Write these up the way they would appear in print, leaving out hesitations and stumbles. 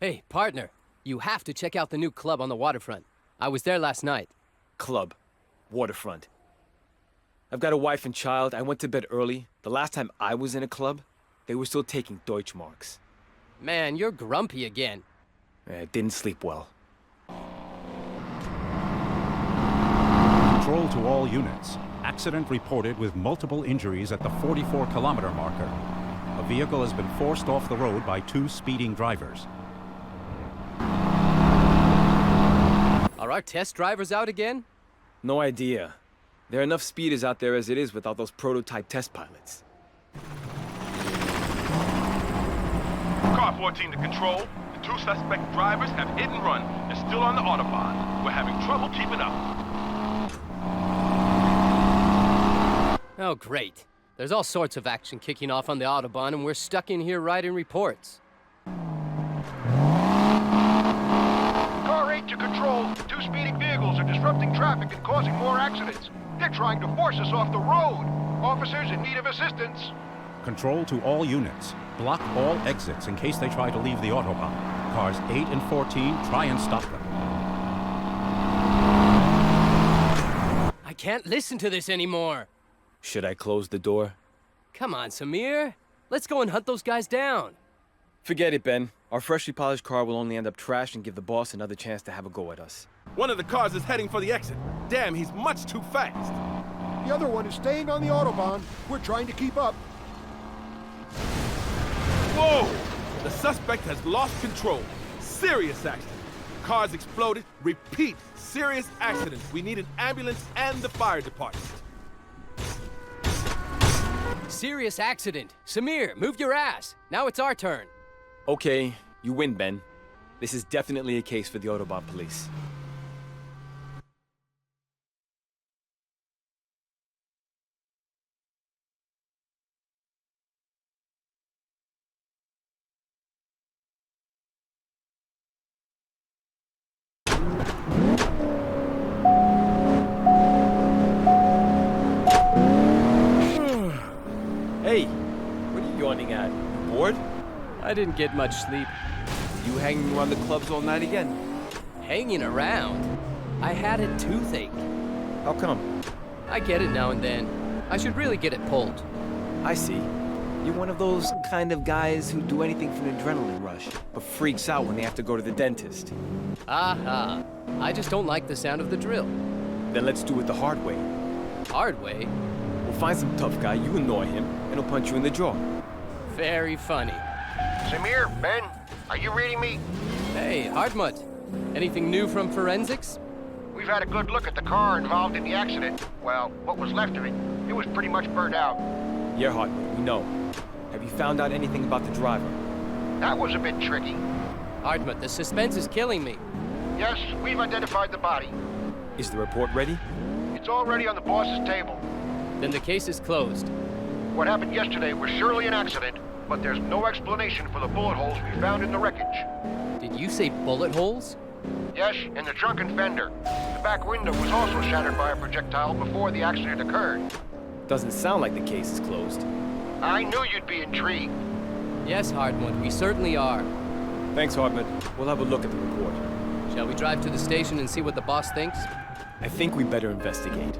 Hey, partner, you have to check out the new club on the waterfront. I was there last night. Club. Waterfront. I've got a wife and child. I went to bed early. The last time I was in a club, they were still taking Deutschmarks. Man, you're grumpy again. I didn't sleep well. Control to all units. Accident reported with multiple injuries at the 44-kilometer marker. A vehicle has been forced off the road by 2 speeding drivers. Are our test drivers out again? No idea. There are enough speeders out there as it is without those prototype test pilots. Car 14 to control. The 2 suspect drivers have hit and run. They're still on the Autobahn. We're having trouble keeping up. Oh, great. There's all sorts of action kicking off on the Autobahn, and we're stuck in here writing reports. Car 8 to control. 2 speeding vehicles are disrupting traffic and causing more accidents. They're trying to force us off the road. Officers in need of assistance. Control to all units. Block all exits in case they try to leave the Autobahn. Cars 8 and 14, try and stop them. I can't listen to this anymore. Should I close the door? Come on, Samir. Let's go and hunt those guys down. Forget it, Ben. Our freshly polished car will only end up trash and give the boss another chance to have a go at us. One of the cars is heading for the exit. Damn, he's much too fast. The other one is staying on the Autobahn. We're trying to keep up. Whoa! The suspect has lost control. Serious accident. Cars exploded. Repeat, serious accident. We need an ambulance and the fire department. Serious accident. Samir, move your ass. Now it's our turn. Okay, you win, Ben. This is definitely a case for the Autobahn police. Hey, what are you yawning at? You bored? I didn't get much sleep. You hanging around the clubs all night again? Hanging around? I had a toothache. How come? I get it now and then. I should really get it pulled. I see. You're one of those kind of guys who do anything for an adrenaline rush, but freaks out when they have to go to the dentist. Aha. I just don't like the sound of the drill. Then let's do it the hard way. Hard way? We'll find some tough guy, you annoy him, and he'll punch you in the jaw. Very funny. Samir, Ben, are you reading me? Hey, Hardmutt. Anything new from forensics? We've had a good look at the car involved in the accident. Well, what was left of it. It was pretty much burned out. Yeah, Hartman, we know. Have you found out anything about the driver? That was a bit tricky. Hardmutt, the suspense is killing me. Yes, we've identified the body. Is the report ready? It's already on the boss's table. Then the case is closed. What happened yesterday was surely an accident, but there's no explanation for the bullet holes we found in the wreckage. Did you say bullet holes? Yes, in the drunken fender. The back window was also shattered by a projectile before the accident occurred. Doesn't sound like the case is closed. I knew you'd be intrigued. Yes, Hardmutt, we certainly are. Thanks, Hartman. We'll have a look at the report. Shall we drive to the station and see what the boss thinks? I think we better investigate.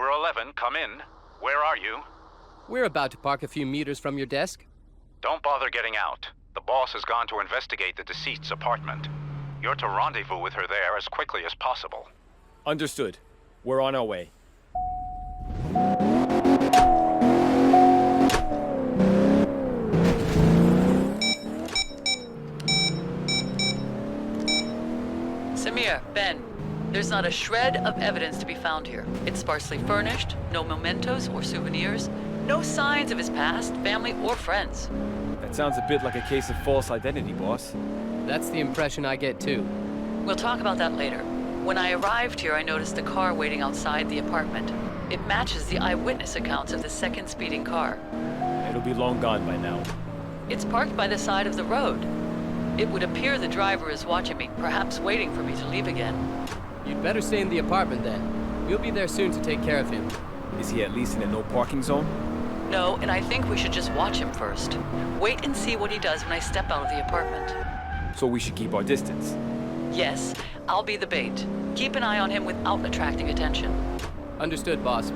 Number 11, come in. Where are you? We're about to park a few meters from your desk. Don't bother getting out. The boss has gone to investigate the deceased's apartment. You're to rendezvous with her there as quickly as possible. Understood. We're on our way. Samir, Ben, there's not a shred of evidence to be found here. It's sparsely furnished, no mementos or souvenirs, no signs of his past, family, or friends. That sounds a bit like a case of false identity, boss. That's the impression I get too. We'll talk about that later. When I arrived here, I noticed a car waiting outside the apartment. It matches the eyewitness accounts of the second speeding car. It'll be long gone by now. It's parked by the side of the road. It would appear the driver is watching me, perhaps waiting for me to leave again. You'd better stay in the apartment then. We'll be there soon to take care of him. Is he at least in a no parking zone? No, and I think we should just watch him first. Wait and see what he does when I step out of the apartment. So we should keep our distance. Yes, I'll be the bait. Keep an eye on him without attracting attention. Understood, boss.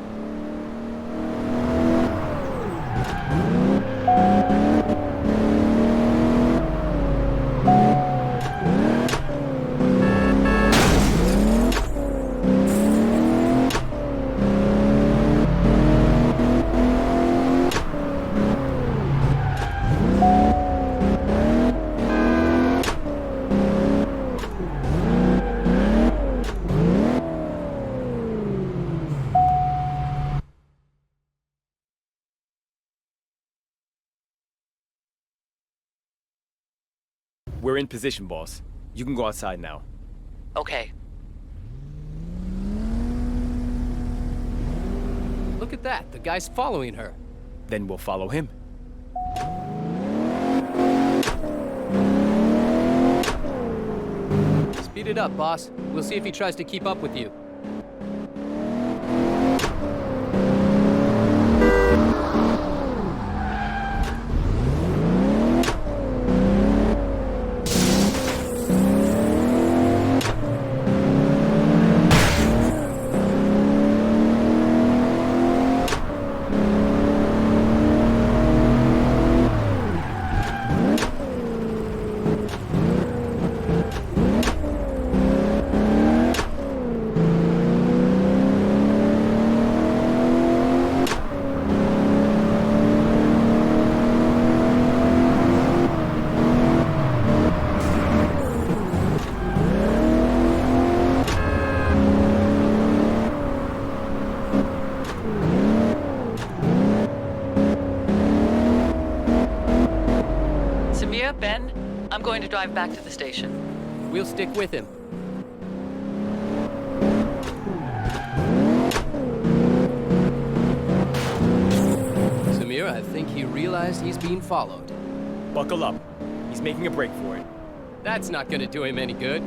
We're in position, boss. You can go outside now. Okay. Look at that. The guy's following her. Then we'll follow him. Speed it up, boss. We'll see if he tries to keep up with you. Ben, I'm going to drive back to the station. We'll stick with him. Samir, I think he realized he's being followed. Buckle up. He's making a break for it. That's not gonna do him any good.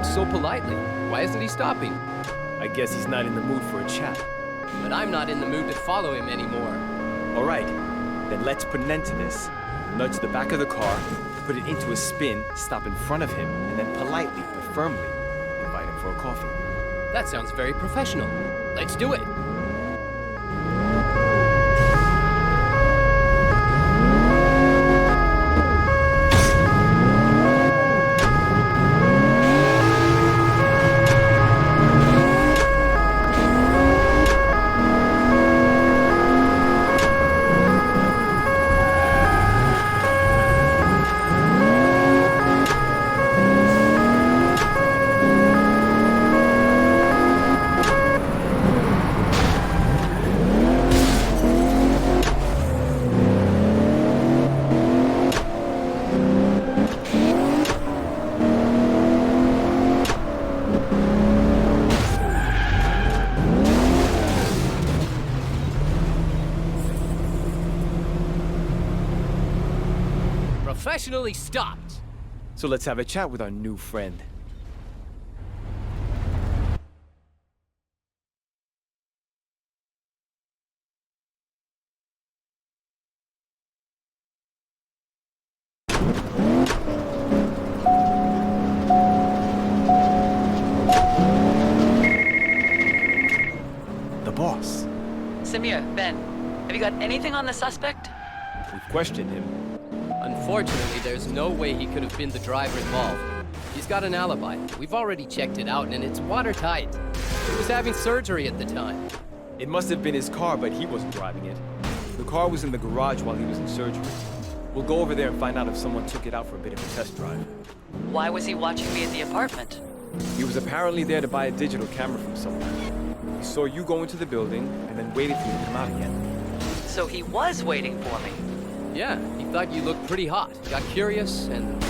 So politely. Why isn't he stopping? I guess he's not in the mood for a chat. But I'm not in the mood to follow him anymore. All right, then let's put an end to this. Nudge the back of the car, put it into a spin, stop in front of him, and then politely but firmly invite him for a coffee. That sounds very professional. Let's do it. professionally stopped. So let's have a chat with our new friend. The boss. Samir, Ben, have you got anything on the suspect? We've questioned him. Unfortunately, there's no way he could have been the driver involved. He's got an alibi. We've already checked it out, and it's watertight. He was having surgery at the time. It must have been his car, but he wasn't driving it. The car was in the garage while he was in surgery. We'll go over there and find out if someone took it out for a bit of a test drive. Why was he watching me at the apartment? He was apparently there to buy a digital camera from someone. He saw you go into the building and then waited for you to come out again. So he was waiting for me. Yeah, he thought you looked pretty hot. Got curious, and...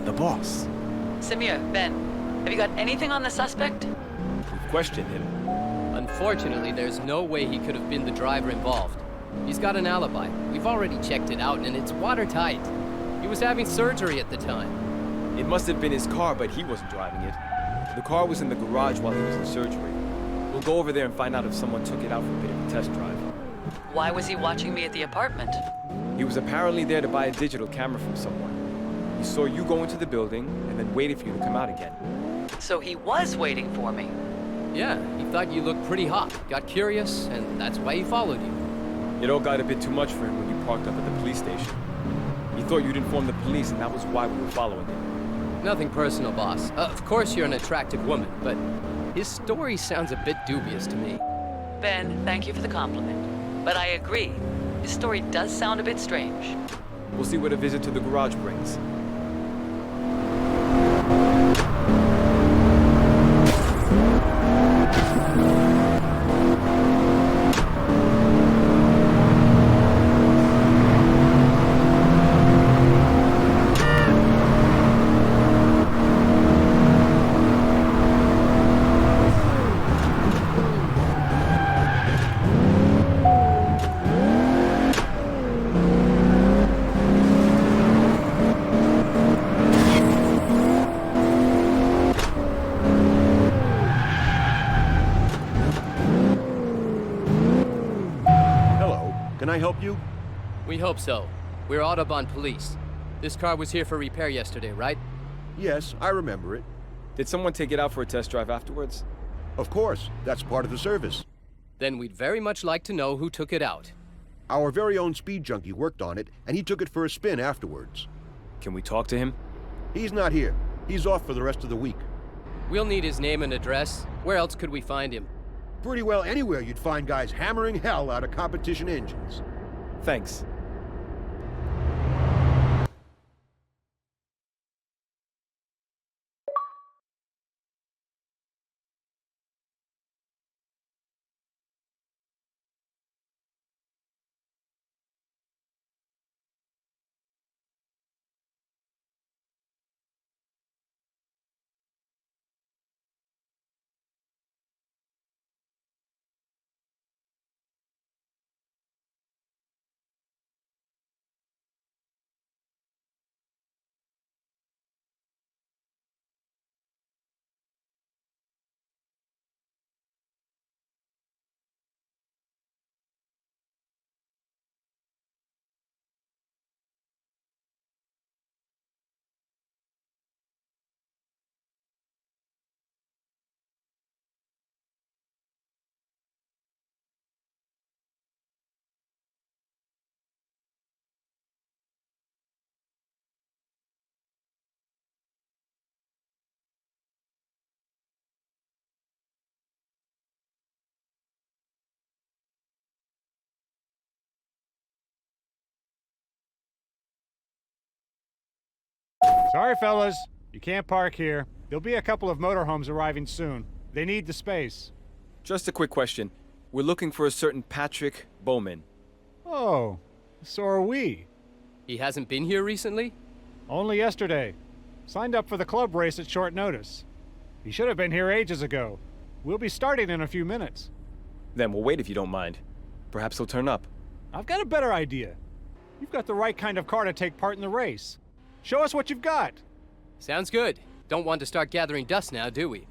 The boss. Samir, Ben, have you got anything on the suspect? We've questioned him. Unfortunately, there's no way he could have been the driver involved. He's got an alibi. We've already checked it out, and it's watertight. He was having surgery at the time. It must have been his car, but he wasn't driving it. The car was in the garage while he was in surgery. We'll go over there and find out if someone took it out for a bit of a test drive. Why was he watching me at the apartment? He was apparently there to buy a digital camera from someone. He saw you go into the building and then waited for you to come out again. So he was waiting for me. Yeah, he thought you looked pretty hot. Got curious, and that's why he followed you. It all got a bit too much for him when you parked up at the police station. He thought you'd inform the police, and that was why we were following him. Nothing personal, boss. Of course you're an attractive woman, but his story sounds a bit dubious to me. Ben, thank you for the compliment. But I agree. His story does sound a bit strange. We'll see what a visit to the garage brings. Can I help you? We hope so. We're Audubon Police. This car was here for repair yesterday, right? Yes, I remember it. Did someone take it out for a test drive afterwards? Of course, that's part of the service. Then we'd very much like to know who took it out. Our very own speed junkie worked on it, and he took it for a spin afterwards. Can we talk to him? He's not here. He's off for the rest of the week. We'll need his name and address. Where else could we find him? Pretty well anywhere you'd find guys hammering hell out of competition engines. Thanks. Sorry, fellas. You can't park here. There'll be a couple of motorhomes arriving soon. They need the space. Just a quick question. We're looking for a certain Patrick Bowman. Oh, so are we. He hasn't been here recently? Only yesterday. Signed up for the club race at short notice. He should have been here ages ago. We'll be starting in a few minutes. Then we'll wait if you don't mind. Perhaps he'll turn up. I've got a better idea. You've got the right kind of car to take part in the race. Show us what you've got. Sounds good. Don't want to start gathering dust now, do we?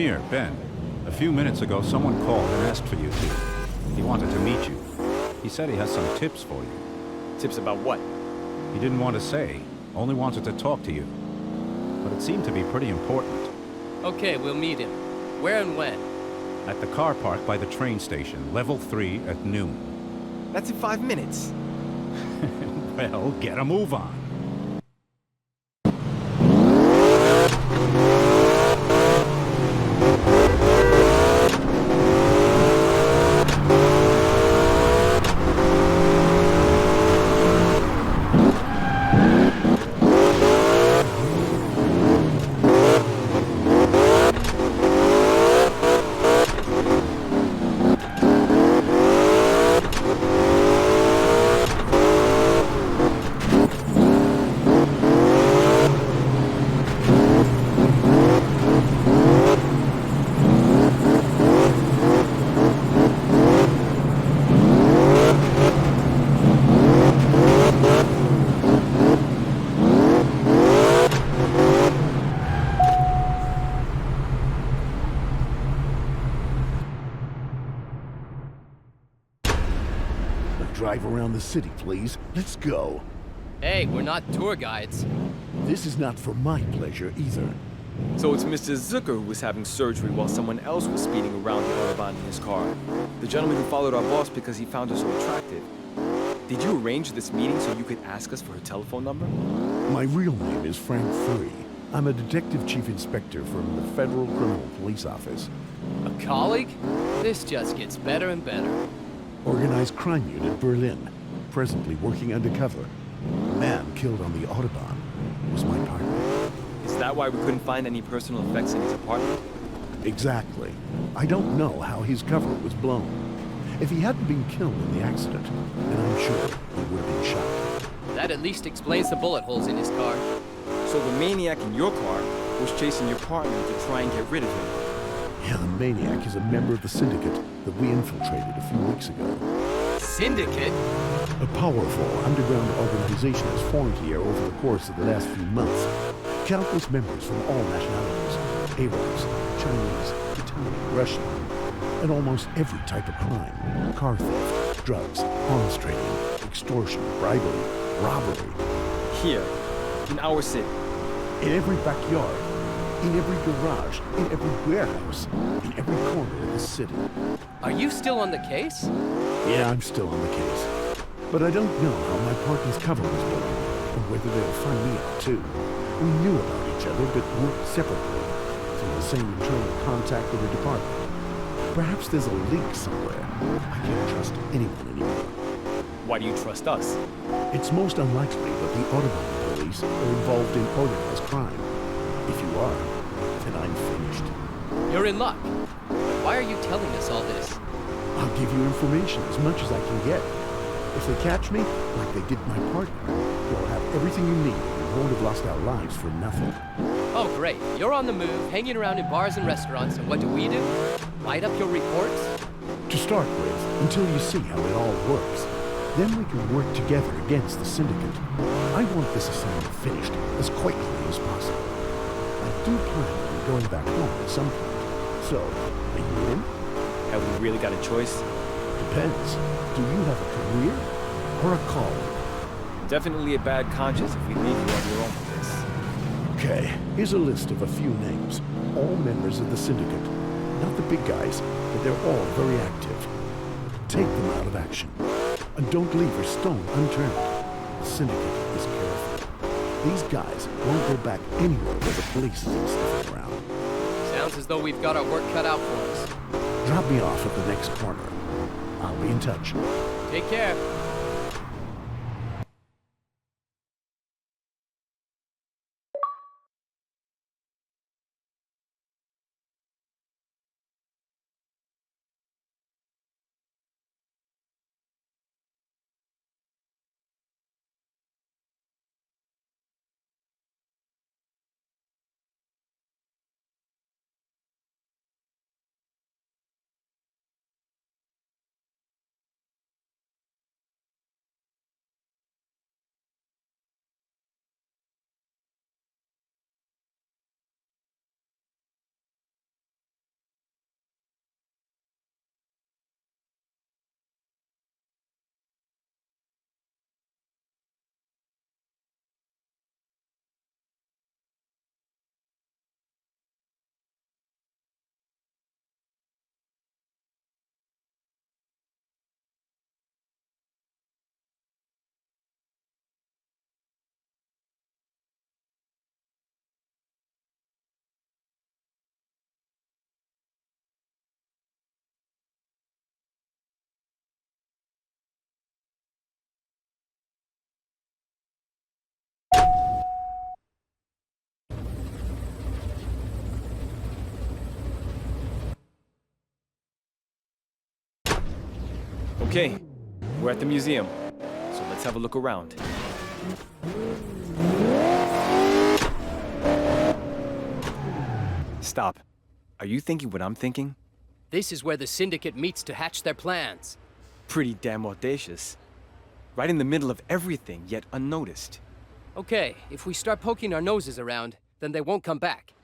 Samir, Ben. A few minutes ago, someone called and asked for you two. He wanted to meet you. He said he has some tips for you. Tips about what? He didn't want to say, only wanted to talk to you. But it seemed to be pretty important. Okay, we'll meet him. Where and when? At the car park by the train station, level 3 at noon. That's in 5 minutes. Well, get a move on. Drive around the city, please. Let's go. Hey, we're not tour guides. This is not for my pleasure either. So it's Mr. Zucker who was having surgery while someone else was speeding around the Autobahn in his car. The gentleman who followed our boss because he found her so attractive. Did you arrange this meeting so you could ask us for her telephone number? My real name is Frank Furry. I'm a detective chief inspector from the Federal Criminal Police Office. A colleague? This just gets better and better. Organized crime unit, Berlin. Presently working undercover. The man killed on the Autobahn was my partner. Is that why we couldn't find any personal effects in his apartment? Exactly. I don't know how his cover was blown. If he hadn't been killed in the accident, then I'm sure he would have been shot. That at least explains the bullet holes in his car. So the maniac in your car was chasing your partner to try and get rid of him. Yeah, the maniac is a member of the Syndicate that we infiltrated a few weeks ago. Syndicate? A powerful underground organization has formed here over the course of the last few months. Countless members from all nationalities. Arabs, Chinese, Italian, Russian, and almost every type of crime. Car theft, drugs, arms trading, extortion, bribery, robbery. Here, in our city. In every backyard, in every garage, in every warehouse, in every corner of the city. Are you still on the case? Yeah, I'm still on the case. But I don't know how my partner's cover was blown, or whether they'll find me out too. We knew about each other, but worked separately, through the same internal contact in the department. Perhaps there's a link somewhere. I can't trust anyone anymore. Why do you trust us? It's most unlikely that the Autobahn police are involved in organized crime. If you are, then I'm finished. You're in luck. But why are you telling us all this? I'll give you information as much as I can get. If they catch me, like they did my partner, you'll have everything you need and you won't have lost our lives for nothing. Oh, great. You're on the move, hanging around in bars and restaurants, and what do? Write up your reports? To start with, until you see how it all works. Then we can work together against the Syndicate. I want this assignment finished as quickly as possible. I do plan on going back home at some point. So, are you in? Have we really got a choice? Depends. Do you have a career or a calling? Definitely a bad conscience if we leave you on your own with this. Okay, here's a list of a few names. All members of the Syndicate. Not the big guys, but they're all very active. Take them out of action. And don't leave a stone unturned. The Syndicate is careful. These guys won't go back anywhere where the police is sniffing around. Sounds as though we've got our work cut out for us. Drop me off at the next corner. I'll be in touch. Take care. Okay, we're at the museum, so let's have a look around. Stop. Are you thinking what I'm thinking? This is where the Syndicate meets to hatch their plans. Pretty damn audacious. Right in the middle of everything, yet unnoticed. Okay, if we start poking our noses around, then they won't come back.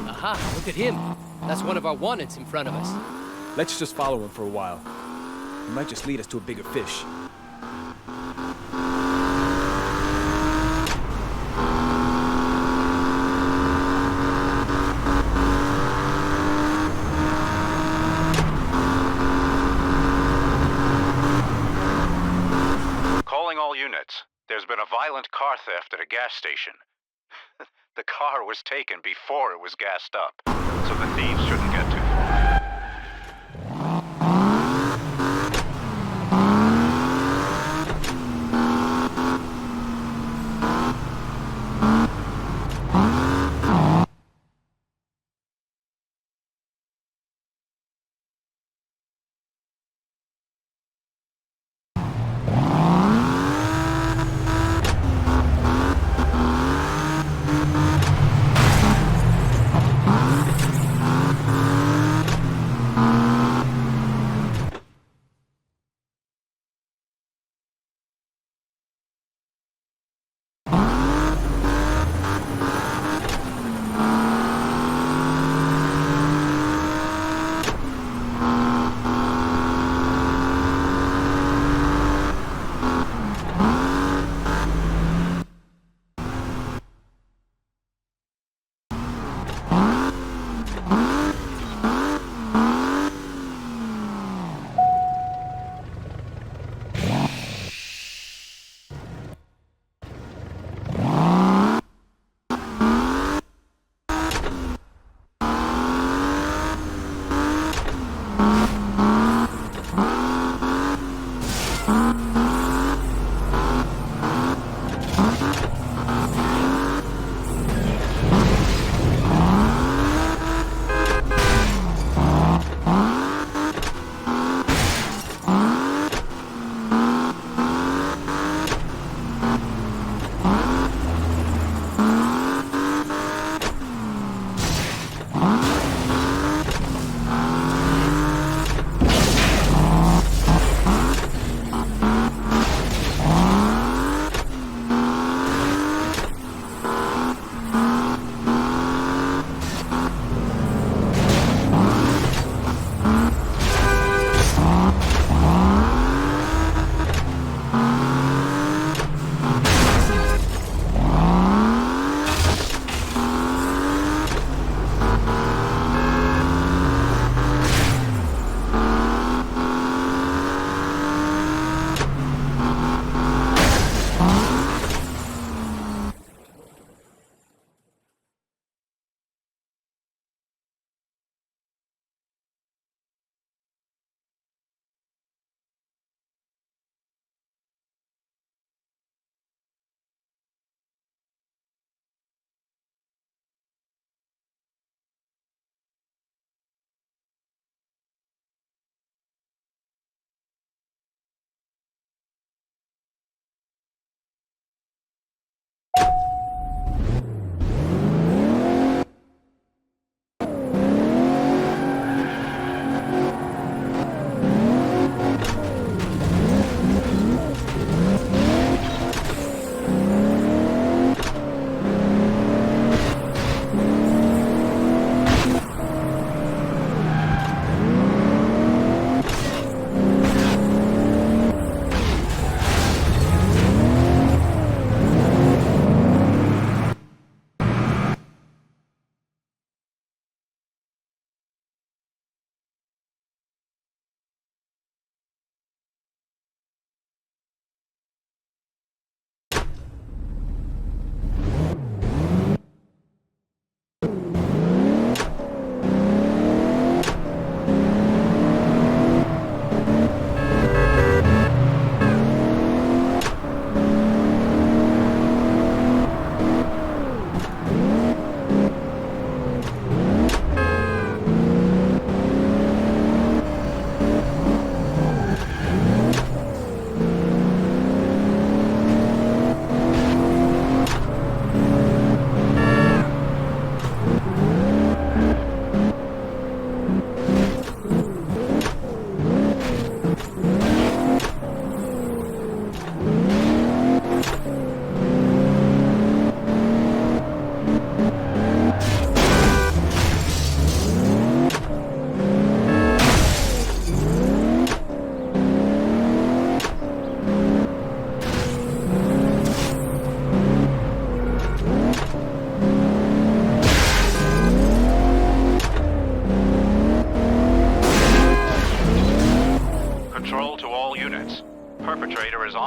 Aha, look at him. That's one of our wanteds in front of us. Let's just follow him for a while. He might just lead us to a bigger fish. Calling all units. There's been a violent car theft at a gas station. The car was taken before it was gassed up, so the thieves shouldn't get too far.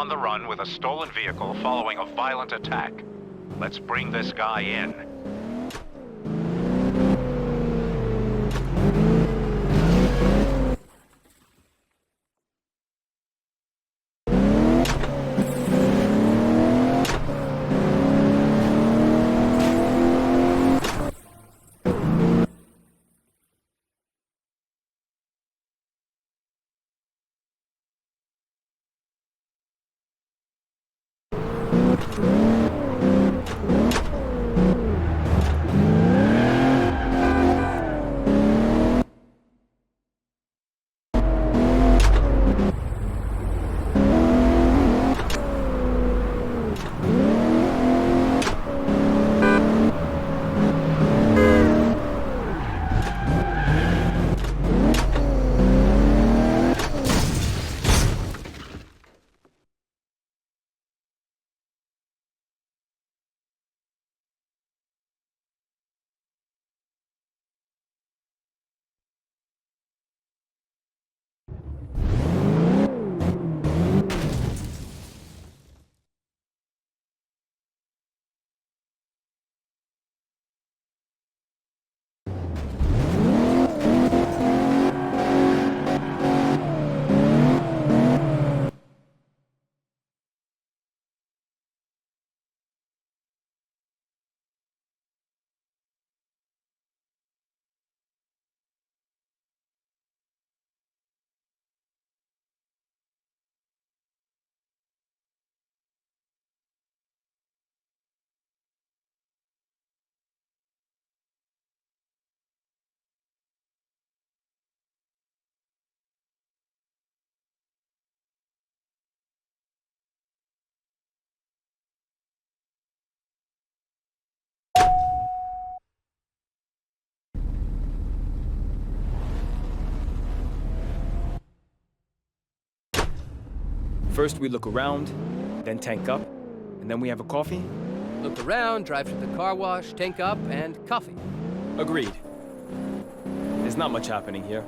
on the run with a stolen vehicle following a violent attack. Let's bring this guy in. First we look around, then tank up, and then we have a coffee? Look around, drive to the car wash, tank up, and coffee. Agreed. There's not much happening here.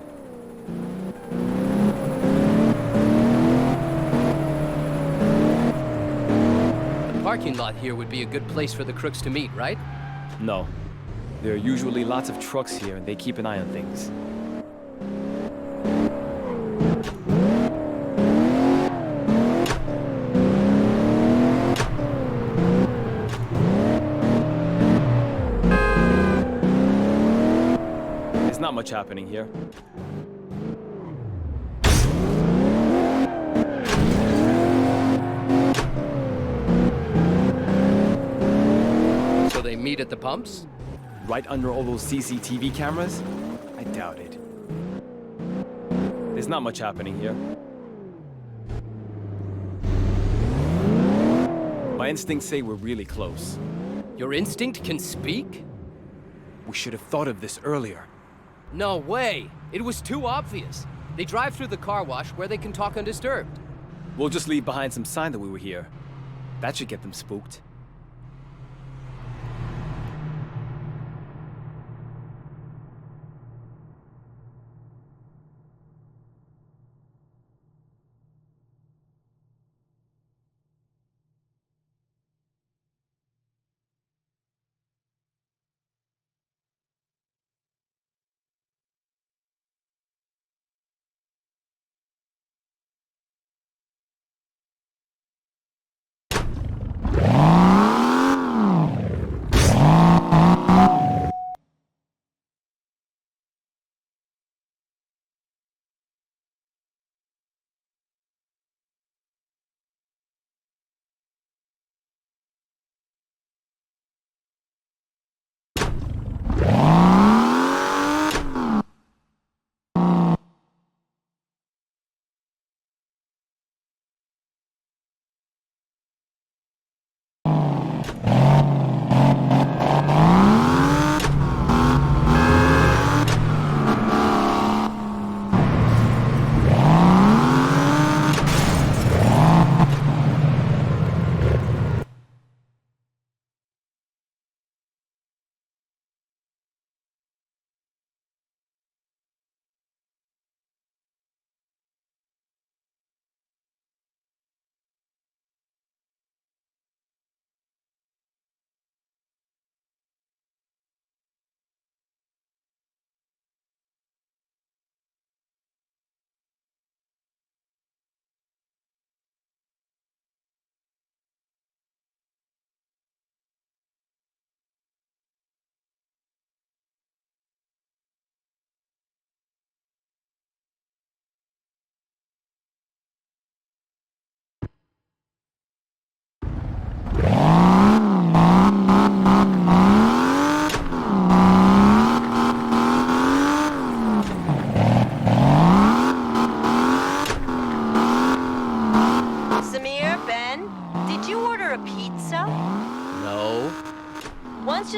The parking lot here would be a good place for the crooks to meet, right? No. There are usually lots of trucks here, and they keep an eye on things. There's not much happening here. So they meet at the pumps? Right under all those CCTV cameras? I doubt it. There's not much happening here. My instincts say we're really close. Your instinct can speak? We should have thought of this earlier. No way! It was too obvious. They drive through the car wash where they can talk undisturbed. We'll just leave behind some sign that we were here. That should get them spooked.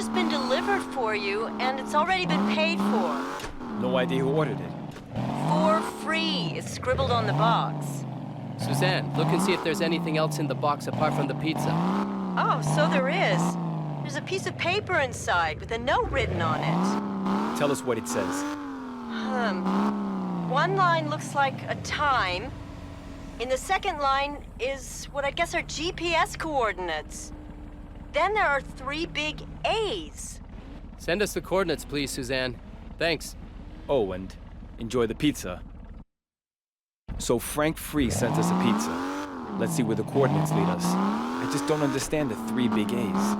just been delivered for you, and it's already been paid for. No idea who ordered it. For free. It's scribbled on the box. Suzanne, look and see if there's anything else in the box apart from the pizza. Oh, so there is. There's a piece of paper inside with a note written on it. Tell us what it says. One line looks like a time. In the second line is what I guess are GPS coordinates. Then there are 3 big A's. Send us the coordinates, please, Suzanne. Thanks. Oh, and enjoy the pizza. So Frank Free sent us a pizza. Let's see where the coordinates lead us. I just don't understand the 3 big A's.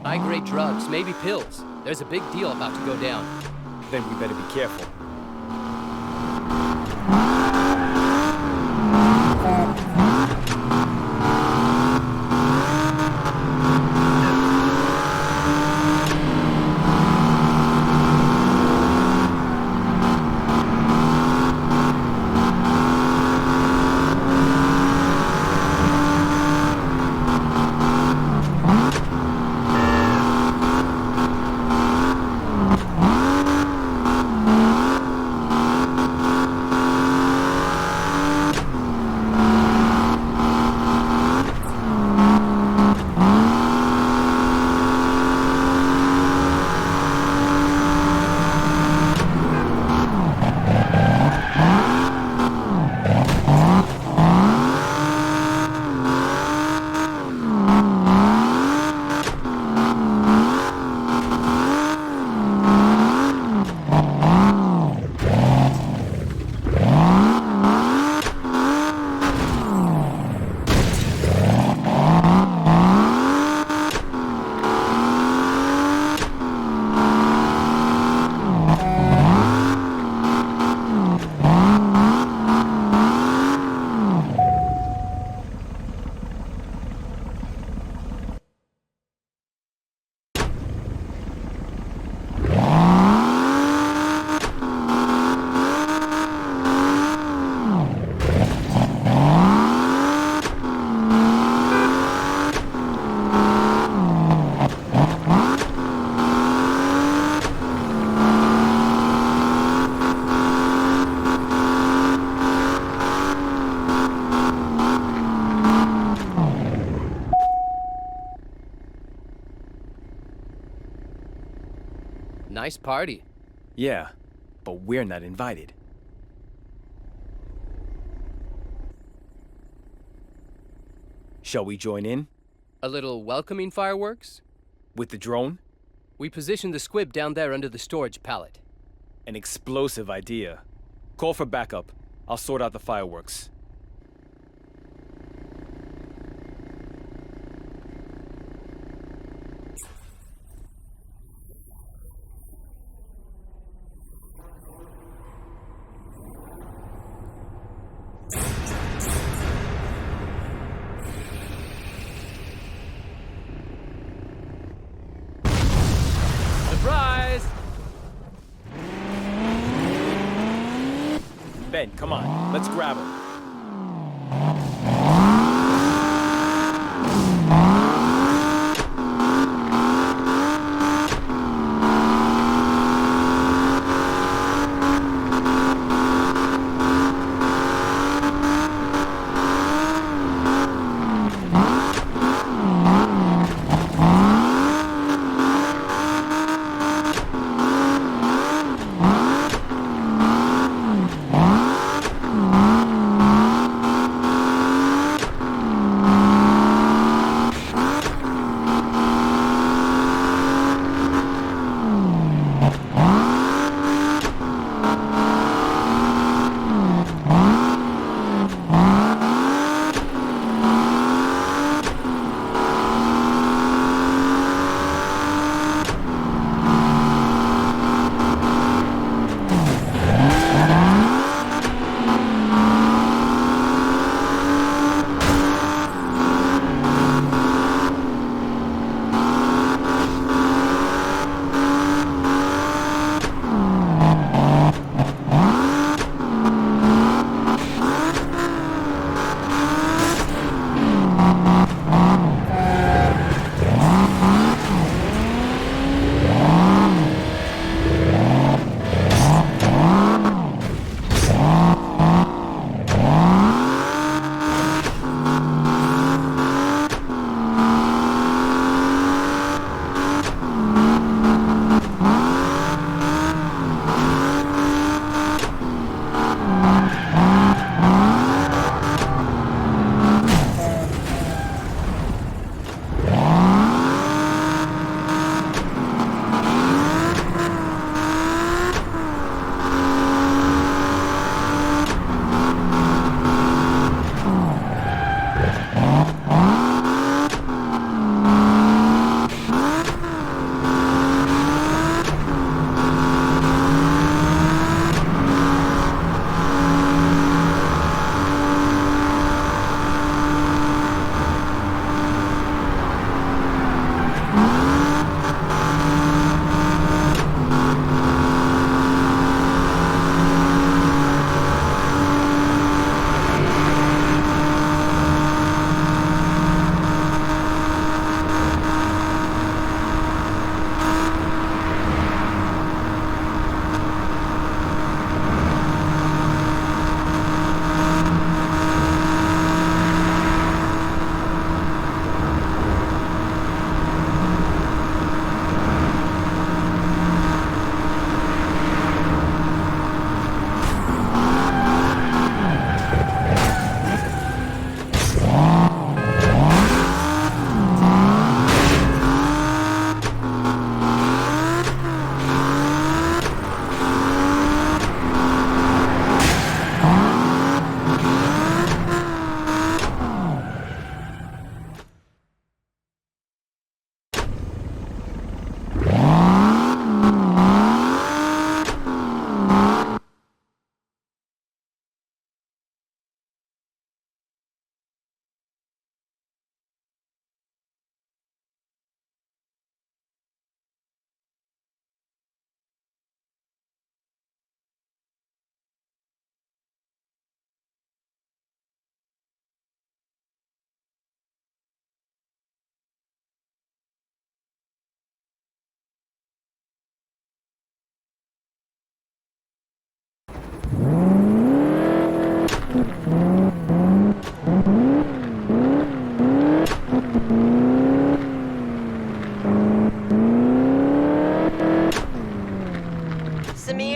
High-grade drugs, maybe pills. There's a big deal about to go down. Then we better be careful. Nice party. Yeah, but we're not invited. Shall we join in? A little welcoming fireworks? With the drone? We positioned the squib down there under the storage pallet. An explosive idea. Call for backup. I'll sort out the fireworks. Surprise! Ben, come on. Let's grab him.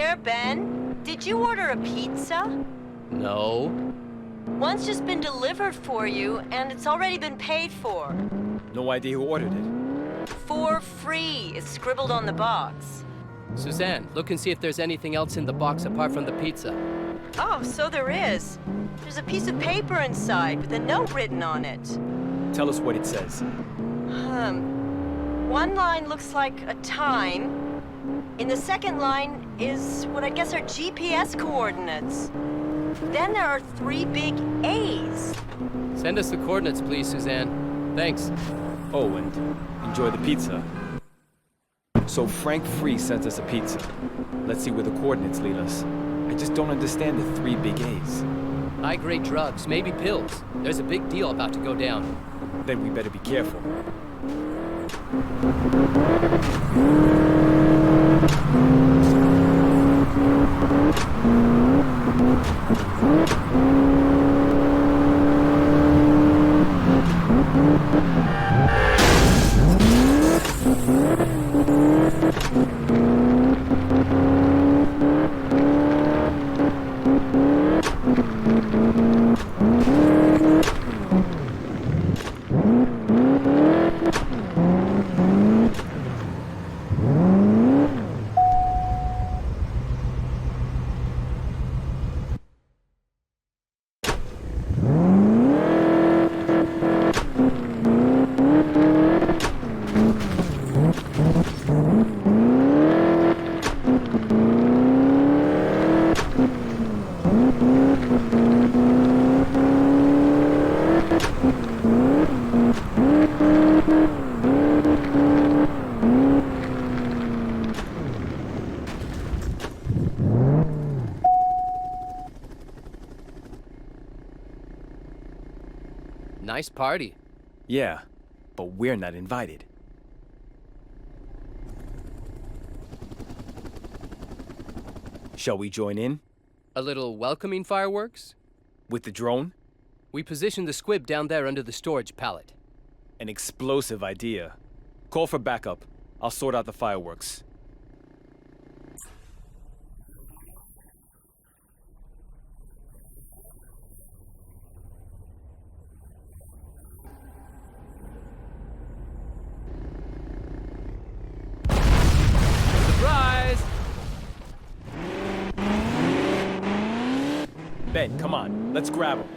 Samir, Ben, did you order a pizza? No. One's just been delivered for you, and it's already been paid for. No idea who ordered it. For free is scribbled on the box. Suzanne, look and see if there's anything else in the box apart from the pizza. Oh, so there is. There's a piece of paper inside with a note written on it. Tell us what it says. One line looks like a time. In the second line is what I guess are GPS coordinates. Then there are 3 big A's. Send us the coordinates, please, Suzanne. Thanks. Oh, and enjoy the pizza. So Frank Free sent us a pizza. Let's see where the coordinates lead us. I just don't understand the 3 big A's. High-grade drugs, maybe pills. There's a big deal about to go down. Then we better be careful. Nice party. Yeah, but we're not invited. Shall we join in? A little welcoming fireworks? With the drone? We positioned the squib down there under the storage pallet. An explosive idea. Call for backup. I'll sort out the fireworks. Surprise! Ben, come on. Let's grab him.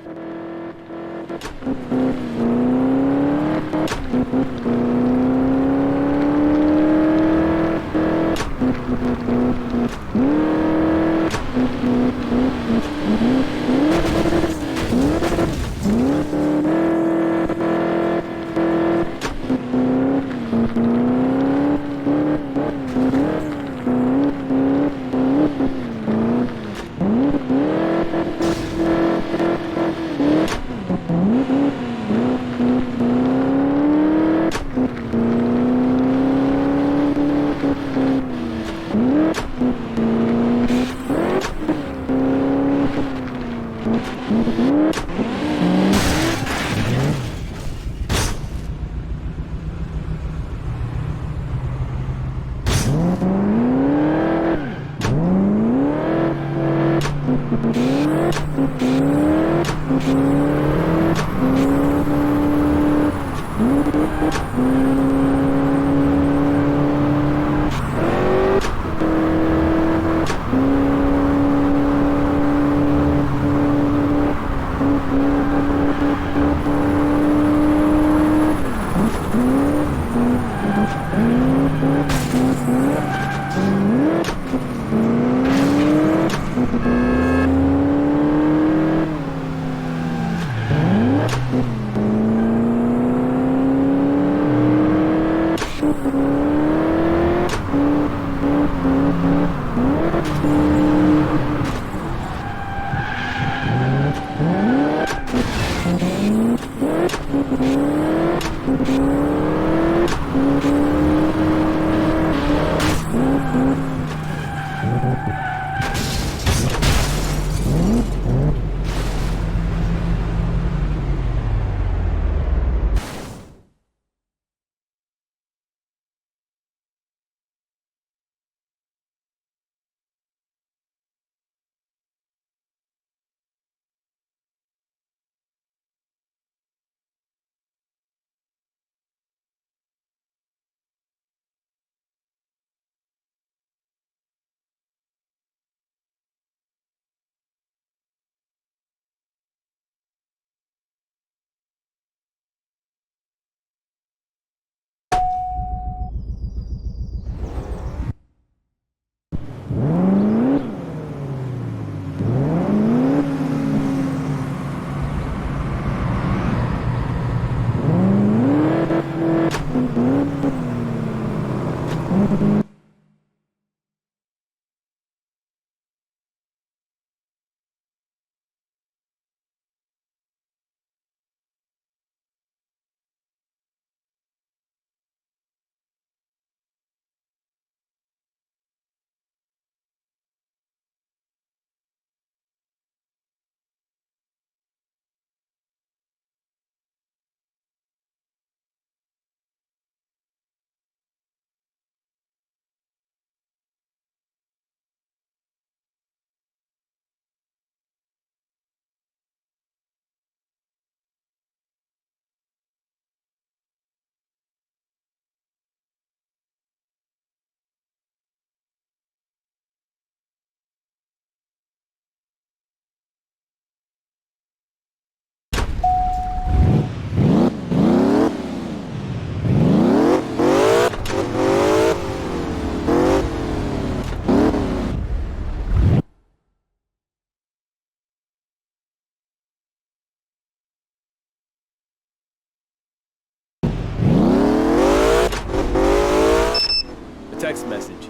text message.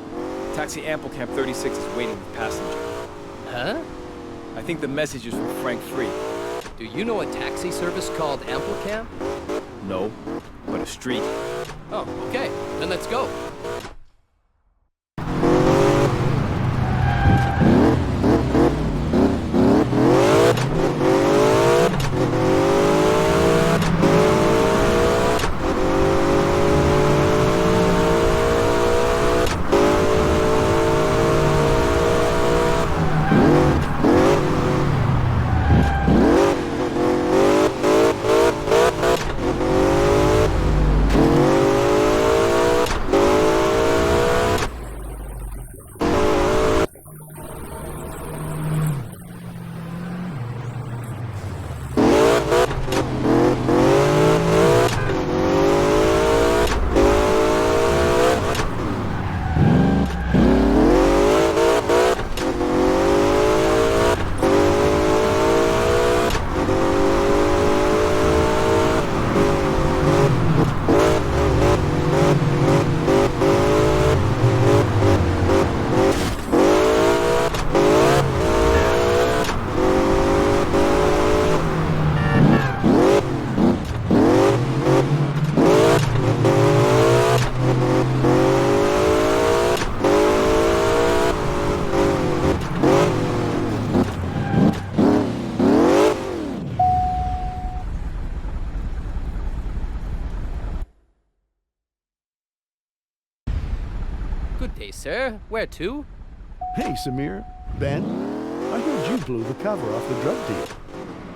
Taxi Ample Camp 36 is waiting with passenger. Huh? I think the message is from Frank Free. Do you know a taxi service called Amplecam? No, but a street. Oh, okay. Then let's go. Good day, sir. Where to? Hey, Samir. Ben, I heard you blew the cover off the drug deal.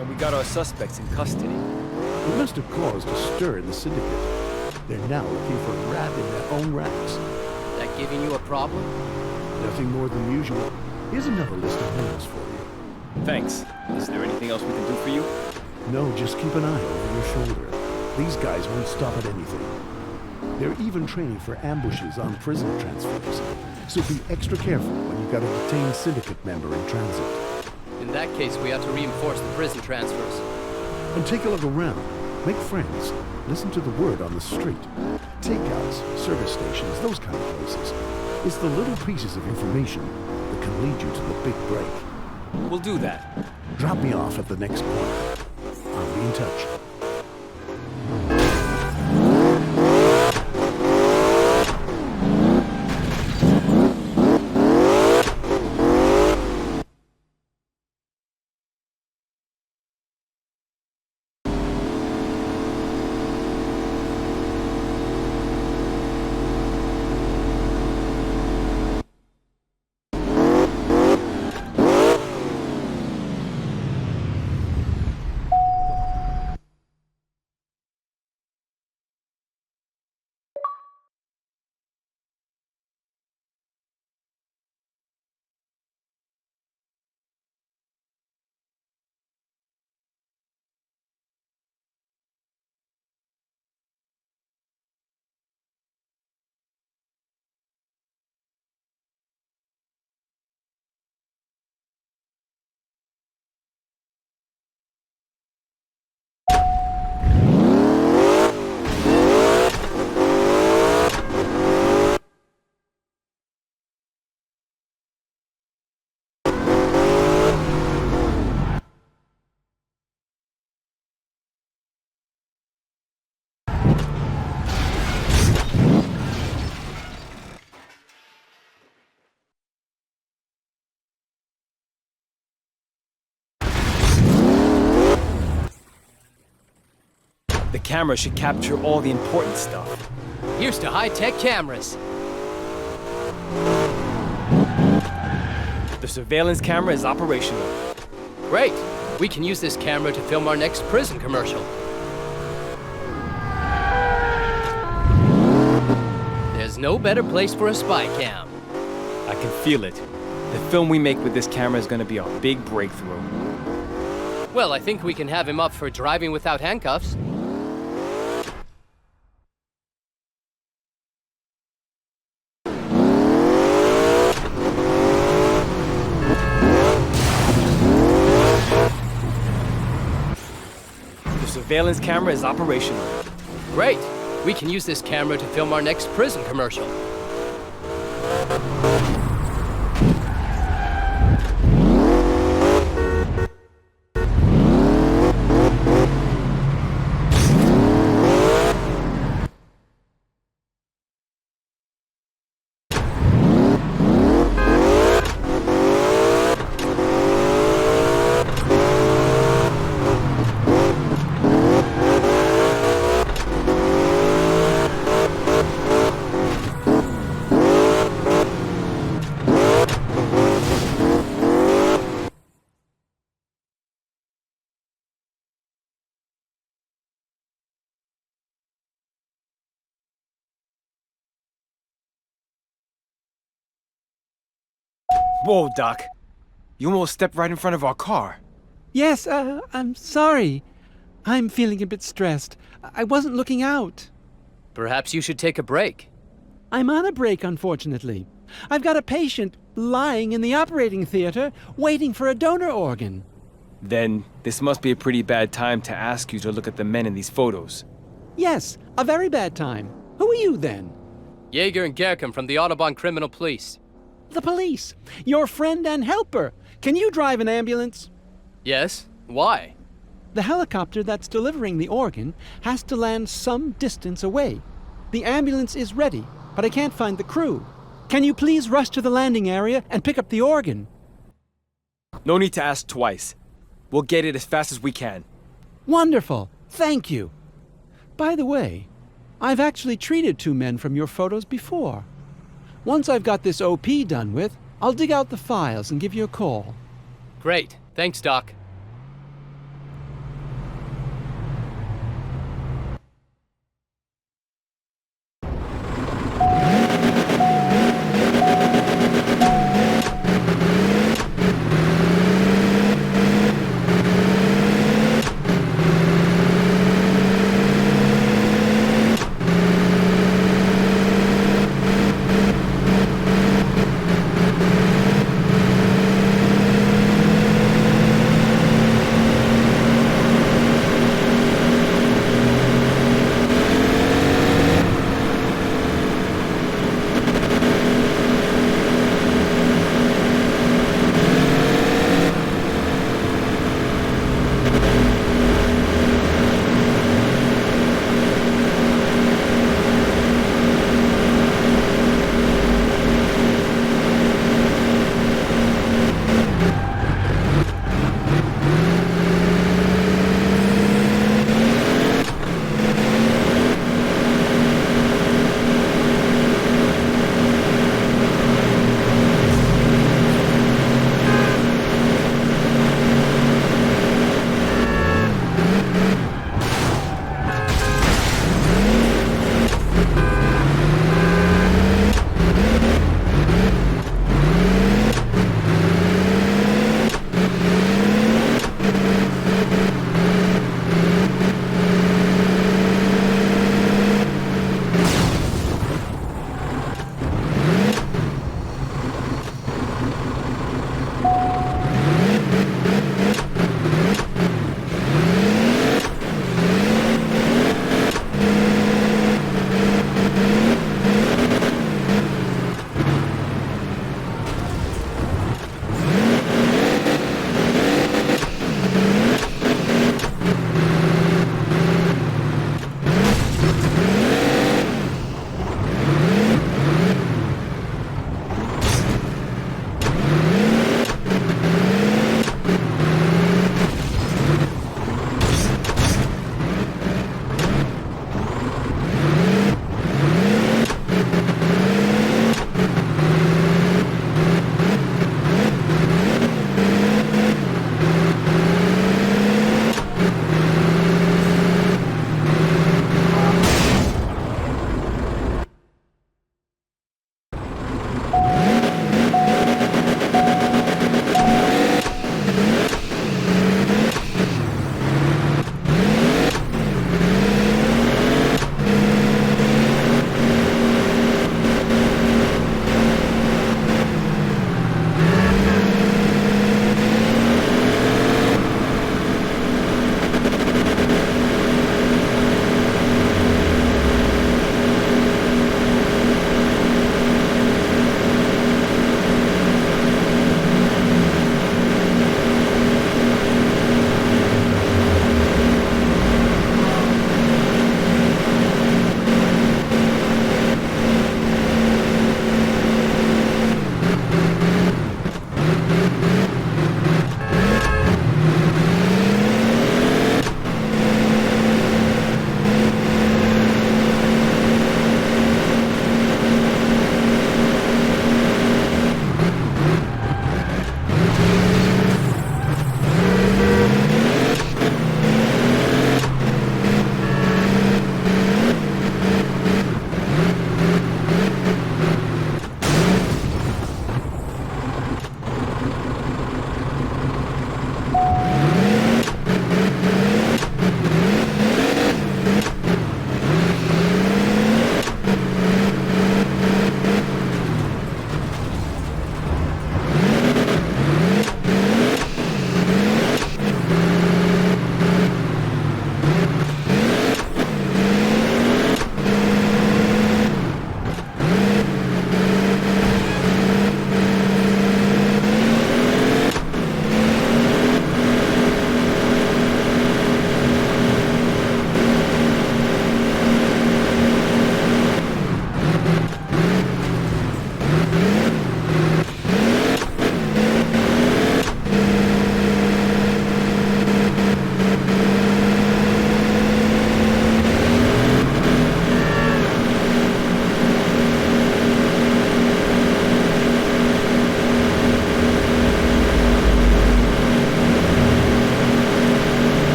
And we got our suspects in custody. It must have caused a stir in the Syndicate. They're now looking for a rat in their own ranks. That giving you a problem? Nothing more than usual. Here's another list of names for you. Thanks. Is there anything else we can do for you? No, just keep an eye over your shoulder. These guys won't stop at anything. They're even training for ambushes on prisoner transfers. So be extra careful when you got a detained Syndicate member in transit. In that case, we ought to reinforce the prison transfers. And take a look around. Make friends. Listen to the word on the street. Takeouts, service stations, those kind of places. It's the little pieces of information that can lead you to the big break. We'll do that. Drop me off at the next corner. I'll be in touch. The camera should capture all the important stuff. Here's to high-tech cameras. The surveillance camera is operational. Great. We can use this camera to film our next prison commercial. There's no better place for a spy cam. I can feel it. The film we make with this camera is going to be our big breakthrough. Well, I think we can have him up for driving without handcuffs. Surveillance camera is operational. Great! We can use this camera to film our next prison commercial. Whoa, Doc. You almost stepped right in front of our car. Yes, I'm sorry. I'm feeling a bit stressed. I wasn't looking out. Perhaps you should take a break. I'm on a break, unfortunately. I've got a patient lying in the operating theater waiting for a donor organ. Then this must be a pretty bad time to ask you to look at the men in these photos. Yes, a very bad time. Who are you then? Jaeger and Gerkem from the Audubon Criminal Police. The police. Your friend and helper. Can you drive an ambulance? Yes? Why? The helicopter that's delivering the organ has to land some distance away. The ambulance is ready, but I can't find the crew. Can you please rush to the landing area and pick up the organ? No need to ask twice. We'll get it as fast as we can. Wonderful. Thank you. By the way, I've actually treated 2 men from your photos before. Once I've got this OP done with, I'll dig out the files and give you a call. Great. Thanks, Doc.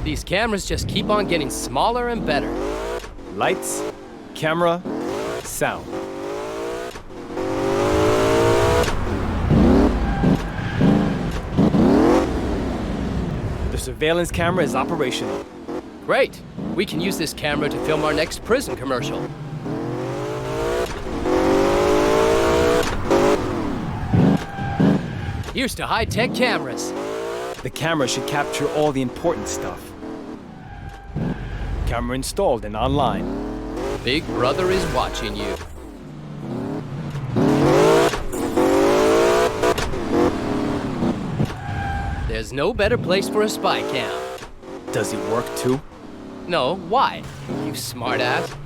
These cameras just keep on getting smaller and better. Lights, camera, sound. The surveillance camera is operational. Great. We can use this camera to film our next prison commercial. Here's to high-tech cameras. The camera should capture all the important stuff. Camera installed and online. Big Brother is watching you. There's no better place for a spy cam. Does it work too? No, why? You smartass.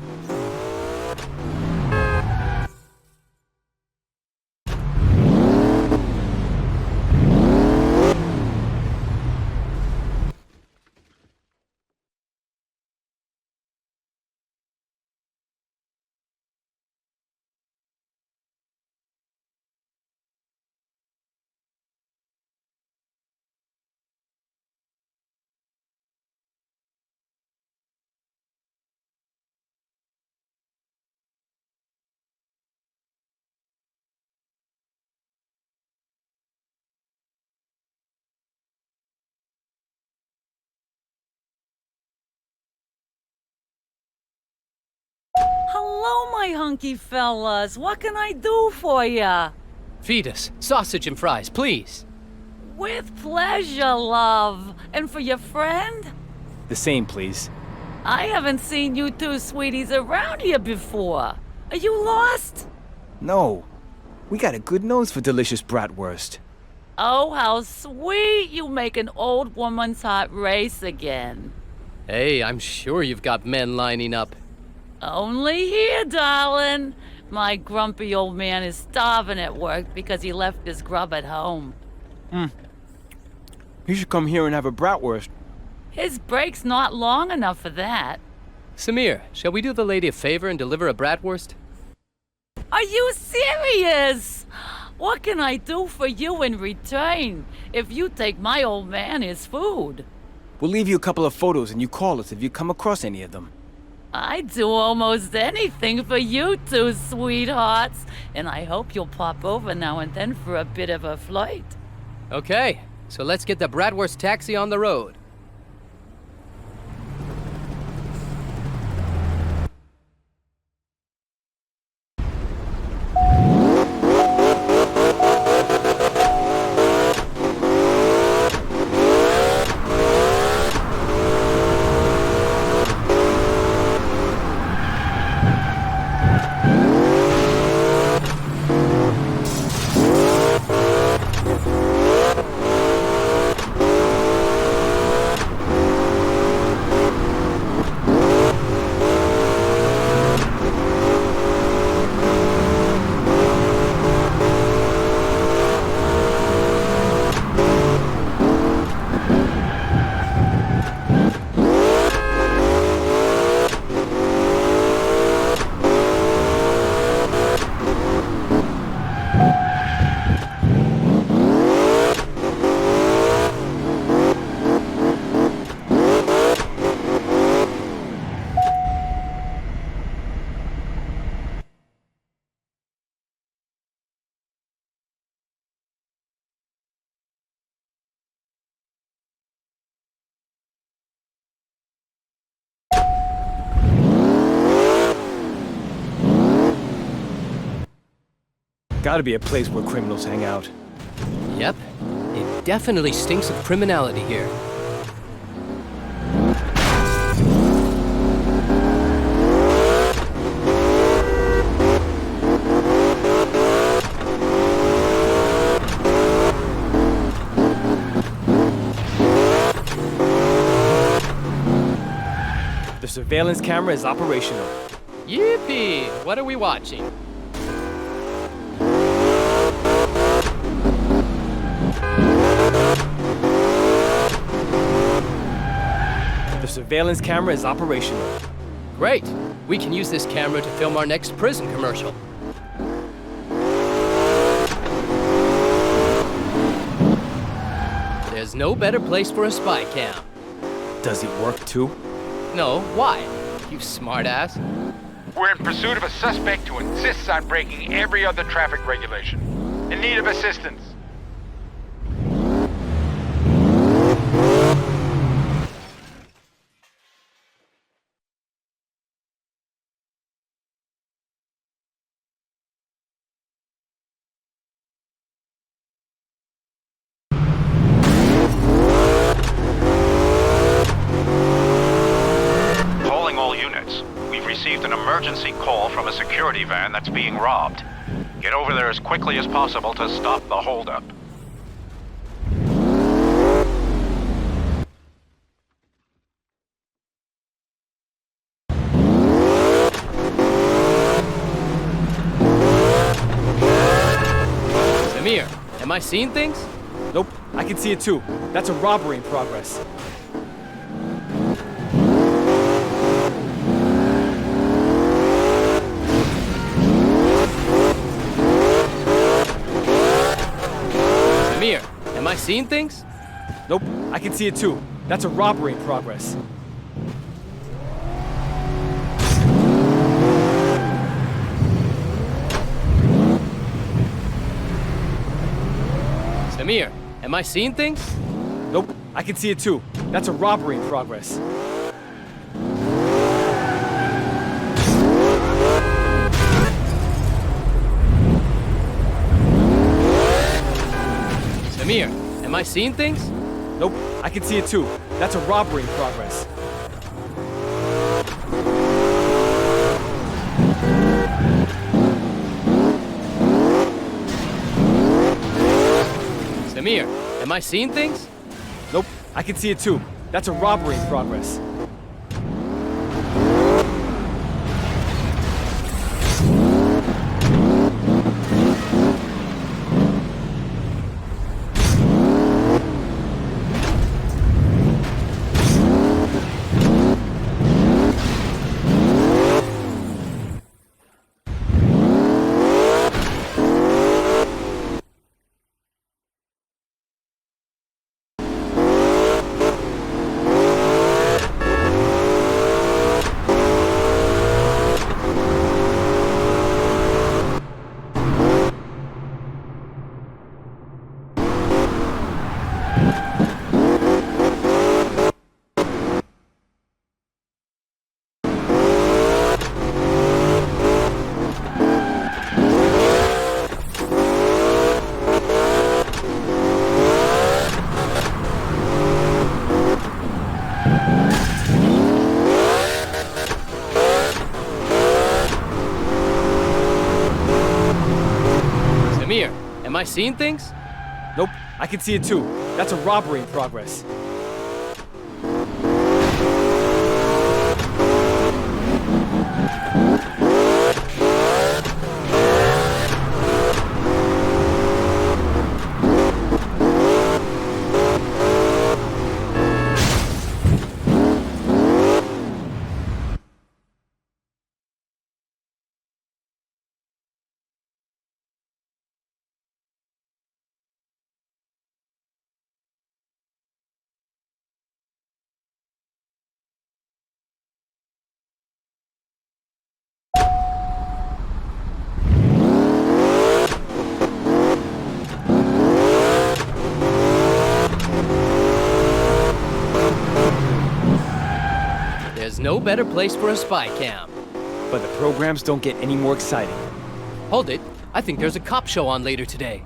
Hello, my hunky fellas. What can I do for ya? Feed us. Sausage and fries, please. With pleasure, love. And for your friend? The same, please. I haven't seen you two sweeties around here before. Are you lost? No. We got a good nose for delicious bratwurst. Oh, how sweet. You make an old woman's heart race again. Hey, I'm sure you've got men lining up. Only here, darling. My grumpy old man is starving at work because he left his grub at home. You should come here and have a bratwurst. His break's not long enough for that. Samir, shall we do the lady a favor and deliver a bratwurst? Are you serious? What can I do for you in return if you take my old man his food? We'll leave you a couple of photos and you call us if you come across any of them. I'd do almost anything for you two, sweethearts. And I hope you'll pop over now and then for a bit of a flight. Okay, so let's get the bratwurst taxi on the road. Gotta be a place where criminals hang out. Yep, it definitely stinks of criminality here. The surveillance camera is operational. Yippee! What are we watching? The surveillance camera is operational. Great! We can use this camera to film our next prison commercial. There's no better place for a spy cam. Does it work too? No, why? You smartass. We're in pursuit of a suspect who insists on breaking every other traffic regulation. In need of assistance. Calling all units. We've received an emergency call from a security van that's being robbed. Get over there as quickly as possible to stop the holdup. Samir, am I seeing things? Nope, I can see it too. That's a robbery in progress. Samir, am I seeing things? Nope, I can see it too. That's a robbery in progress. Samir, am I seeing things? Nope, I can see it too. That's a robbery in progress. Samir, am I seeing things? Nope, I can see it too. That's a robbery in progress. Samir, am I seeing things? Nope, I can see it too. That's a robbery in progress. Samir, am I seeing things? Nope, I can see it too. That's a robbery in progress. There's no better place for a spy cam. But the programs don't get any more exciting. Hold it, I think there's a cop show on later today.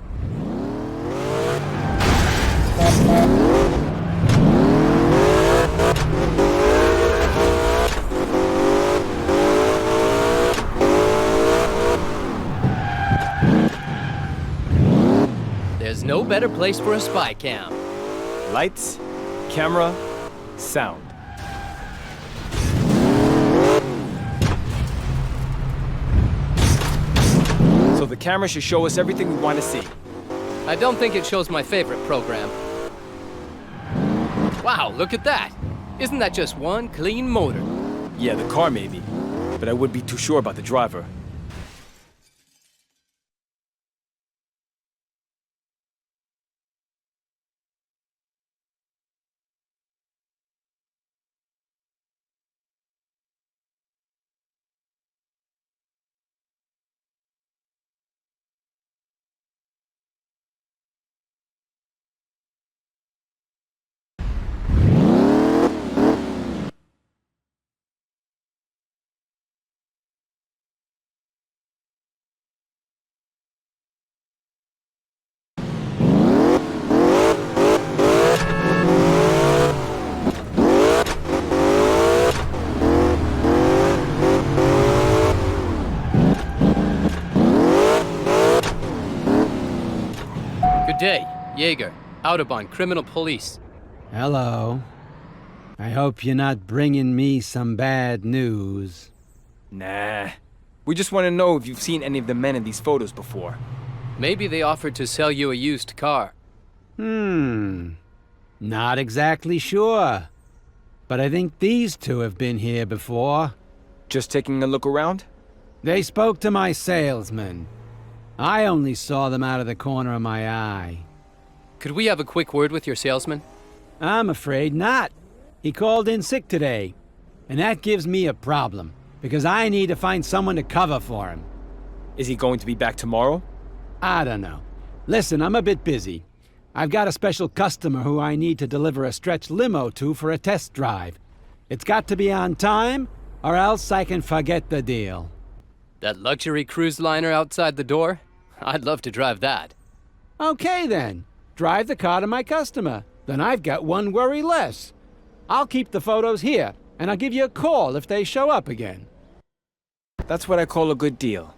There's no better place for a spy cam. Lights, camera, sound. So the camera should show us everything we want to see. I don't think it shows my favorite program. Wow, look at that! Isn't that just one clean motor? Yeah, the car maybe, but I wouldn't be too sure about the driver. day. Jaeger, Audubon, Criminal Police. Hello. I hope you're not bringing me some bad news. Nah. We just want to know if you've seen any of the men in these photos before. Maybe they offered to sell you a used car. Not exactly sure. But I think these two have been here before. Just taking a look around? They spoke to my salesman. I only saw them out of the corner of my eye. Could we have a quick word with your salesman? I'm afraid not. He called in sick today. And that gives me a problem, because I need to find someone to cover for him. Is he going to be back tomorrow? I don't know. Listen, I'm a bit busy. I've got a special customer who I need to deliver a stretch limo to for a test drive. It's got to be on time, or else I can forget the deal. That luxury cruise liner outside the door? I'd love to drive that. Okay then. Drive the car to my customer. Then I've got one worry less. I'll keep the photos here, and I'll give you a call if they show up again. That's what I call a good deal.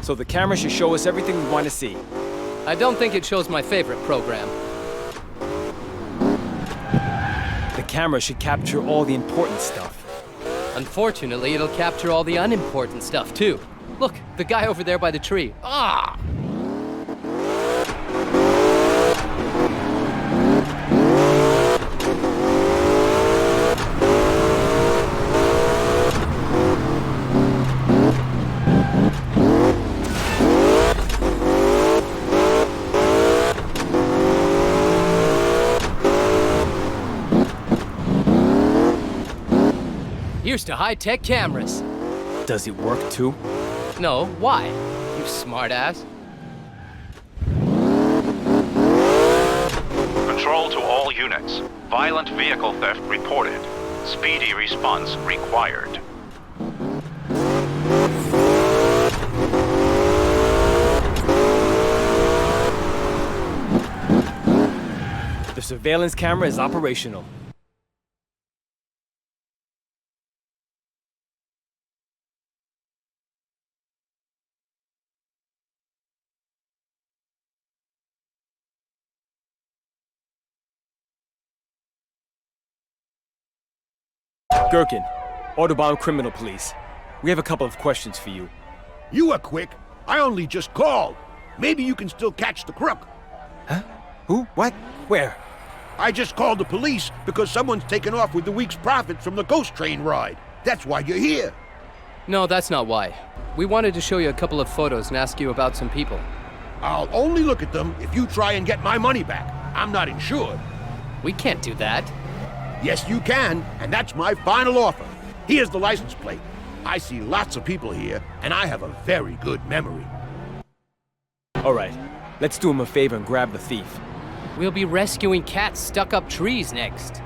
So the camera should show us everything we want to see. I don't think it shows my favorite program. The camera should capture all the important stuff. Unfortunately, it'll capture all the unimportant stuff, too. Look, the guy over there by the tree. Ah! Here's to high-tech cameras. Does it work too? No, why? You smartass. Control to all units. Violent vehicle theft reported. Speedy response required. The surveillance camera is operational. Gherkin, Autobahn Criminal Police. We have a couple of questions for you. You were quick. I only just called. Maybe you can still catch the crook. Huh? Who? What? Where? I just called the police because someone's taken off with the week's profits from the ghost train ride. That's why you're here. No, that's not why. We wanted to show you a couple of photos and ask you about some people. I'll only look at them if you try and get my money back. I'm not insured. We can't do that. Yes, you can, and that's my final offer. Here's the license plate. I see lots of people here, and I have a very good memory. All right, let's do him a favor and grab the thief. We'll be rescuing cats stuck up trees next.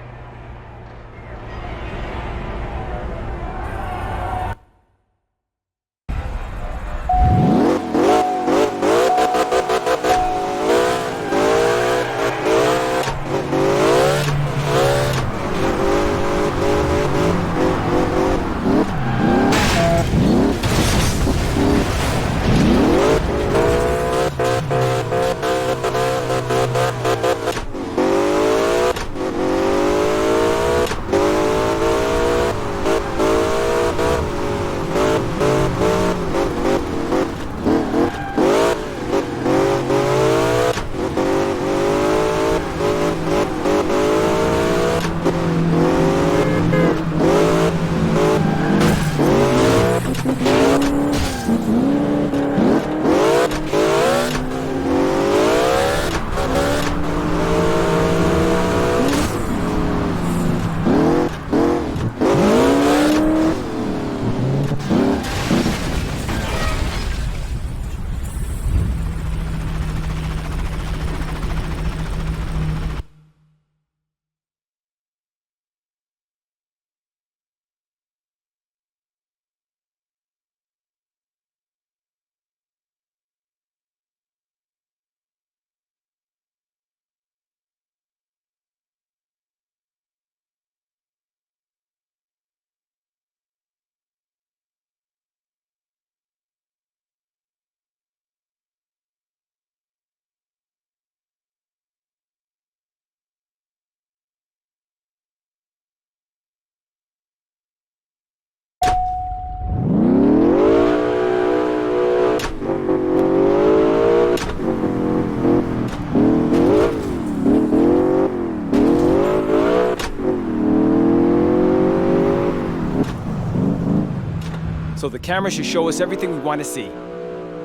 So the camera should show us everything we want to see.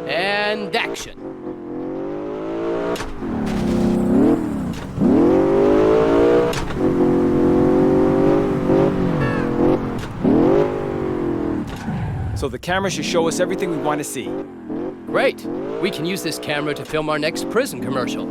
And action. So the camera should show us everything we want to see. Great. We can use this camera to film our next prison commercial.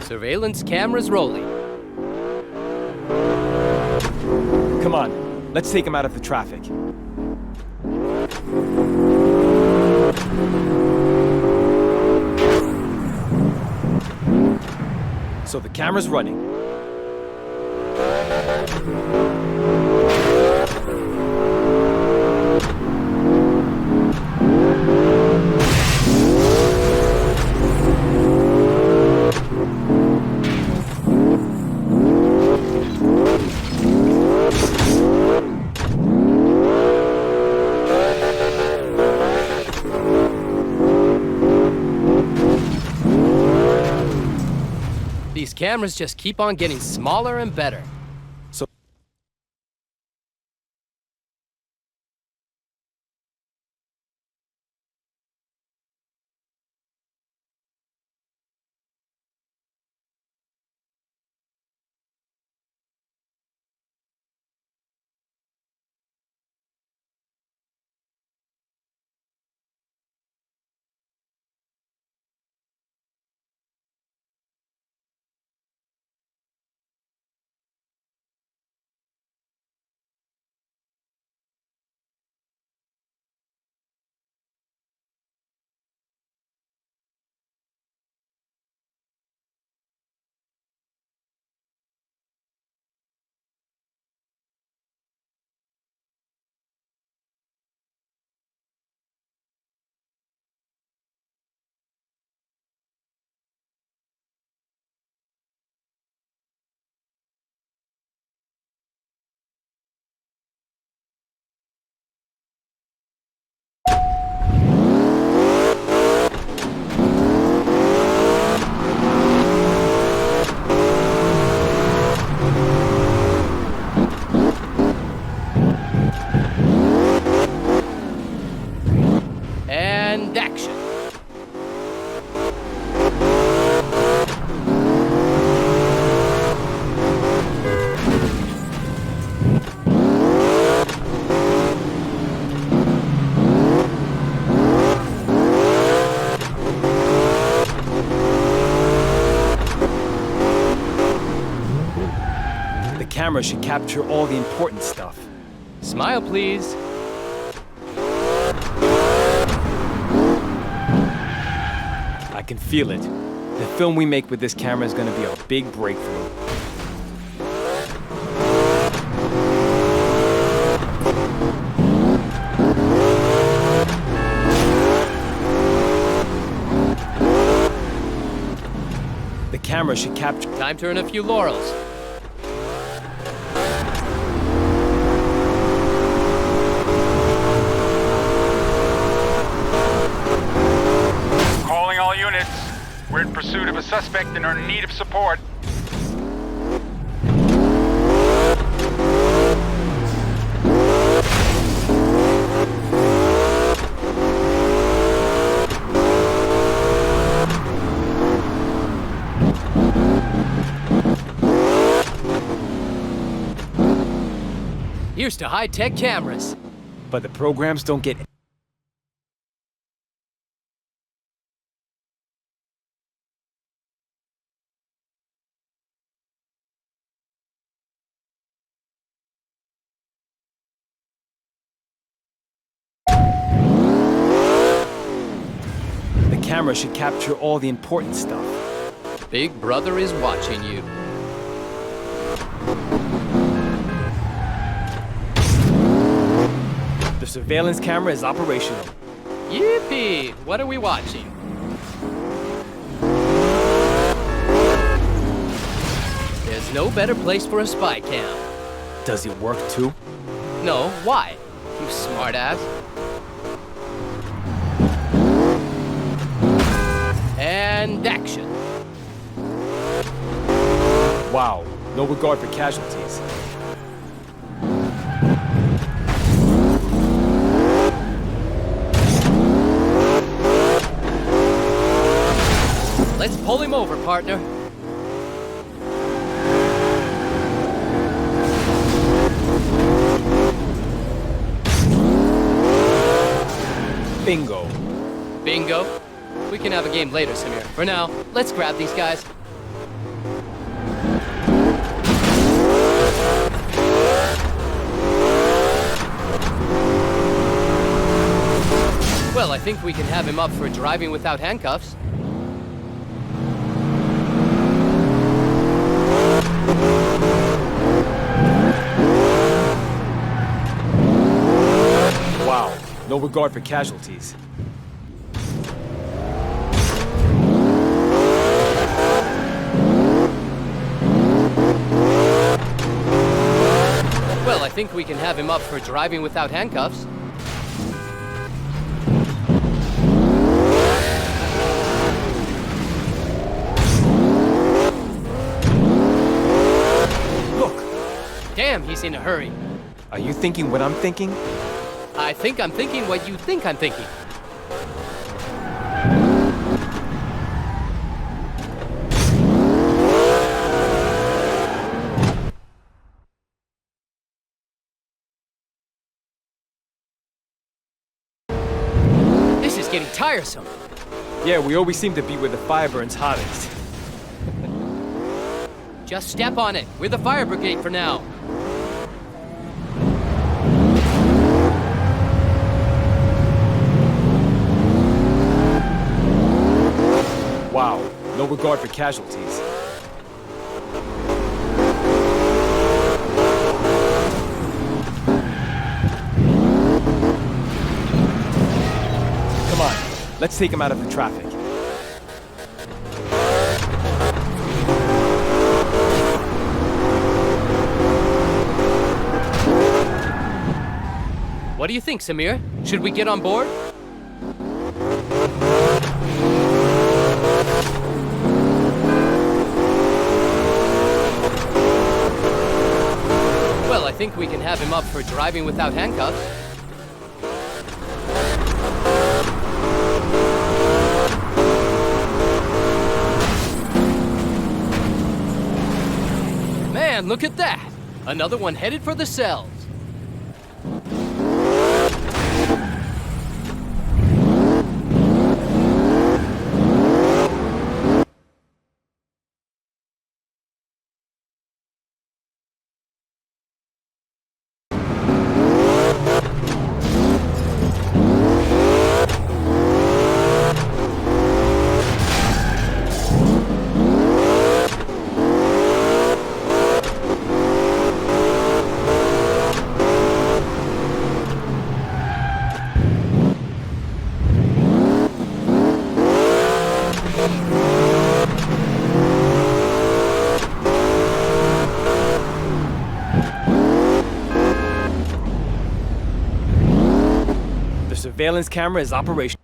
Surveillance cameras rolling. Come on, let's take him out of the traffic. camera's running. These cameras just keep on getting smaller and better. So And action. the camera should capture all the important stuff. Smile, please. I can feel it. The film we make with this camera is gonna be a big breakthrough. The camera should capture... Time to earn a few laurels. Calling all units. We're in pursuit of a suspect and are in need of support. Here's to high-tech cameras. But the programs don't get... The camera should capture all the important stuff. Big Brother is watching you. The surveillance camera is operational. Yippee! What are we watching? There's no better place for a spy cam. Does it work too? No, why? You smartass. And action. Wow, no regard for casualties. Let's pull him over, partner. Bingo. Bingo. We can have a game later, Samir. For now, let's grab these guys. Well, I think we can have him up for driving without handcuffs. No regard for casualties. Well, I think we can have him up for driving without handcuffs. Look! Damn, he's in a hurry. Are you thinking what I'm thinking? I think I'm thinking what you think I'm thinking. This is getting tiresome. Yeah, we always seem to be where the fire burns hottest. Just step on it. We're the fire brigade for now. Wow, no regard for casualties. Come on, let's take him out of the traffic. What do you think, Samir? Should we get on board? Well, I think we can have him up for driving without handcuffs. Man, look at that! Another one headed for the cells. The surveillance camera is operational.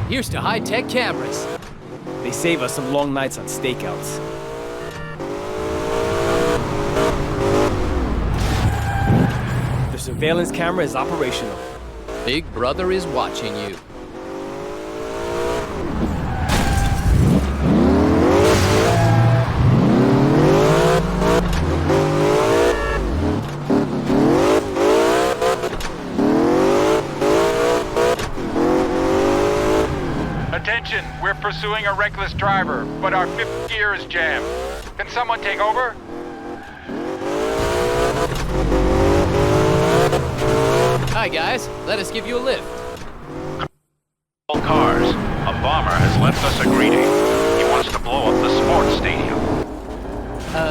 Here's to high-tech cameras. They save us some long nights on stakeouts. The surveillance camera is operational. Big Brother is watching you. Attention, we're pursuing a reckless driver, but our fifth gear is jammed. Can someone take over? Hi, guys. Let us give you a lift. All cars. A bomber has left us a greeting. He wants to blow up the sports stadium.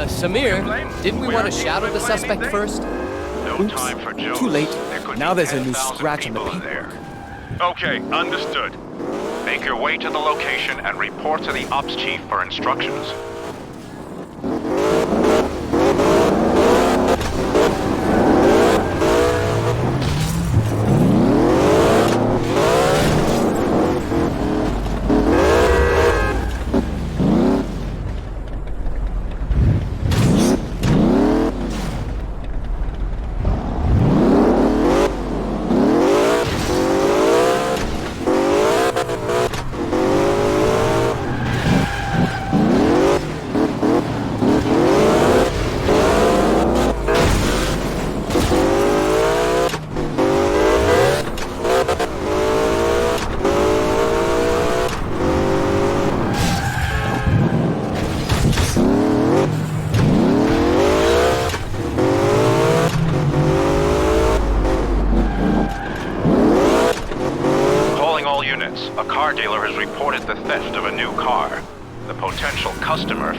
Samir, didn't we want to shadow the suspect first? No time for jokes. Too late. There could Now be there's a new 10,000 scratch on the people paperwork. there. Okay, understood. Make your way to the location and report to the ops chief for instructions.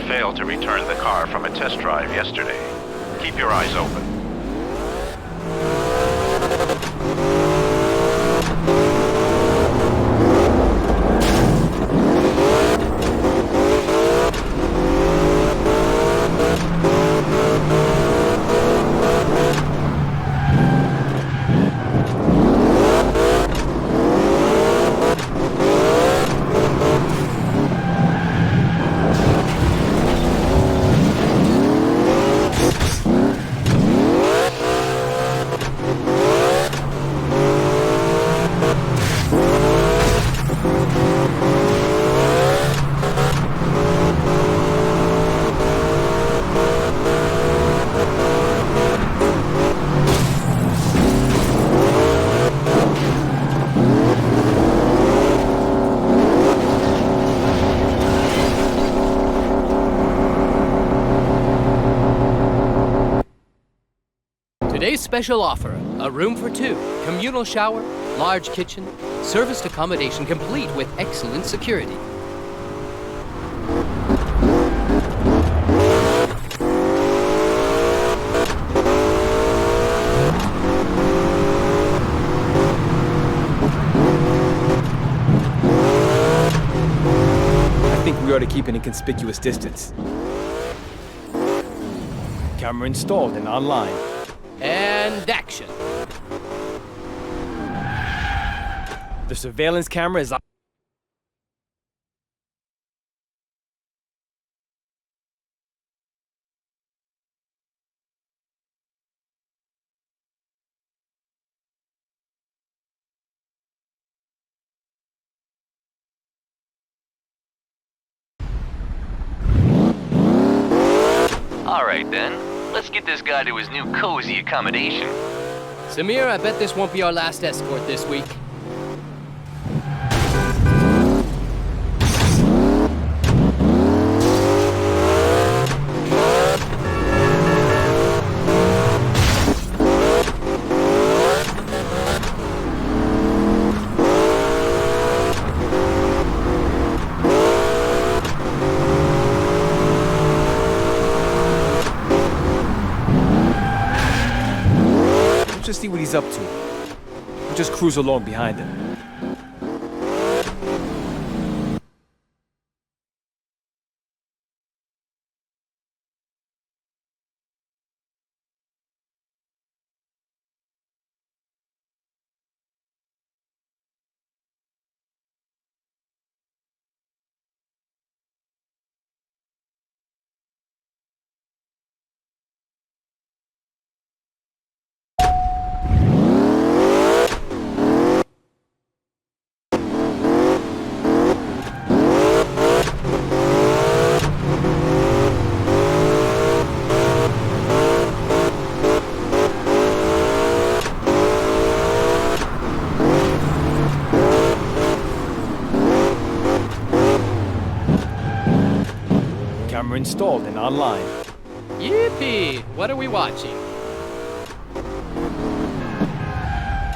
failed to return the car from a test drive yesterday. Keep your eyes open. Today's special offer, a room for two, communal shower, large kitchen, serviced accommodation complete with excellent security. I think we ought to keep an inconspicuous distance. Camera installed and online. And action. The surveillance camera is on. All right then, let's get this guy to his new cozy accommodation. Samir, I bet this won't be our last escort this week. Just see what he's up to. We'll just cruise along behind him. Camera installed and online. Yippee! What are we watching?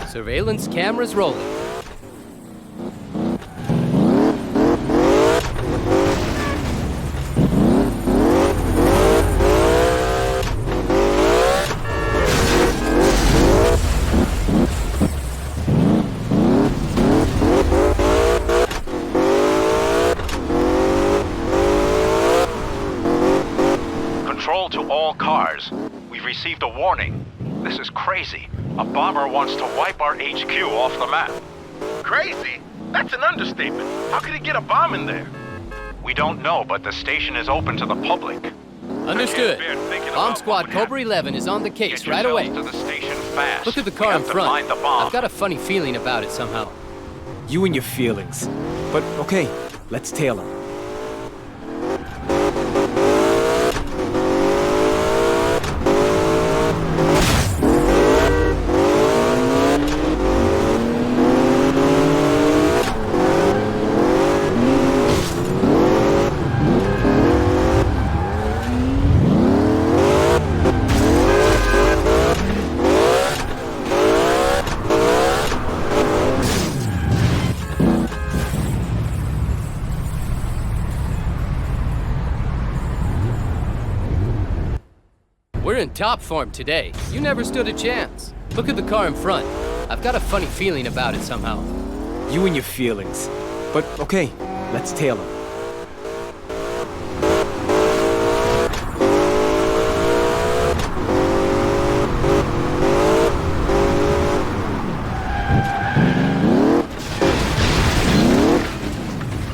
Surveillance cameras rolling. Control to all cars. We've received a warning. This is crazy. A bomber wants to wipe our HQ off the map. Crazy? That's an understatement. How could he get a bomb in there? We don't know, but the station is open to the public. Understood. Bomb Squad Cobra 11 is on the case right away. To the station fast. Look at the car in to front. find the bomb. I've got a funny feeling about it somehow. You and your feelings. But okay, let's tail him. We're in top form today. You never stood a chance. Look at the car in front. I've got a funny feeling about it somehow. You and your feelings. But okay, let's tail him.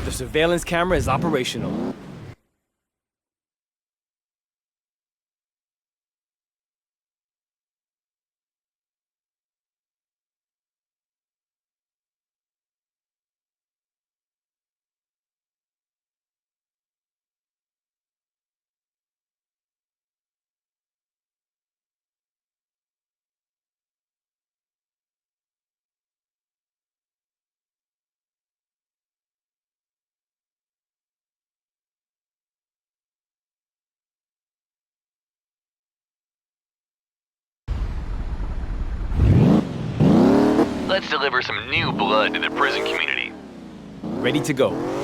The surveillance camera is operational. Let's deliver some new blood to the prison community. Ready to go.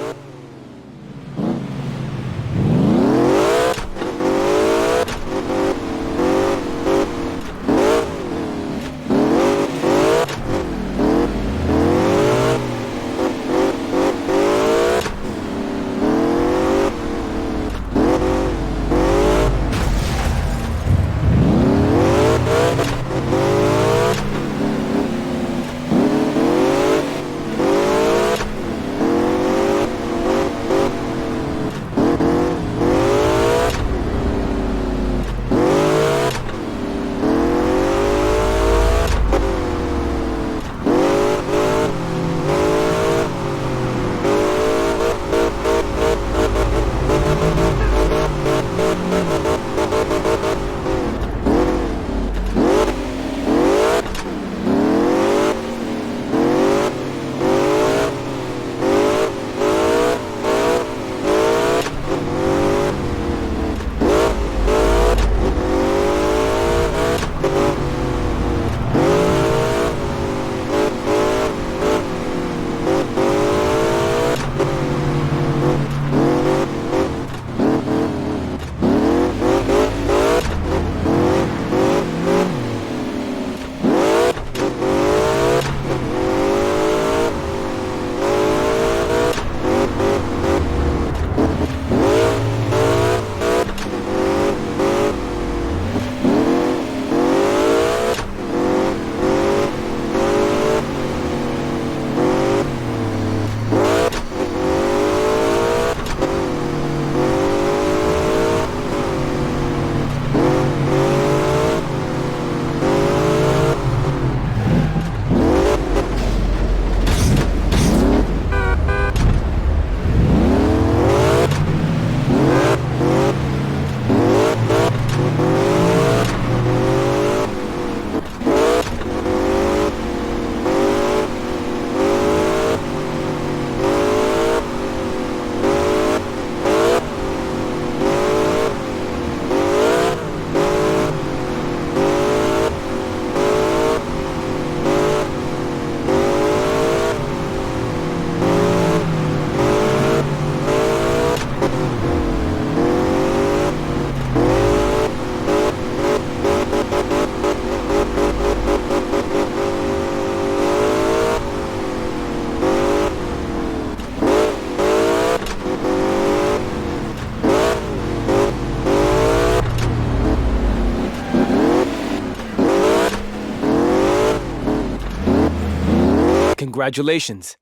Congratulations.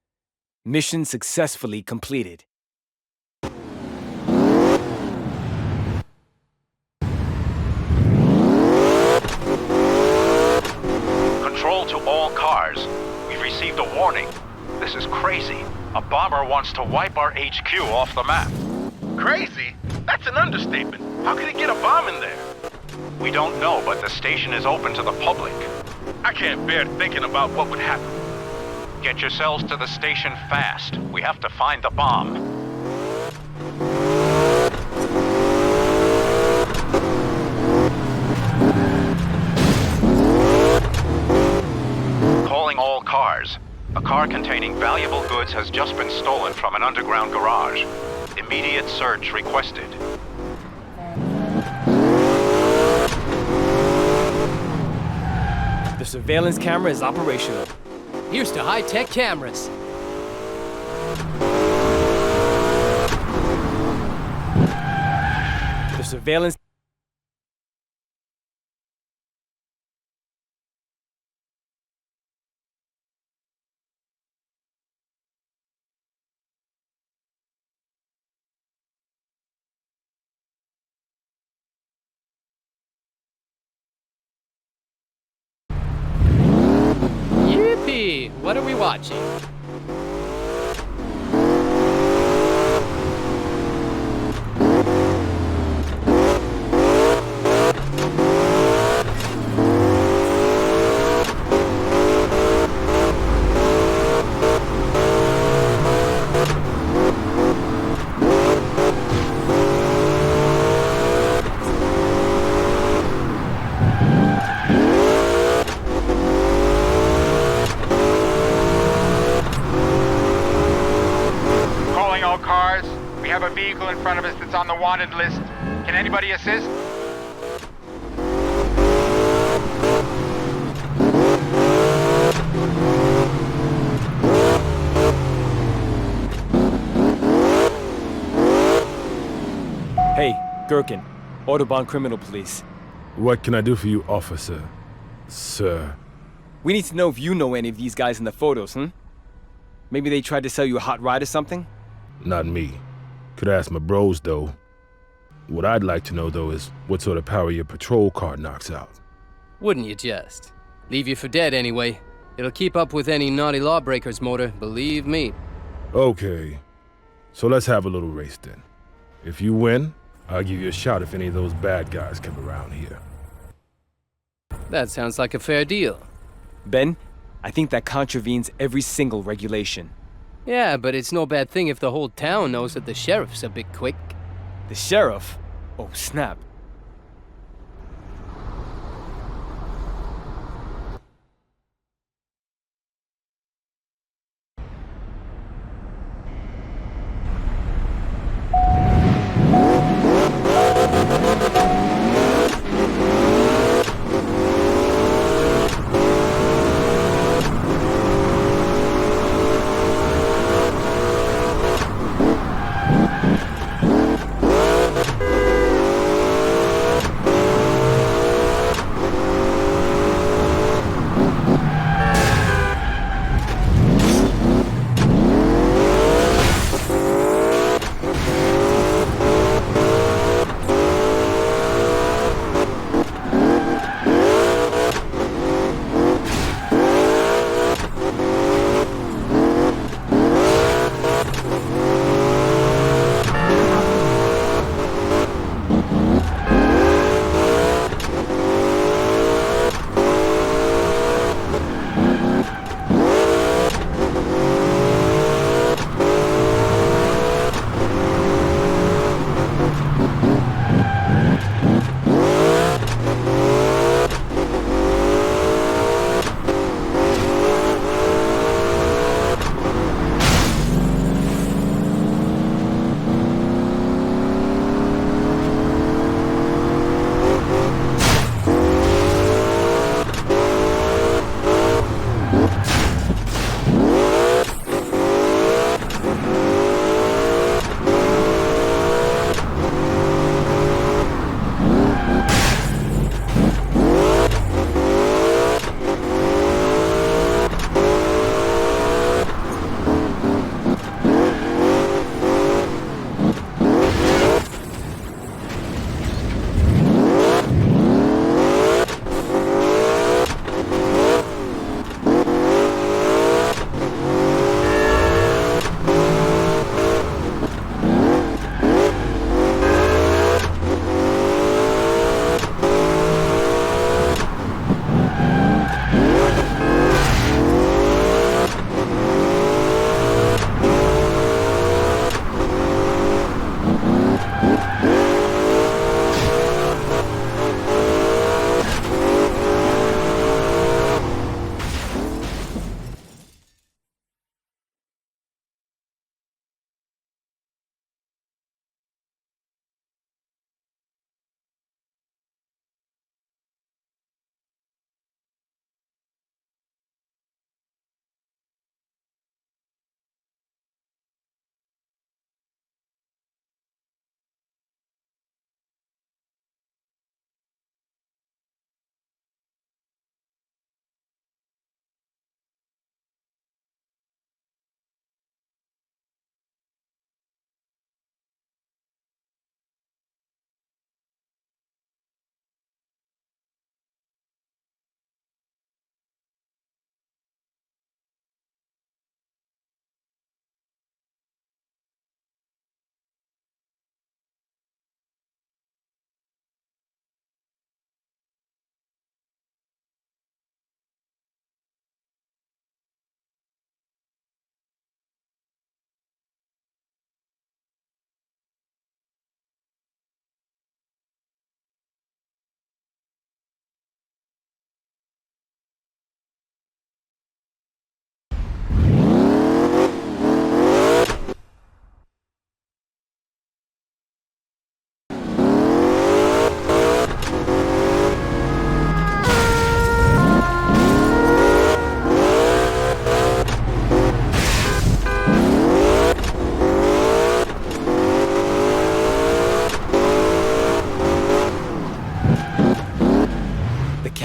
Mission successfully completed. Control to all cars. We've received a warning. This is crazy. A bomber wants to wipe our HQ off the map. Crazy? That's an understatement. How could he get a bomb in there? We don't know, but the station is open to the public. I can't bear thinking about what would happen. Get yourselves to the station fast. We have to find the bomb. Calling all cars. A car containing valuable goods has just been stolen from an underground garage. Immediate search requested. surveillance camera is operational. Here's to high-tech cameras. The surveillance... Yippee! What are we watching? We have a vehicle in front of us that's on the wanted list. Can anybody assist? Hey, Gherkin. Audubon Criminal Police. What can I do for you, officer? Sir. We need to know if you know any of these guys in the photos, Maybe they tried to sell you a hot ride or something? Not me. Could ask my bros, though. What I'd like to know, though, is what sort of power your patrol car knocks out. Wouldn't you just? Leave you for dead anyway. It'll keep up with any naughty lawbreaker's motor, believe me. Okay. So let's have a little race then. If you win, I'll give you a shot if any of those bad guys come around here. That sounds like a fair deal. Ben, I think that contravenes every single regulation. Yeah, but it's no bad thing if the whole town knows that the sheriff's a bit quick. The sheriff? Oh, snap.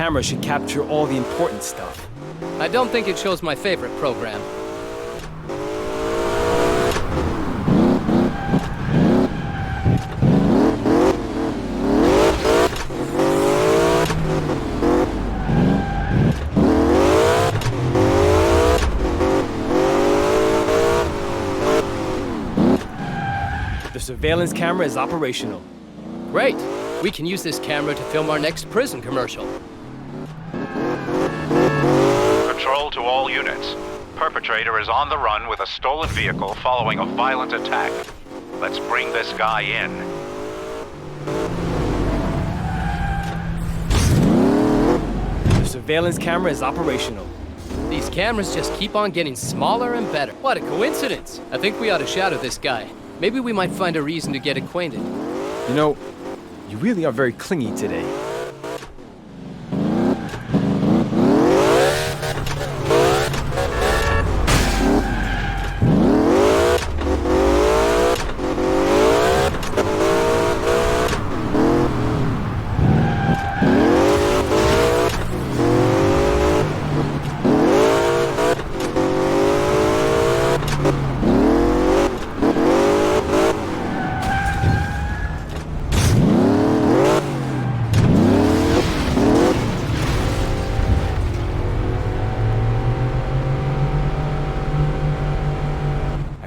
camera should capture all the important stuff. I don't think it shows my favorite program. The surveillance camera is operational. Great! We can use this camera to film our next prison commercial. Control to all units. Perpetrator is on the run with a stolen vehicle following a violent attack. Let's bring this guy in. The surveillance camera is operational. These cameras just keep on getting smaller and better. What a coincidence! I think we ought to shadow this guy. Maybe we might find a reason to get acquainted. You know, you really are very clingy today.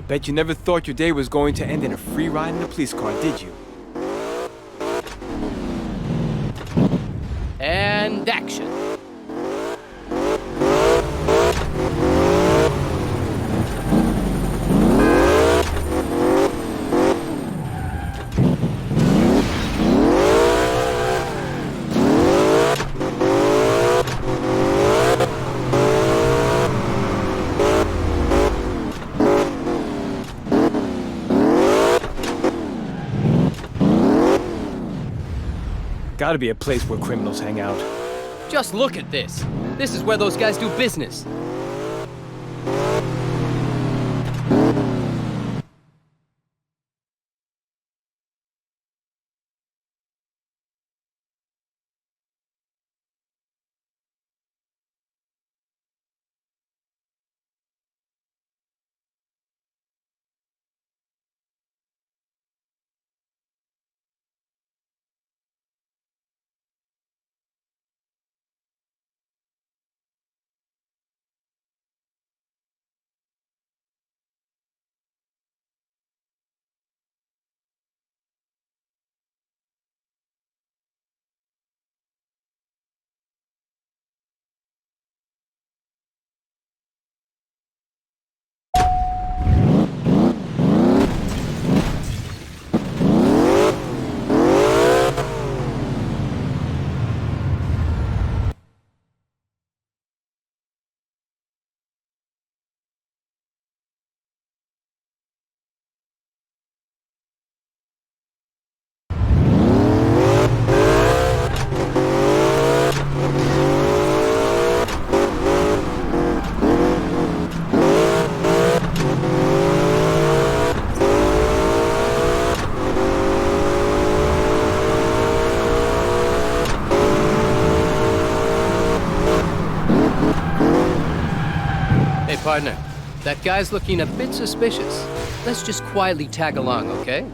Bet you never thought your day was going to end in a free ride in a police car, did you? And action. Gotta be a place where criminals hang out. Just look at this. This is where those guys do business. Partner, that guy's looking a bit suspicious. Let's just quietly tag along, okay?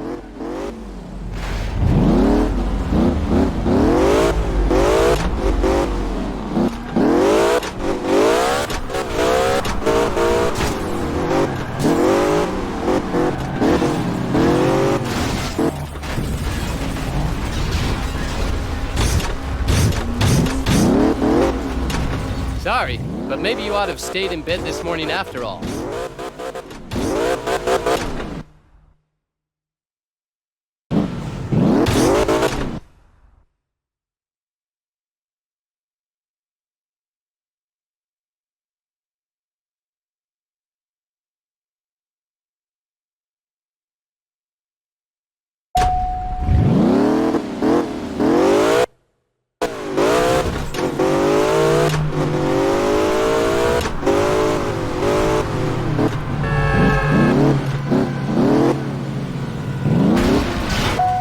Sorry, but maybe you ought to have stayed in bed this morning after all.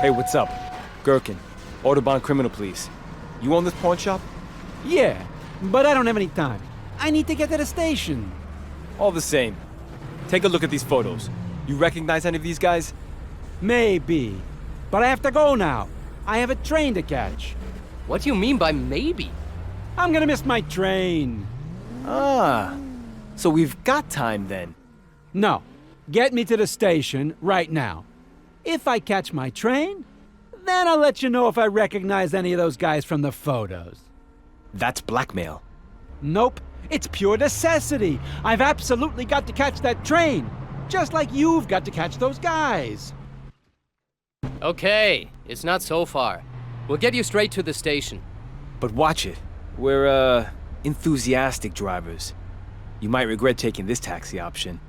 Hey, what's up? Gherkin, Autobahn Criminal Police. You own this pawn shop? Yeah, but I don't have any time. I need to get to the station. All the same, take a look at these photos. You recognize any of these guys? Maybe. But I have to go now. I have a train to catch. What do you mean by maybe? I'm gonna miss my train. Ah, so we've got time then. No. Get me to the station right now. If I catch my train, then I'll let you know if I recognize any of those guys from the photos. That's blackmail. Nope. It's pure necessity. I've absolutely got to catch that train. Just like you've got to catch those guys. Okay, it's not so far. We'll get you straight to the station. But watch it. We're, enthusiastic drivers. You might regret taking this taxi option.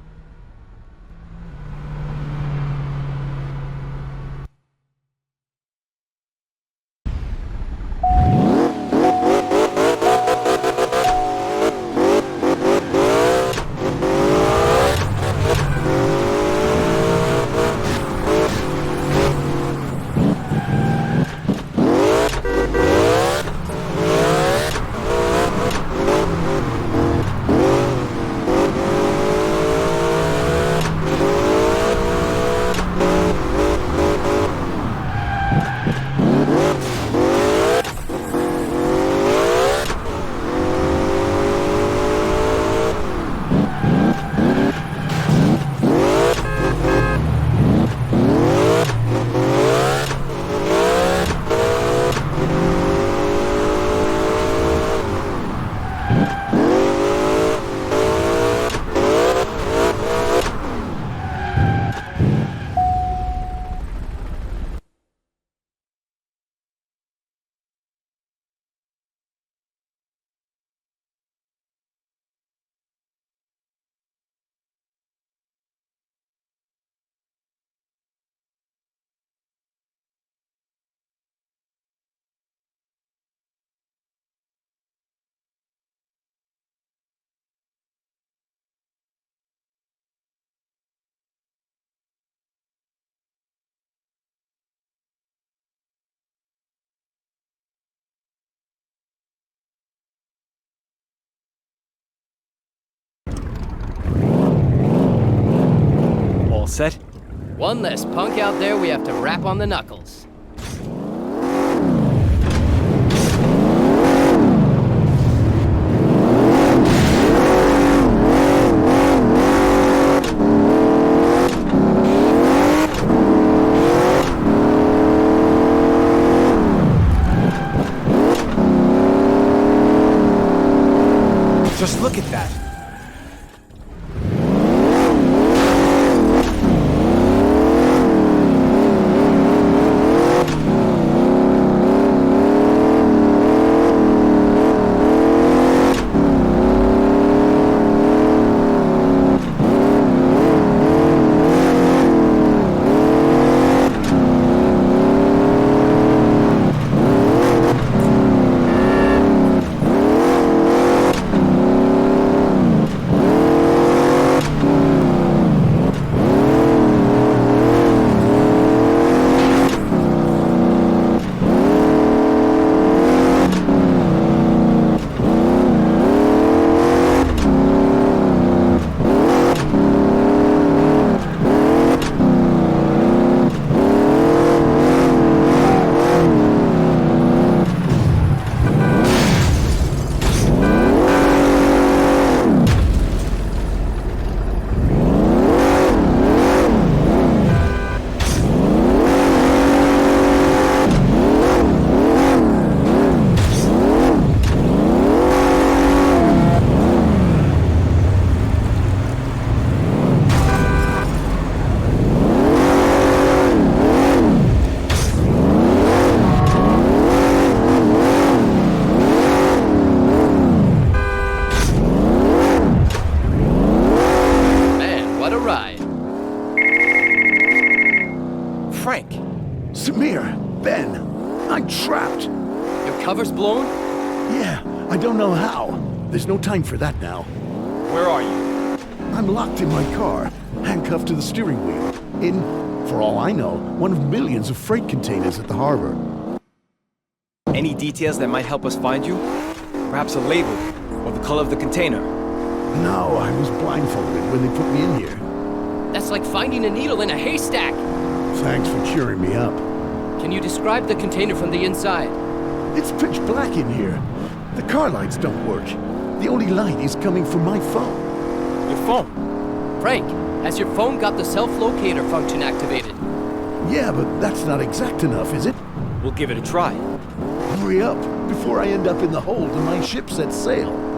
All set? One less punk out there we have to rap on the knuckles. Just look at that. Frank! Samir! Ben! I'm trapped! Your cover's blown? Yeah, I don't know how. There's no time for that now. Where are you? I'm locked in my car, handcuffed to the steering wheel, in, for all I know, one of millions of freight containers at the harbor. Any details that might help us find you? Perhaps a label, or the color of the container. No, I was blindfolded when they put me in here. That's like finding a needle in a haystack. Thanks for cheering me up. Can you describe the container from the inside? It's pitch black in here. The car lights don't work. The only light is coming from my phone. Your phone? Frank, has your phone got the self-locator function activated? Yeah, but that's not exact enough, is it? We'll give it a try. Hurry up, before I end up in the hold and my ship sets sail.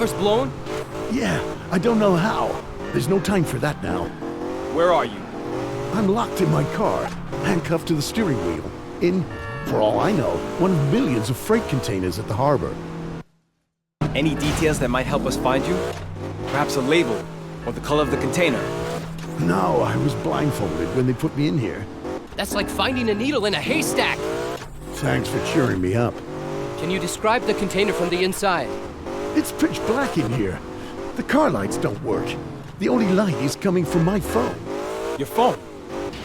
cover's blown? Yeah, I don't know how. There's no time for that now. Where are you? I'm locked in my car, handcuffed to the steering wheel, in, for all I know, one of millions of freight containers at the harbor. Any details that might help us find you? Perhaps a label, or the color of the container? No, I was blindfolded when they put me in here. That's like finding a needle in a haystack. Thanks for cheering me up. Can you describe the container from the inside? It's pitch black in here. The car lights don't work. The only light is coming from my phone. Your phone?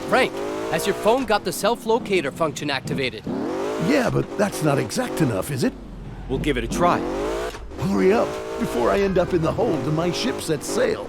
Frank, has your phone got the self-locator function activated? Yeah, but that's not exact enough, is it? We'll give it a try. Hurry up, before I end up in the hold and my ship sets sail.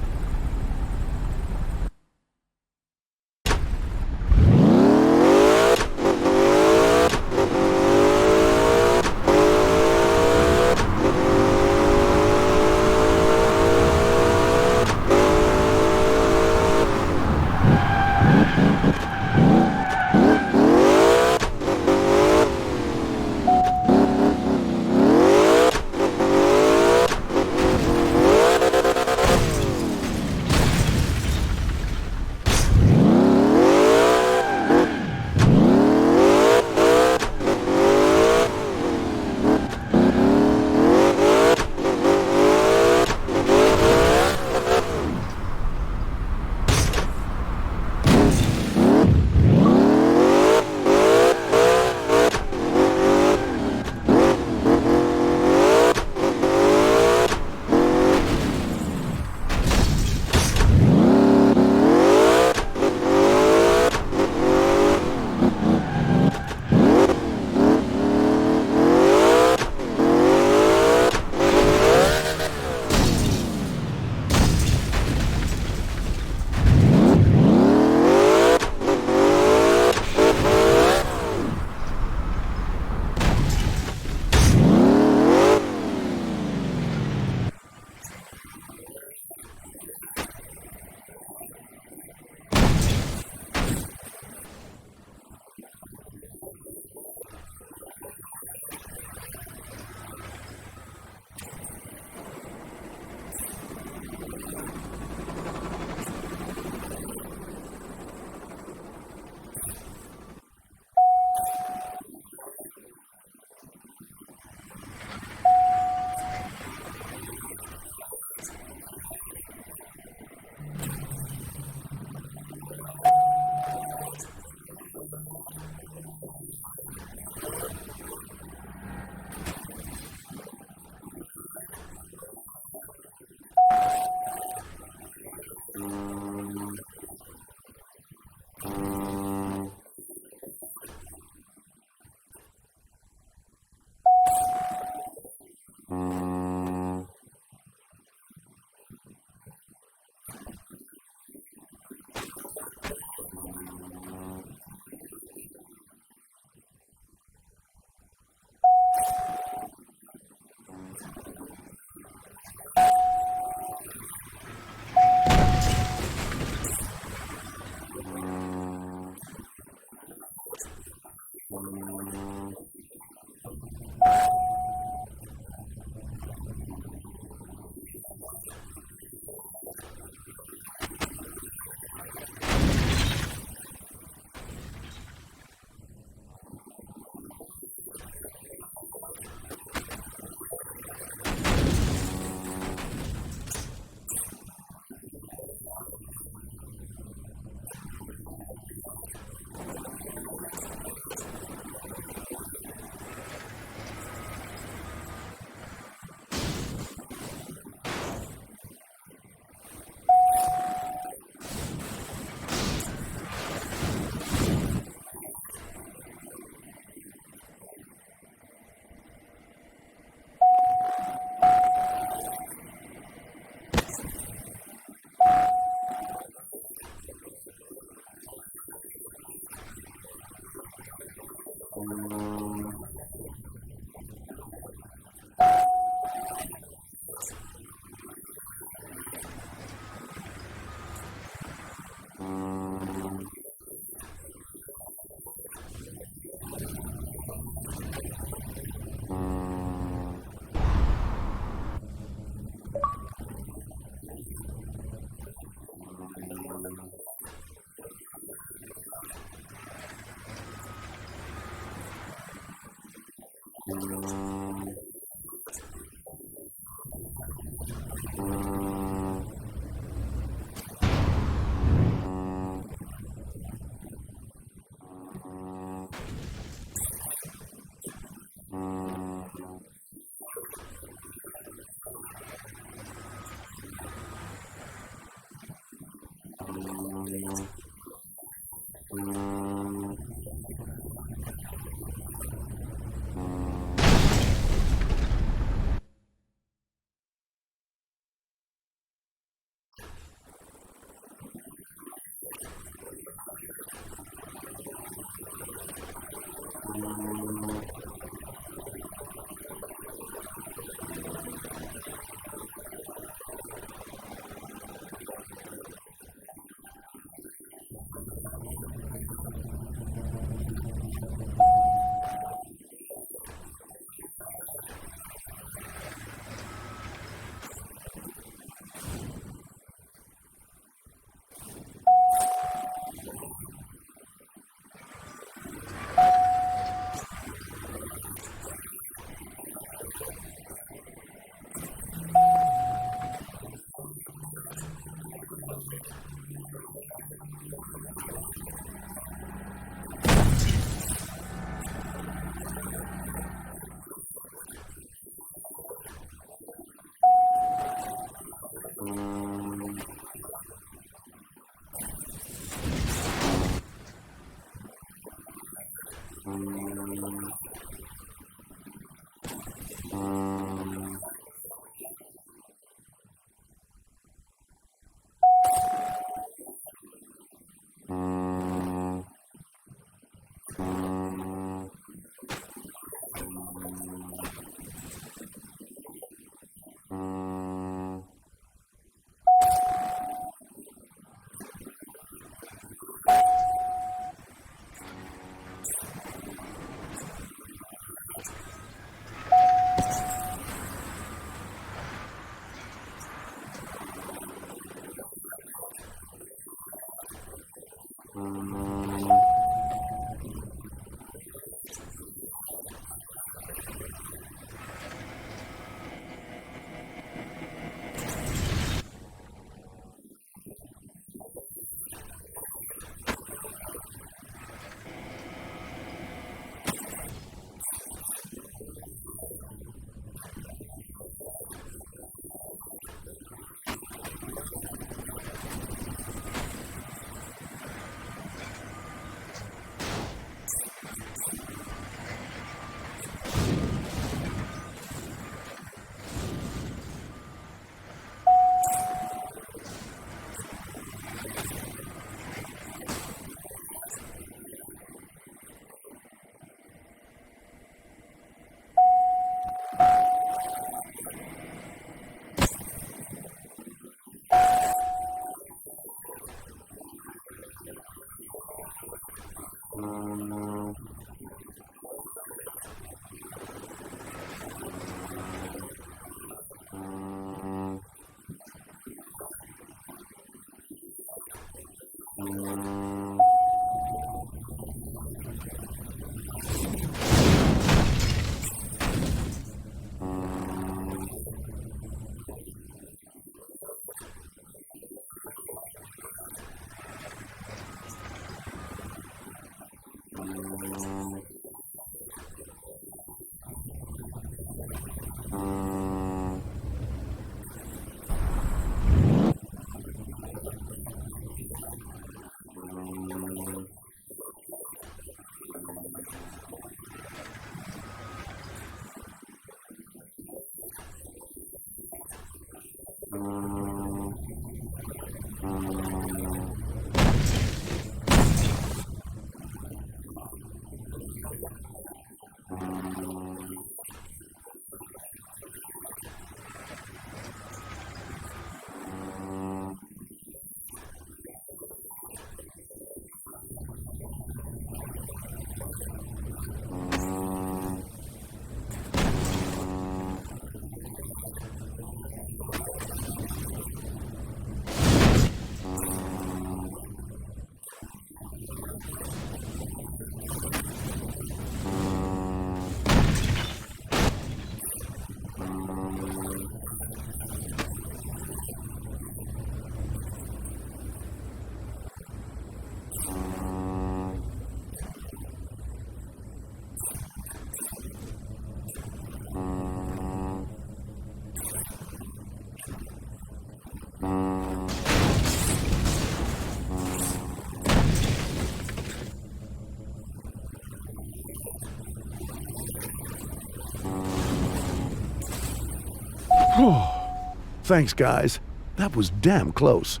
Thanks, guys. That was damn close.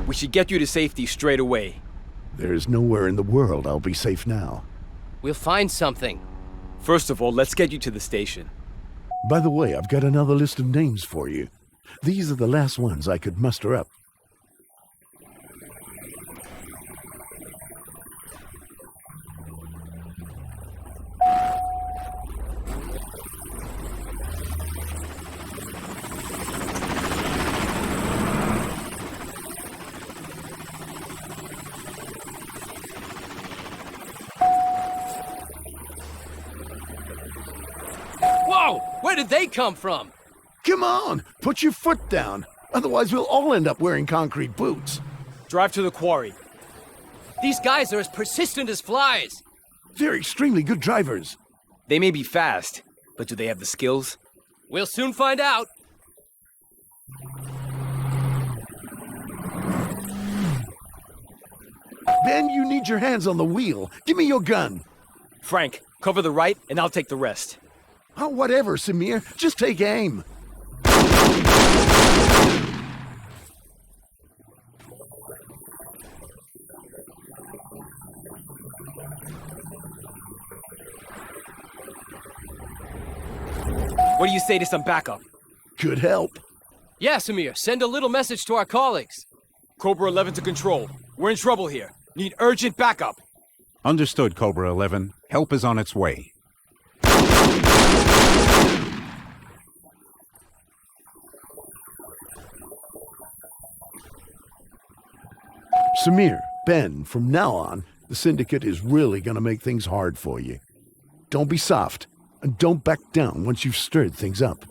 We should get you to safety straight away. There's nowhere in the world I'll be safe now. We'll find something. First of all, let's get you to the station. By the way, I've got another list of names for you. These are the last ones I could muster up. Whoa! Where did they come from? Come on, put your foot down. Otherwise, we'll all end up wearing concrete boots. Drive to the quarry. These guys are as persistent as flies. They're extremely good drivers. They may be fast, but do they have the skills? We'll soon find out. Ben, you need your hands on the wheel. Give me your gun. Frank, cover the right, and I'll take the rest. Oh, whatever, Samir. Just take aim. What do you say to some backup? Could help. Yeah, Samir, send a little message to our colleagues. Cobra 11 to control. We're in trouble here. Need urgent backup. Understood, Cobra 11. Help is on its way. Samir, Ben, from now on, the Syndicate is really gonna make things hard for you. Don't be soft, and don't back down once you've stirred things up.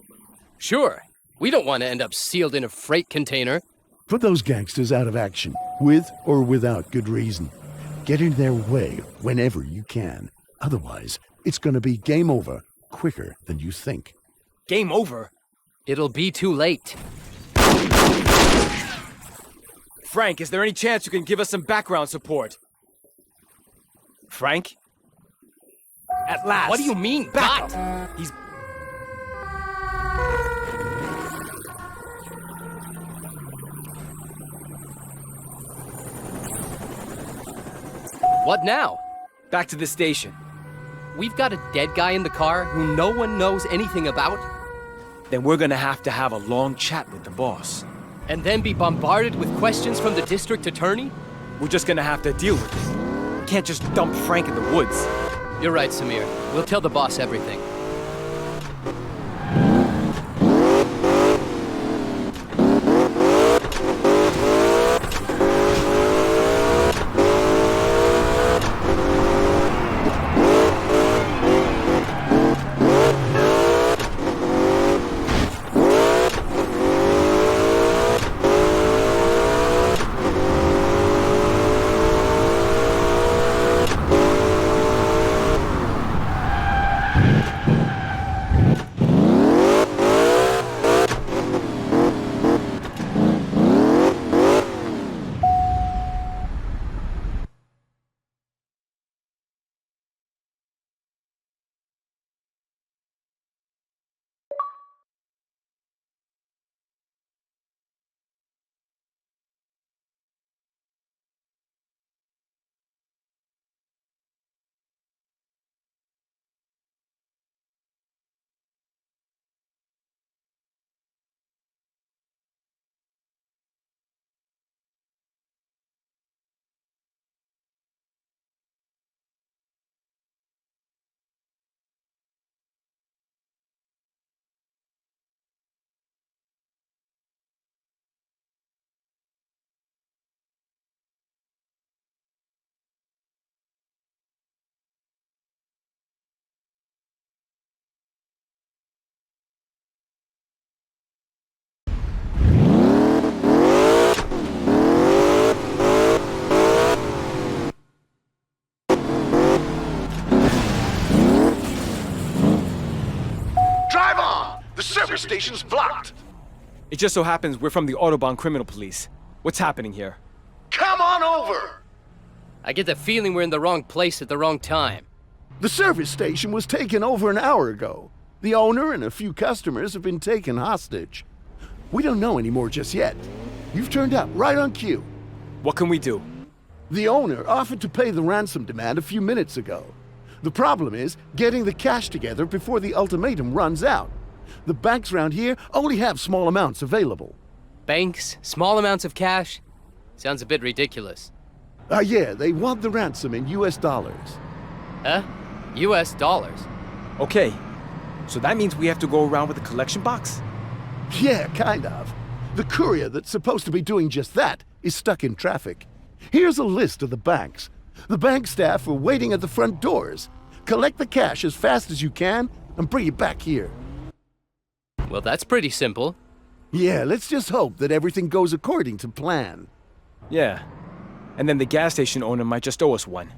Sure. We don't want to end up sealed in a freight container. Put those gangsters out of action, with or without good reason. Get in their way whenever you can. Otherwise, it's gonna be game over quicker than you think. Game over? It'll be too late. Frank, is there any chance you can give us some background support? Frank? At last! What do you mean, backup? got? He's... What now? Back to the station. We've got a dead guy in the car who no one knows anything about? Then we're gonna have to have a long chat with the boss. And then be bombarded with questions from the district attorney? We're just gonna have to deal with it. We can't just dump Frank in the woods. You're right, Samir. We'll tell the boss everything. The service station's blocked. It just so happens we're from the Autobahn Criminal Police. What's happening here? Come on over. I get the feeling we're in the wrong place at the wrong time. The service station was taken over an hour ago. The owner and a few customers have been taken hostage. We don't know any more just yet. You've turned up right on cue. What can we do? The owner offered to pay the ransom demand a few minutes ago. The problem is getting the cash together before the ultimatum runs out. The banks around here only have small amounts available. Banks? Small amounts of cash? Sounds a bit ridiculous. Yeah, they want the ransom in US dollars. Huh? US dollars? Okay, so that means we have to go around with a collection box? Yeah, kind of. The courier that's supposed to be doing just that is stuck in traffic. Here's a list of the banks. The bank staff are waiting at the front doors. Collect the cash as fast as you can and bring it back here. Well, that's pretty simple. Yeah, let's just hope that everything goes according to plan. Yeah. And then the gas station owner might just owe us one.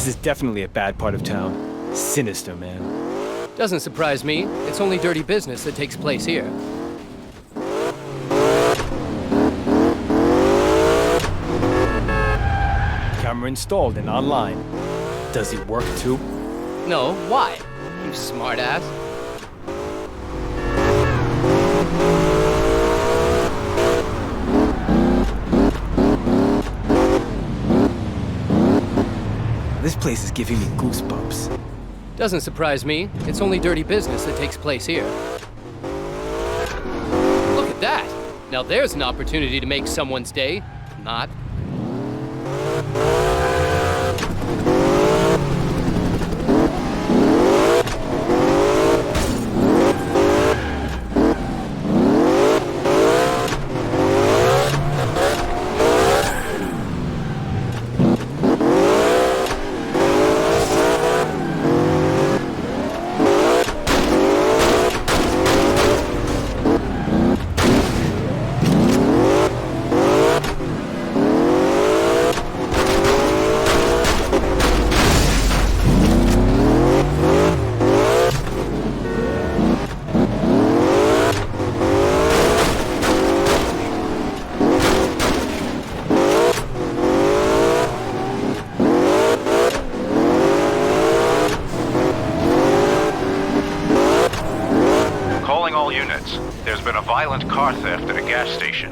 This is definitely a bad part of town. Sinister, man. Doesn't surprise me. It's only dirty business that takes place here. Camera installed and online. Does it work too? No, why? You smartass. This place is giving me goosebumps. Doesn't surprise me. It's only dirty business that takes place here. Look at that! Now there's an opportunity to make someone's day. Not. Violent car theft at a gas station.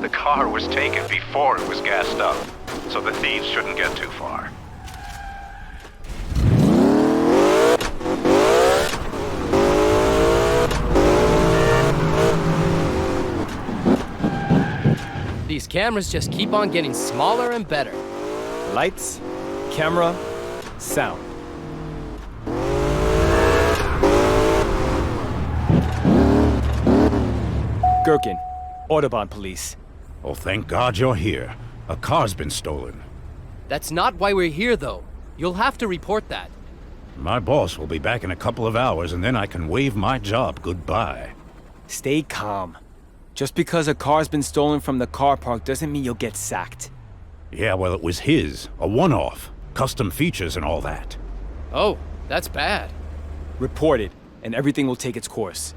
The car was taken before it was gassed up, so the thieves shouldn't get too far. These cameras just keep on getting smaller and better. Lights, camera, sound. Gherkin, Audubon Police. Oh, thank God you're here. A car's been stolen. That's not why we're here, though. You'll have to report that. My boss will be back in a couple of hours, and then I can wave my job goodbye. Stay calm. Just because a car's been stolen from the car park doesn't mean you'll get sacked. Yeah, well, it was his. A one-off. Custom features and all that. Oh, that's bad. Report it, and everything will take its course.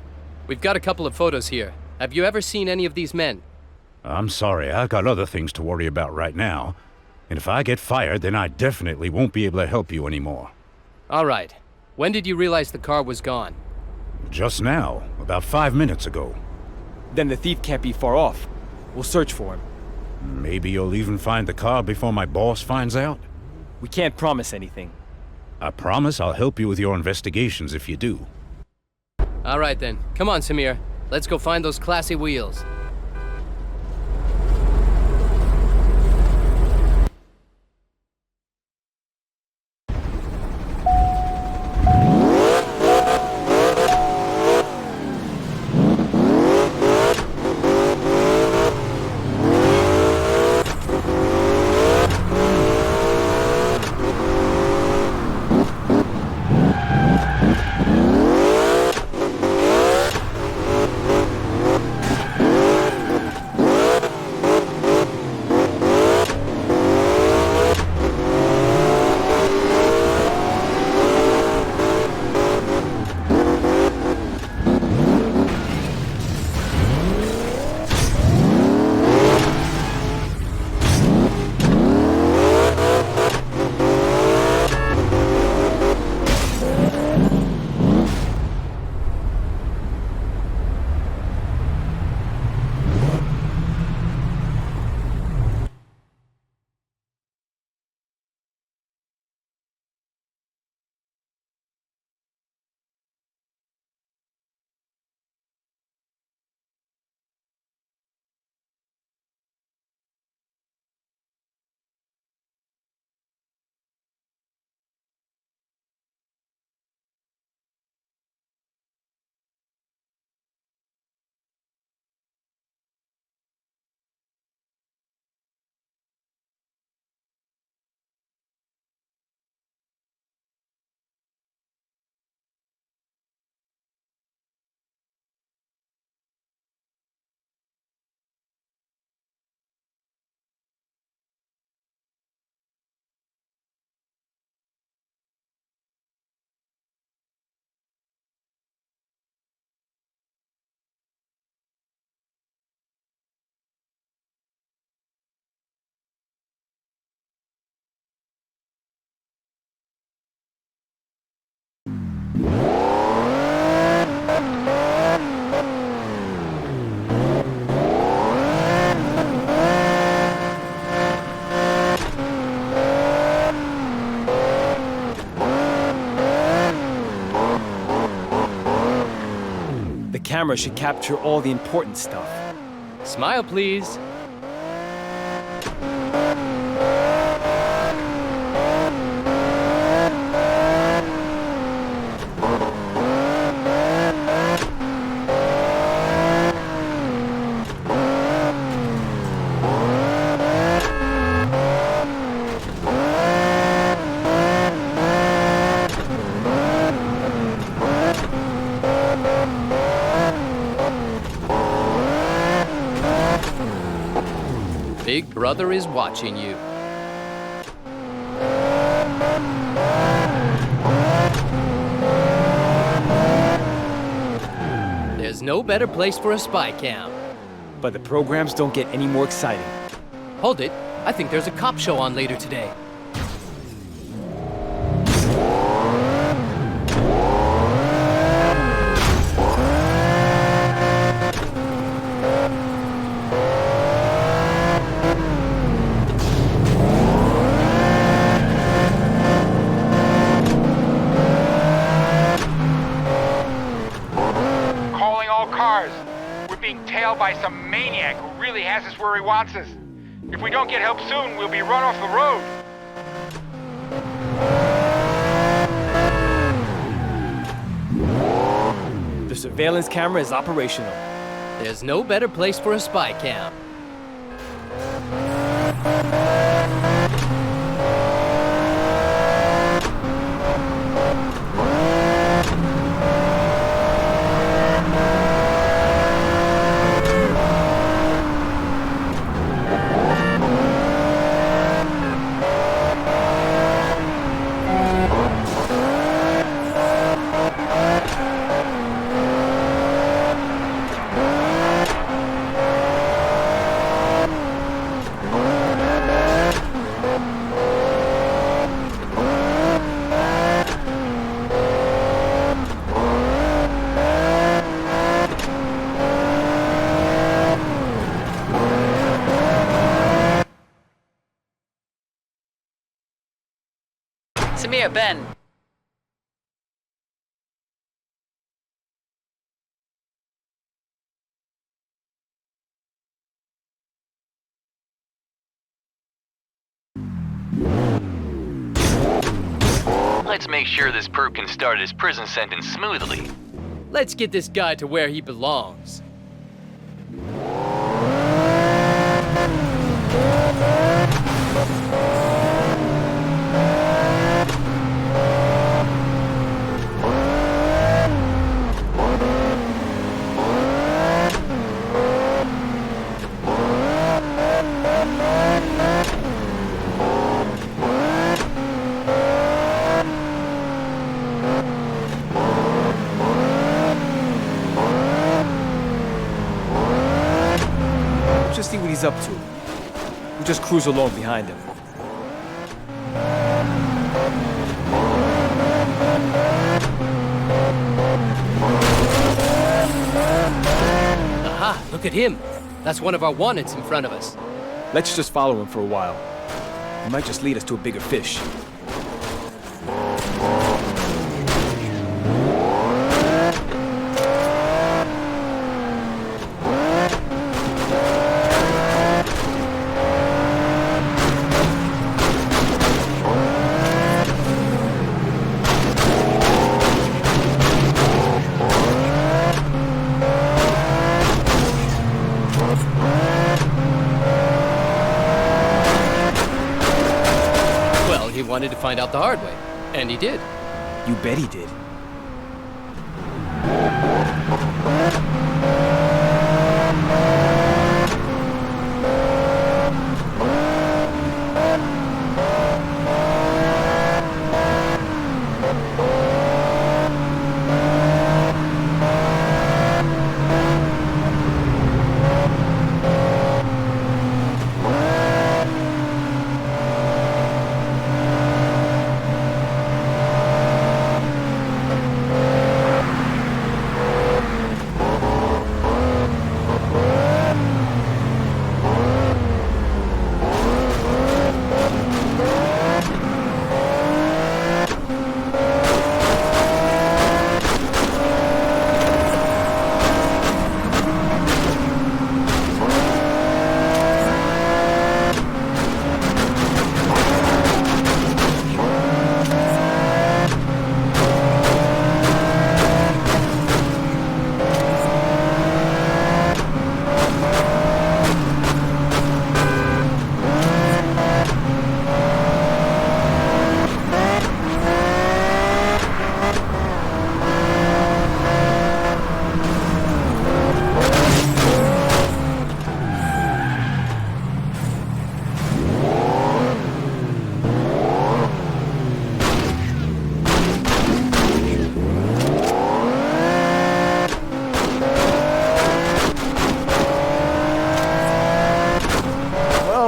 We've got a couple of photos here. Have you ever seen any of these men? I'm sorry, I've got other things to worry about right now. And if I get fired, then I definitely won't be able to help you anymore. All right. When did you realize the car was gone? Just now, about 5 minutes ago. Then the thief can't be far off. We'll search for him. Maybe you'll even find the car before my boss finds out? We can't promise anything. I promise I'll help you with your investigations if you do. All right then. Come on, Samir. Let's go find those classy wheels. The camera should capture all the important stuff. Smile, please. Big Brother is watching you. There's no better place for a spy cam. But the programs don't get any more exciting. Hold it. I think there's a cop show on later today. By some maniac who really has us where he wants us. If we don't get help soon, we'll be run off the road. The surveillance camera is operational. There's no better place for a spy cam. Samir, Ben. Let's make sure this perp can start his prison sentence smoothly. Let's get this guy to where he belongs. Just see what he's up to. We'll just cruise along behind him. Aha, look at him. That's one of our wanteds in front of us. Let's just follow him for a while. He might just lead us to a bigger fish. He wanted to find out the hard way, and he did. You bet he did.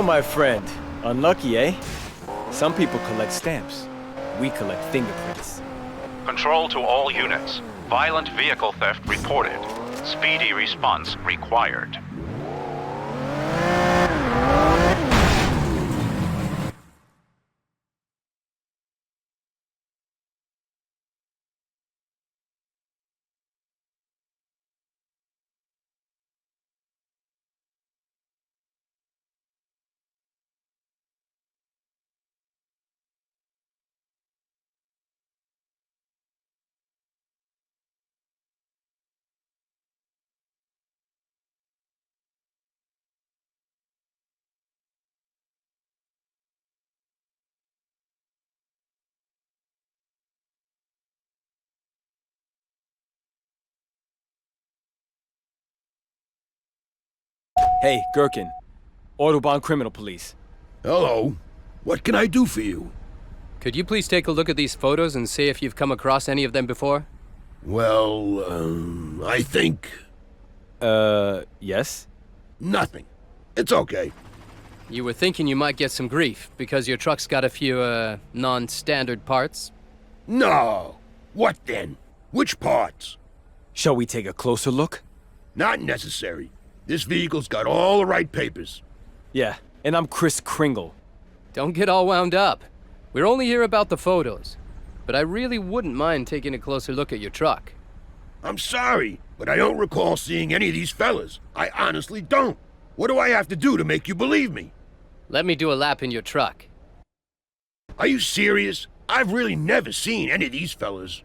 my friend. Unlucky, eh? Some people collect stamps. We collect fingerprints. Control to all units. Violent vehicle theft reported. Speedy response required. Hey, Gherkin. Autobahn Criminal Police. Hello. What can I do for you? Could you please take a look at these photos and see if you've come across any of them before? Well, I think... Yes? Nothing. It's okay. You were thinking you might get some grief because your truck's got a few, non-standard parts? No. What then? Which parts? Shall we take a closer look? Not necessary. This vehicle's got all the right papers. Yeah, and I'm Chris Kringle. Don't get all wound up. We're only here about the photos. But I really wouldn't mind taking a closer look at your truck. I'm sorry, but I don't recall seeing any of these fellas. I honestly don't. What do I have to do to make you believe me? Let me do a lap in your truck. Are you serious? I've really never seen any of these fellas.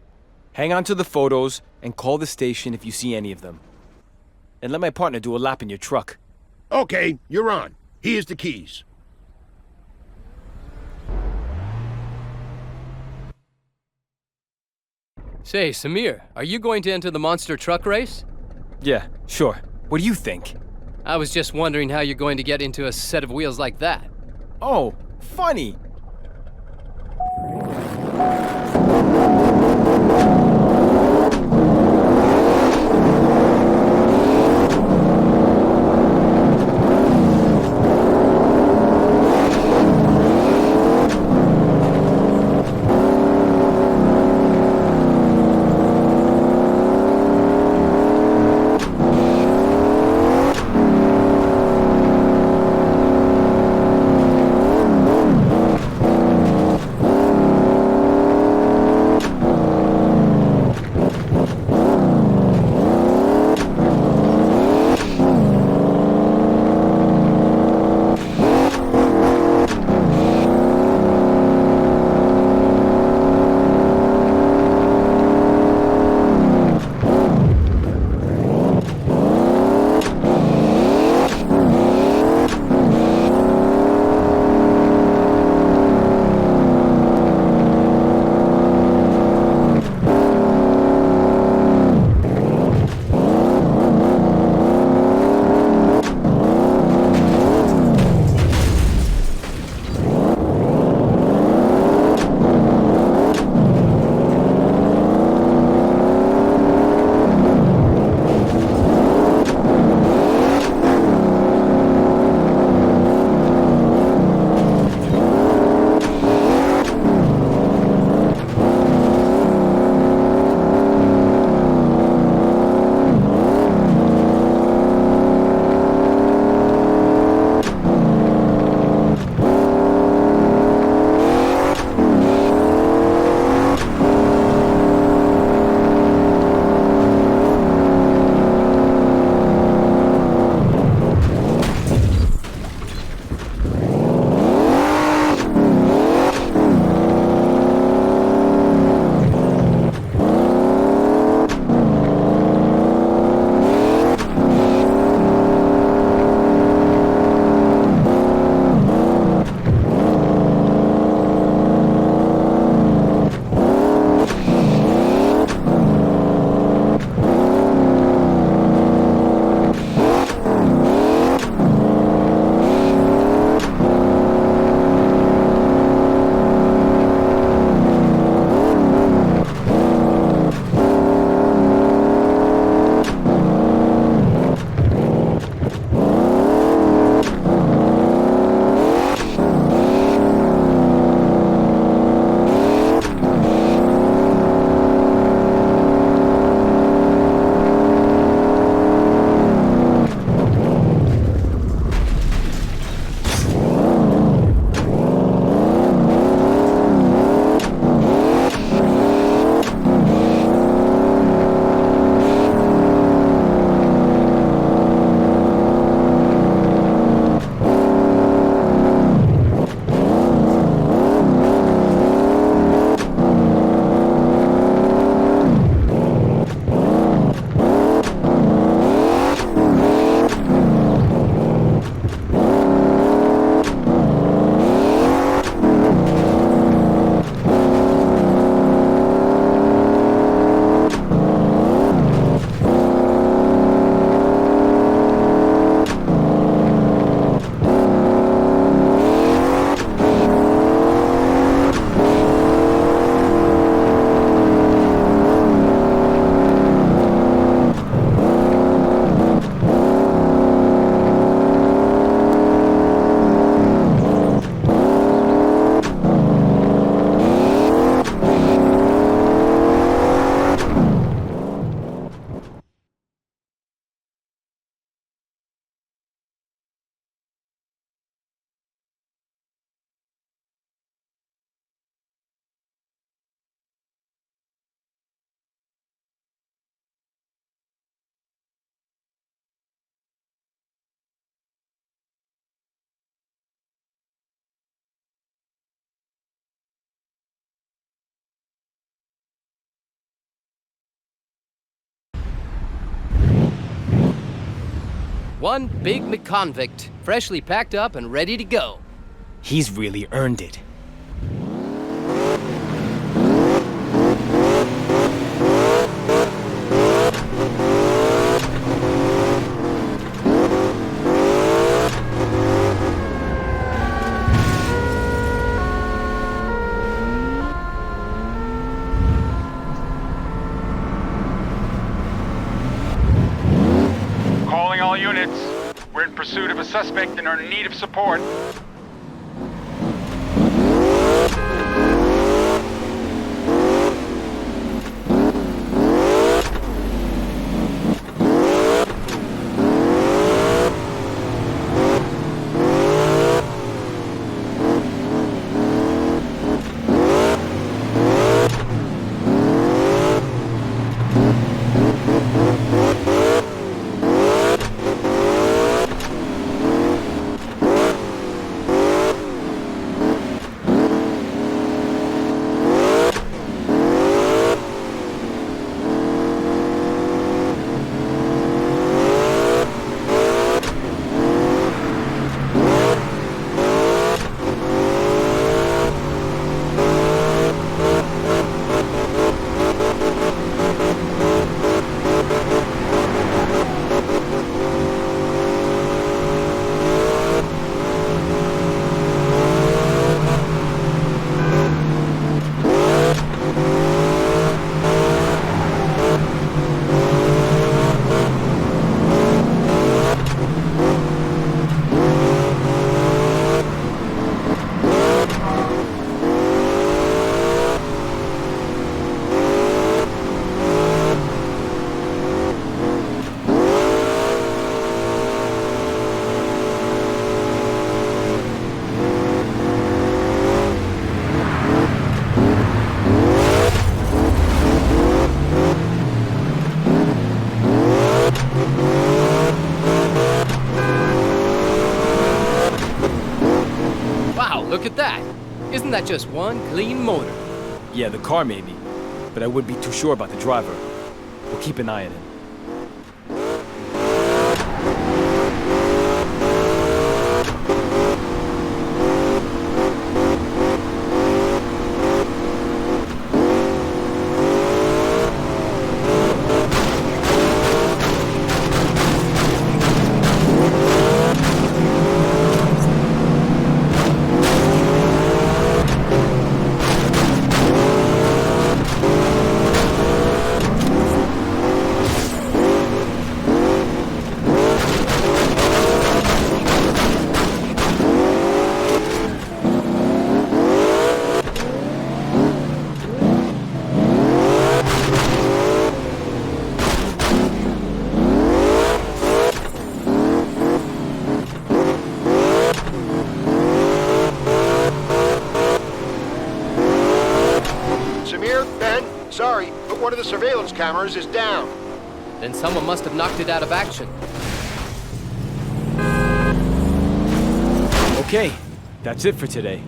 Hang on to the photos and call the station if you see any of them. And let my partner do a lap in your truck. Okay, you're on. Here's the keys. Say, Samir, are you going to enter the monster truck race? Yeah, sure. What do you think? I was just wondering how you're going to get into a set of wheels like that. Oh, funny. One big McConvict, freshly packed up and ready to go. He's really earned it. Calling all units. We're in pursuit of a suspect and are in need of support. Look at that. Isn't that just one clean motor? Yeah, the car maybe, but I wouldn't be too sure about the driver. We'll keep an eye on him. Sorry, but one of the surveillance cameras is down. Then someone must have knocked it out of action. Okay, that's it for today.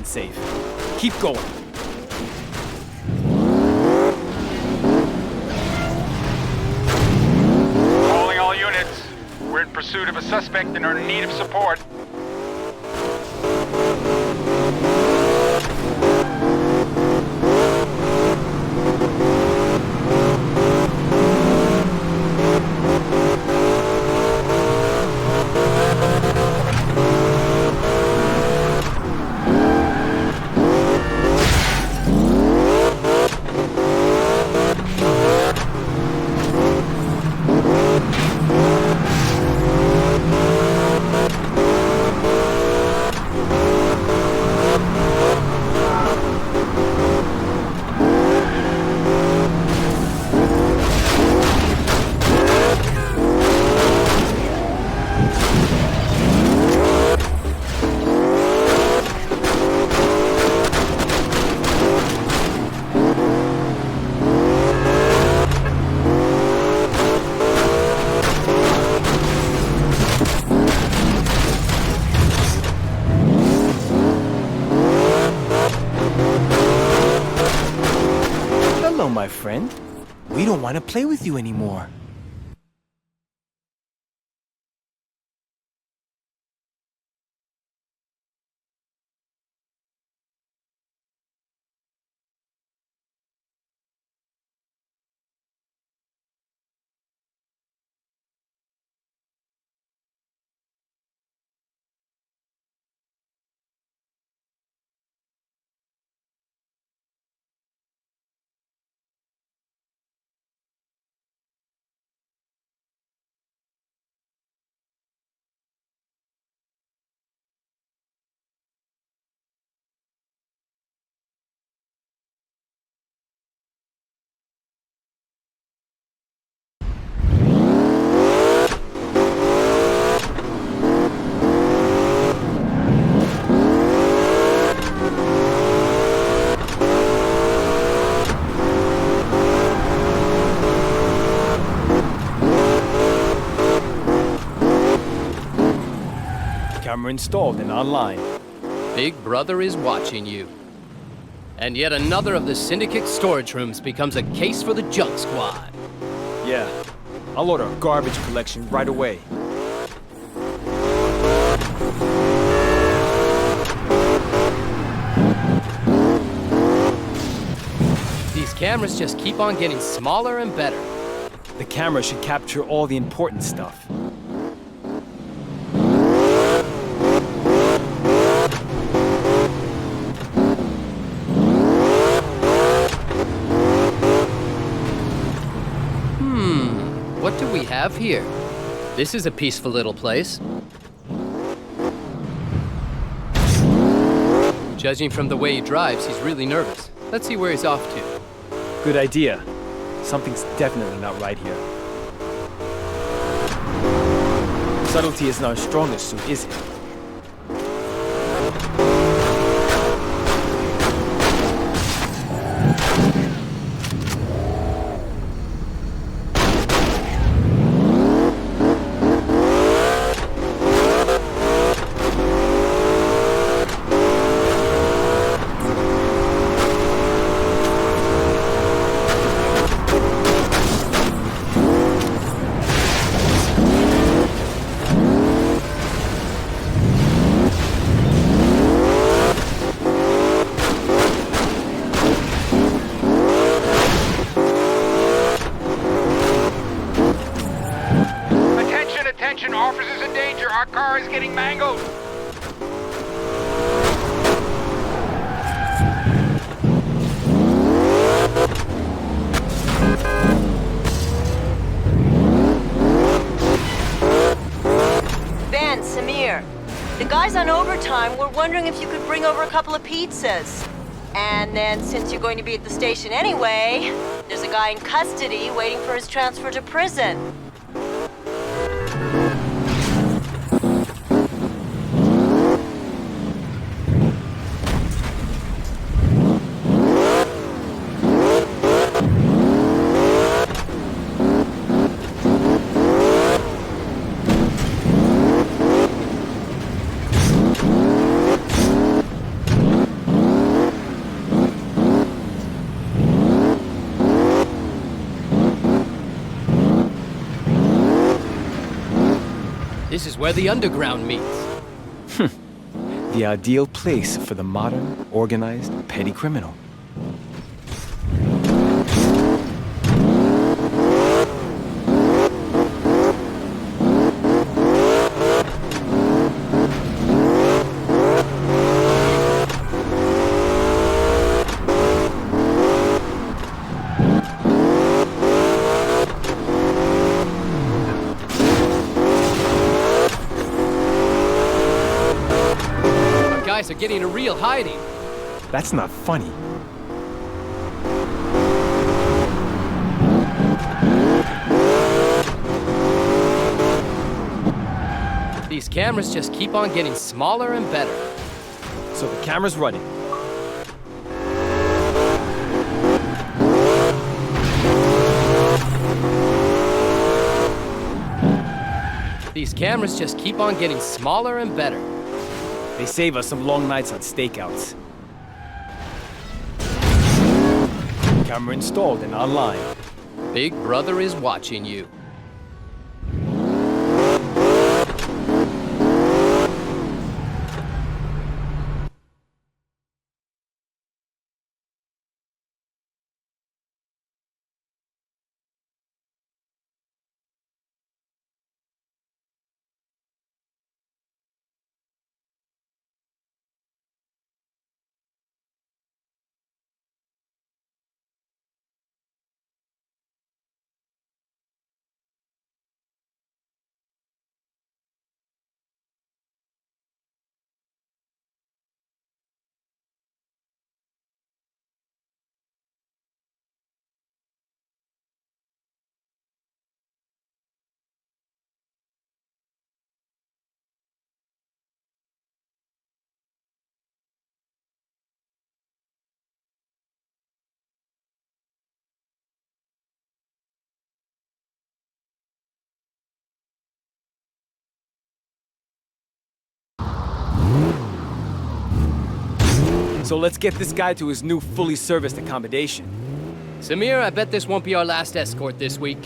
Safe. Keep going. Calling all units. We're in pursuit of a suspect and are in need of support. friend. We don't want to play with you anymore. Camera installed and online. Big Brother is watching you. And yet another of the Syndicate storage rooms becomes a case for the junk squad. Yeah, I'll order a garbage collection right away. These cameras just keep on getting smaller and better. The camera should capture all the important stuff. What do we have here? This is a peaceful little place. Judging from the way he drives, he's really nervous. Let's see where he's off to. Good idea. Something's definitely not right here. Subtlety isn't our strongest suit, is it? Attention, officers in danger. Our car is getting mangled. Ben, Samir, the guys on overtime were wondering if you could bring over a couple of pizzas. And then, since you're going to be at the station anyway, there's a guy in custody waiting for his transfer to prison. This is where the underground meets. The ideal place for the modern, organized, petty criminal. Guys are getting a real hiding. That's not funny. These cameras just keep on getting smaller and better. So the camera's running. These cameras just keep on getting smaller and better. They save us some long nights on stakeouts. Camera installed and online. Big Brother is watching you. So let's get this guy to his new fully serviced accommodation. Samir, I bet this won't be our last escort this week.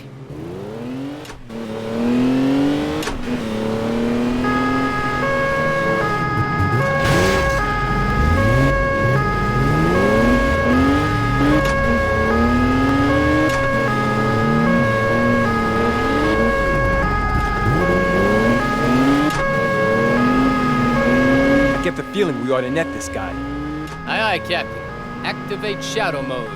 I get the feeling we ought to net this guy. Aye, aye, Captain. Activate shadow mode.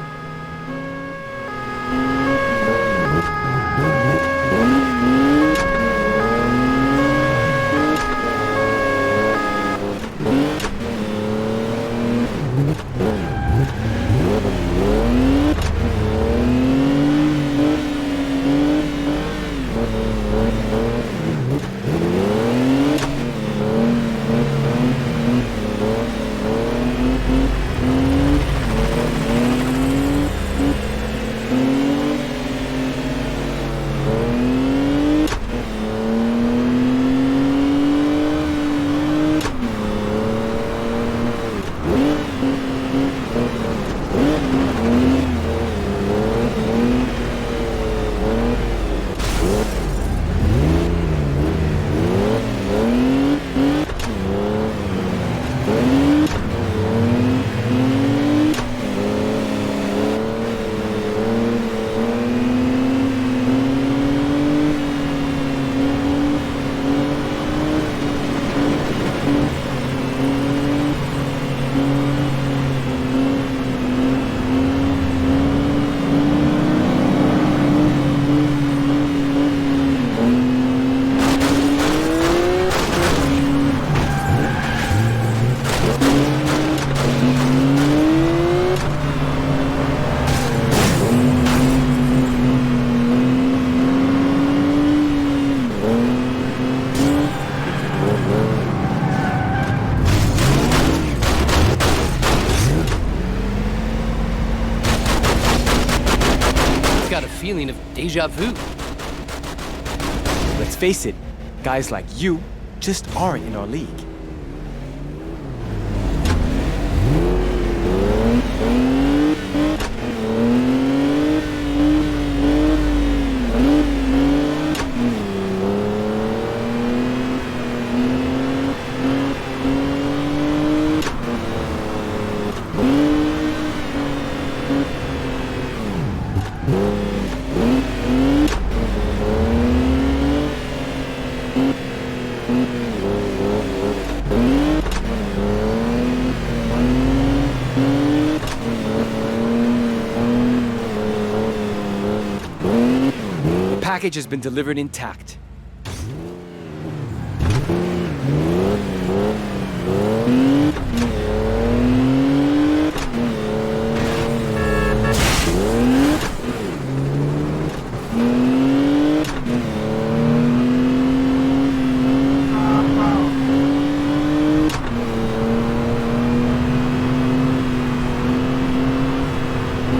Got a feeling of deja vu. Let's face it, guys like you just aren't in our league. The package has been delivered intact.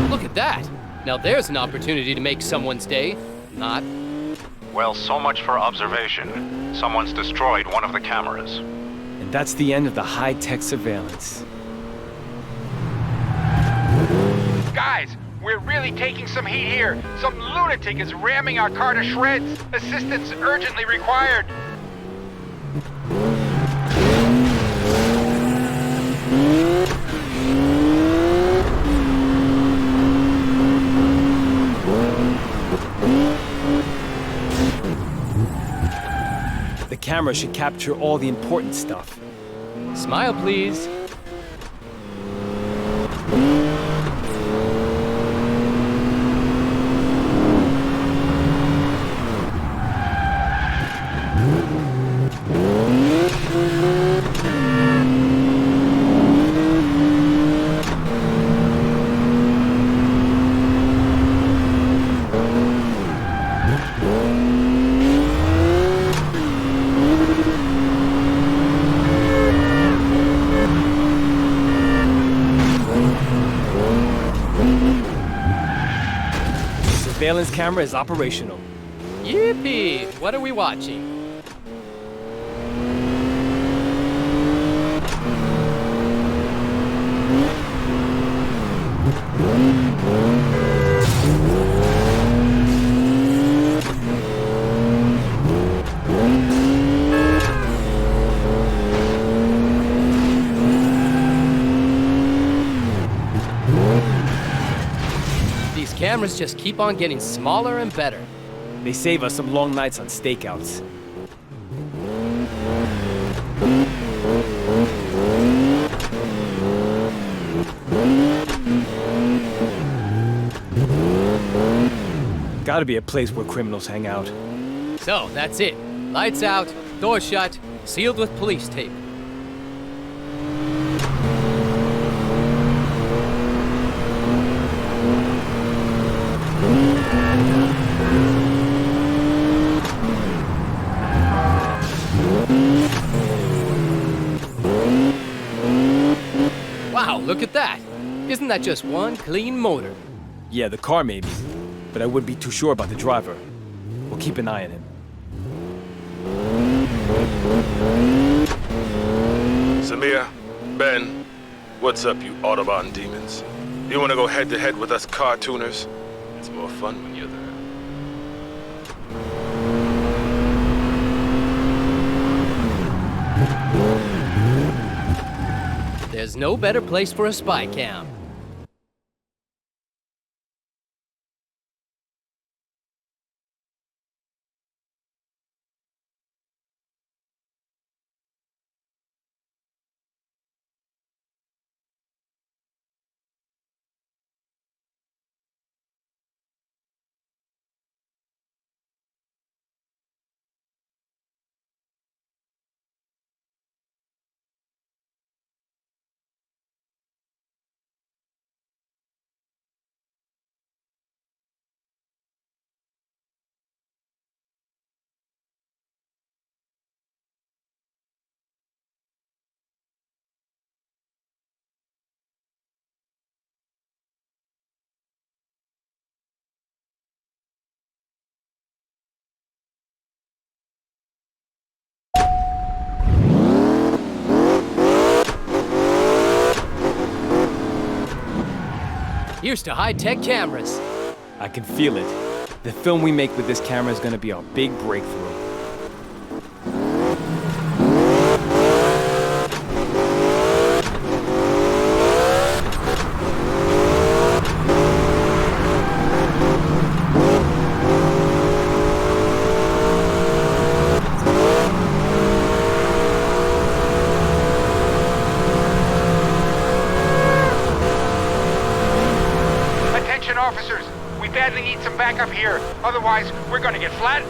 Look at that! Now there's an opportunity to make someone's day. Not. Well, so much for observation. Someone's destroyed one of the cameras. And that's the end of the high-tech surveillance. Guys, We're really taking some heat here. Some lunatic is ramming our car to shreds. Assistance urgently required. The camera should capture all the important stuff. Smile, please. Surveillance camera is operational. Yippee! What are we watching? These cameras just keep on getting smaller and better. They save us some long nights on stakeouts. Gotta be a place where criminals hang out. So, that's it. Lights out, doors shut, sealed with police tape. Wow, look at that! Isn't that just one clean motor? Yeah, the car maybe, but I wouldn't be too sure about the driver. We'll keep an eye on him. Samir, Ben, what's up, you Autobahn demons? You wanna go head-to-head with us car tuners? It's more fun when you're there. There's no better place for a spy cam. Here's to high-tech cameras. I can feel it. The film we make with this camera is gonna be our big breakthrough. Officers, we badly need some backup here. Otherwise, we're gonna get flat.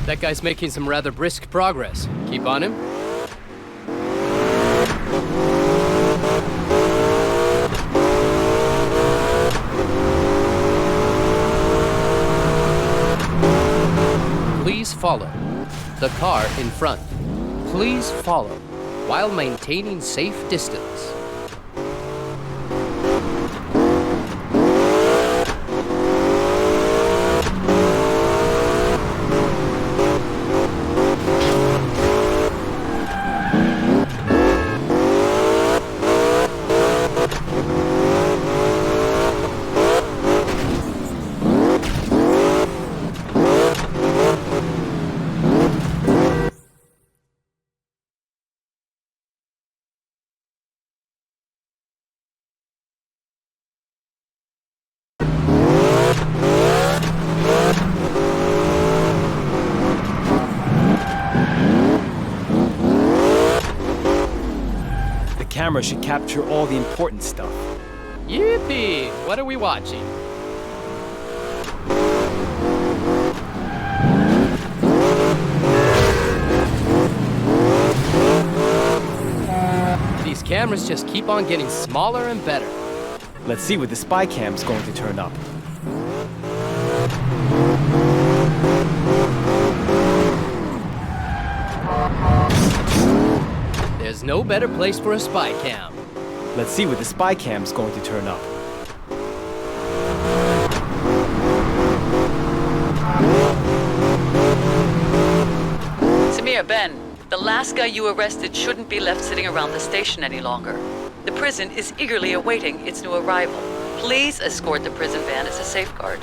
That guy's making some rather brisk progress. Keep on him. Please follow. The car in front. Please follow. while maintaining safe distance. The camera should capture all the important stuff. Yippee! What are we watching? These cameras just keep on getting smaller and better. Let's see what the spy cam's going to turn up. There's no better place for a spy cam. Let's see what the spy cam's going to turn up. Samir, Ben, the last guy you arrested shouldn't be left sitting around the station any longer. The prison is eagerly awaiting its new arrival. Please escort the prison van as a safeguard.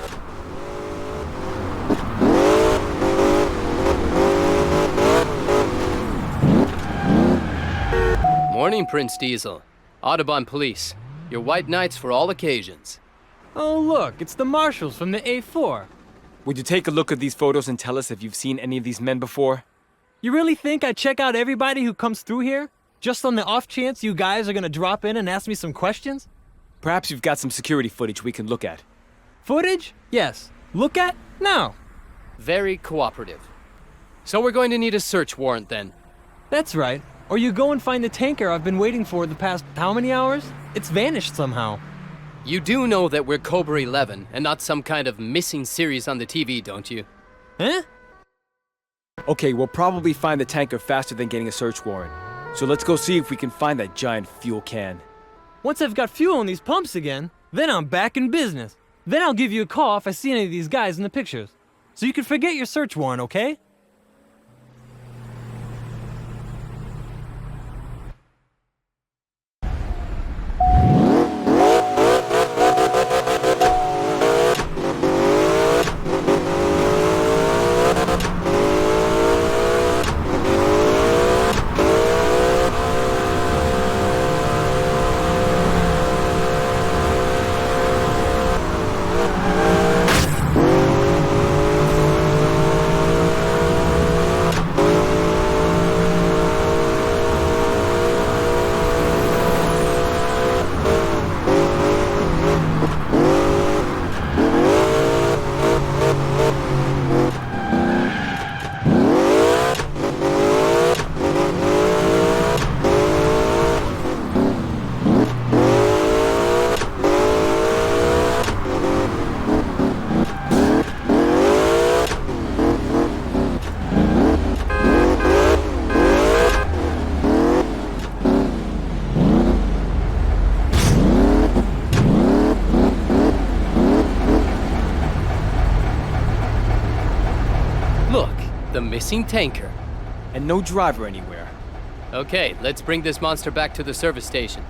Morning, Prince Diesel. Audubon Police. Your white knights for all occasions. Oh, look, it's the marshals from the A4. Would you take a look at these photos and tell us if you've seen any of these men before? You really think I'd check out everybody who comes through here? Just on the off chance you guys are gonna drop in and ask me some questions? Perhaps you've got some security footage we can look at. Footage? Yes. Look at? No. Very cooperative. So we're going to need a search warrant then. That's right. Or you go and find the tanker I've been waiting for the past how many hours? It's vanished somehow. You do know that we're Cobra 11 and not some kind of missing series on the TV, don't you? Huh? Okay, we'll probably find the tanker faster than getting a search warrant. So let's go see if we can find that giant fuel can. Once I've got fuel in these pumps again, then I'm back in business. Then I'll give you a call if I see any of these guys in the pictures. So you can forget your search warrant, okay? The missing tanker. And no driver anywhere. Okay, let's bring this monster back to the service station.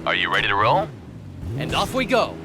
Are you ready to roll? And off we go.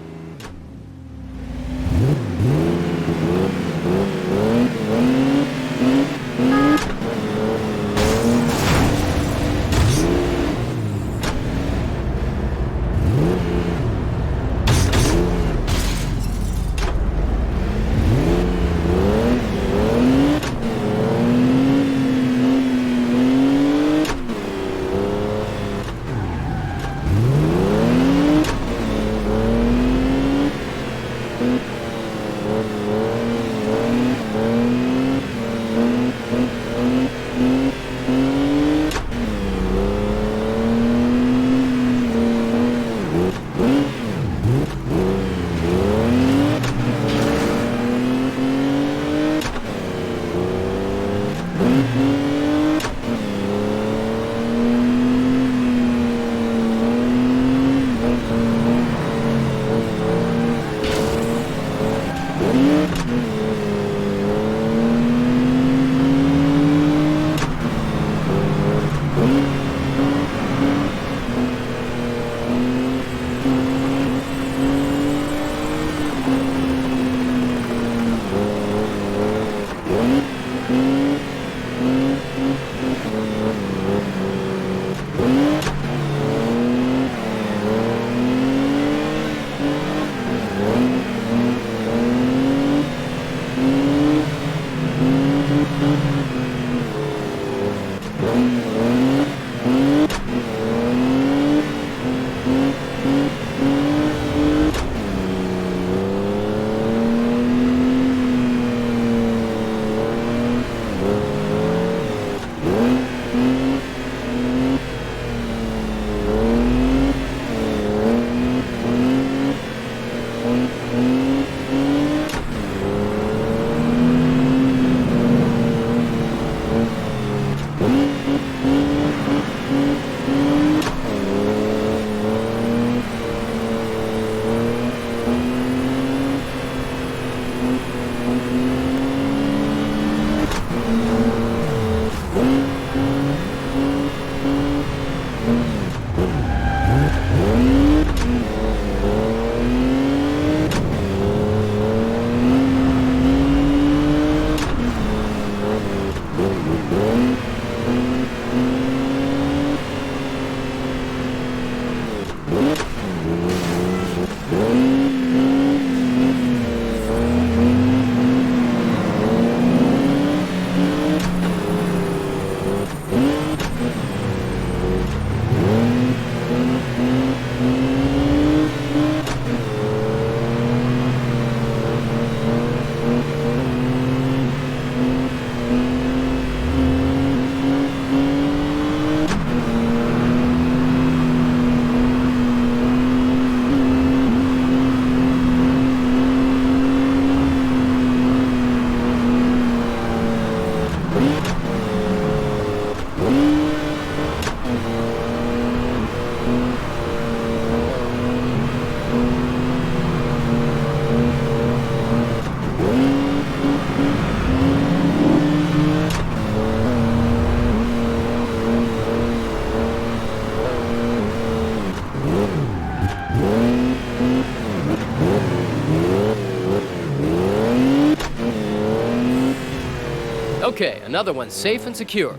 Okay, another one safe and secure.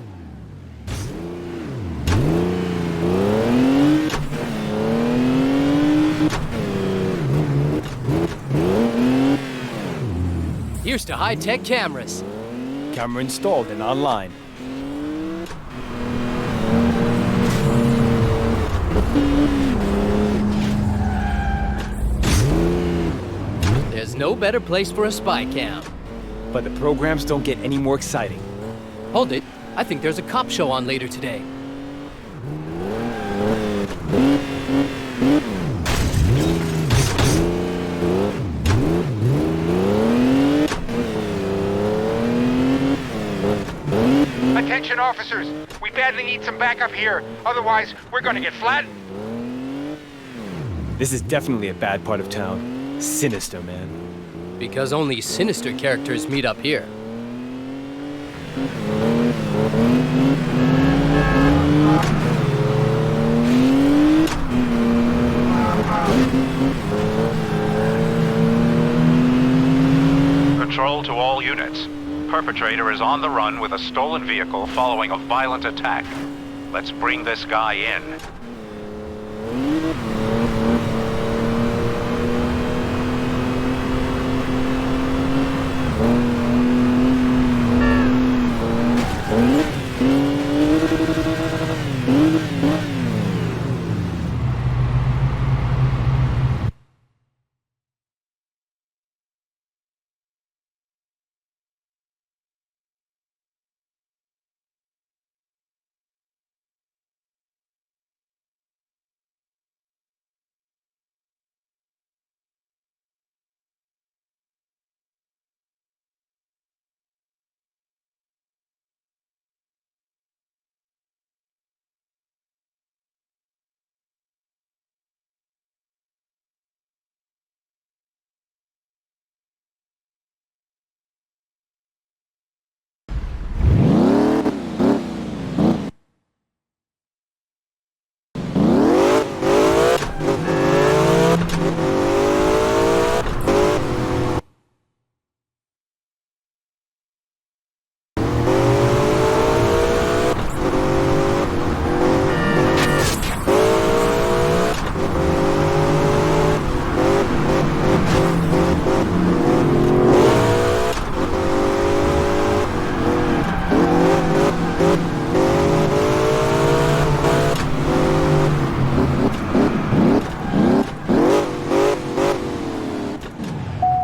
Here's to high-tech cameras. Camera installed and online. There's no better place for a spy cam. But the programs don't get any more exciting. Hold it. I think there's a cop show on later today. Attention officers! We badly need some backup here. Otherwise, we're gonna get flattened. This is definitely a bad part of town. Sinister, man. Because only sinister characters meet up here. Control to all units. Perpetrator is on the run with a stolen vehicle following a violent attack. Let's bring this guy in.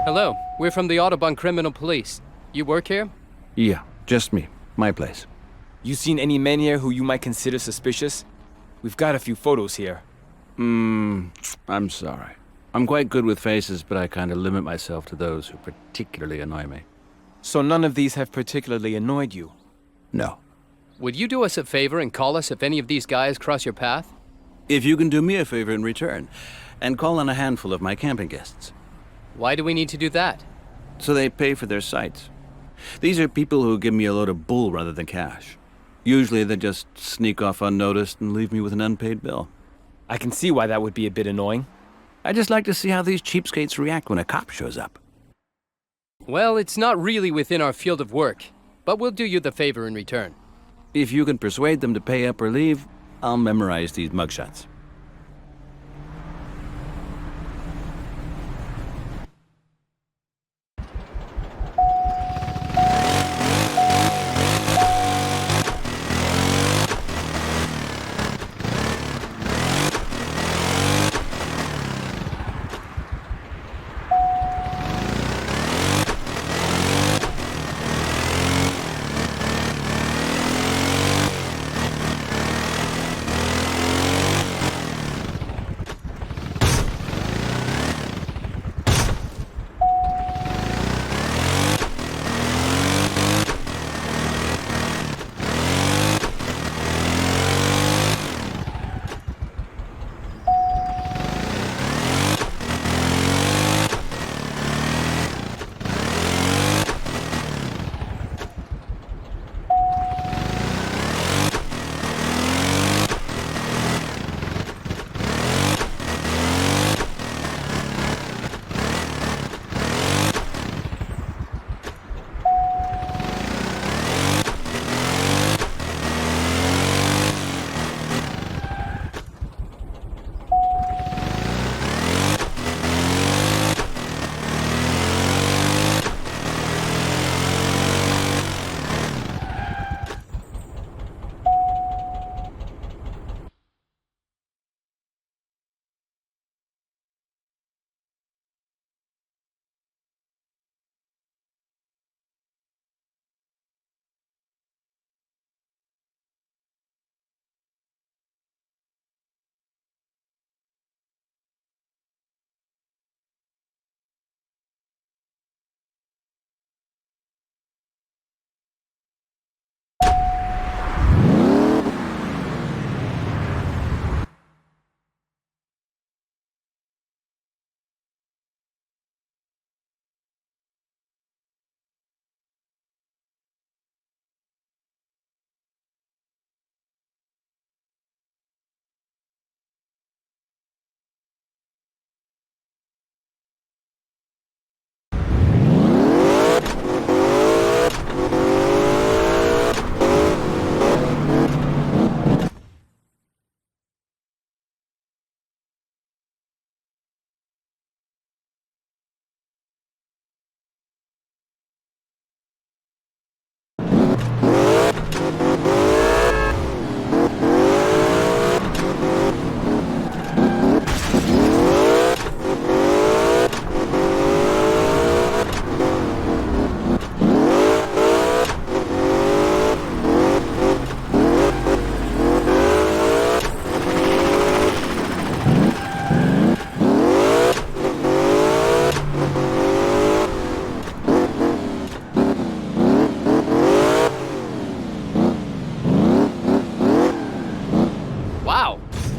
Hello, we're from the Audubon Criminal Police. You work here? Yeah, just me. My place. You seen any men here who you might consider suspicious? We've got a few photos here. I'm sorry. I'm quite good with faces, but I kind of limit myself to those who particularly annoy me. So none of these have particularly annoyed you? No. Would you do us a favor and call us if any of these guys cross your path? If you can do me a favor in return, and call on a handful of my camping guests. Why do we need to do that? So they pay for their sights. These are people who give me a load of bull rather than cash. Usually they just sneak off unnoticed and leave me with an unpaid bill. I can see why that would be a bit annoying. I just like to see how these cheapskates react when a cop shows up. Well, it's not really within our field of work, but we'll do you the favor in return. If you can persuade them to pay up or leave, I'll memorize these mugshots.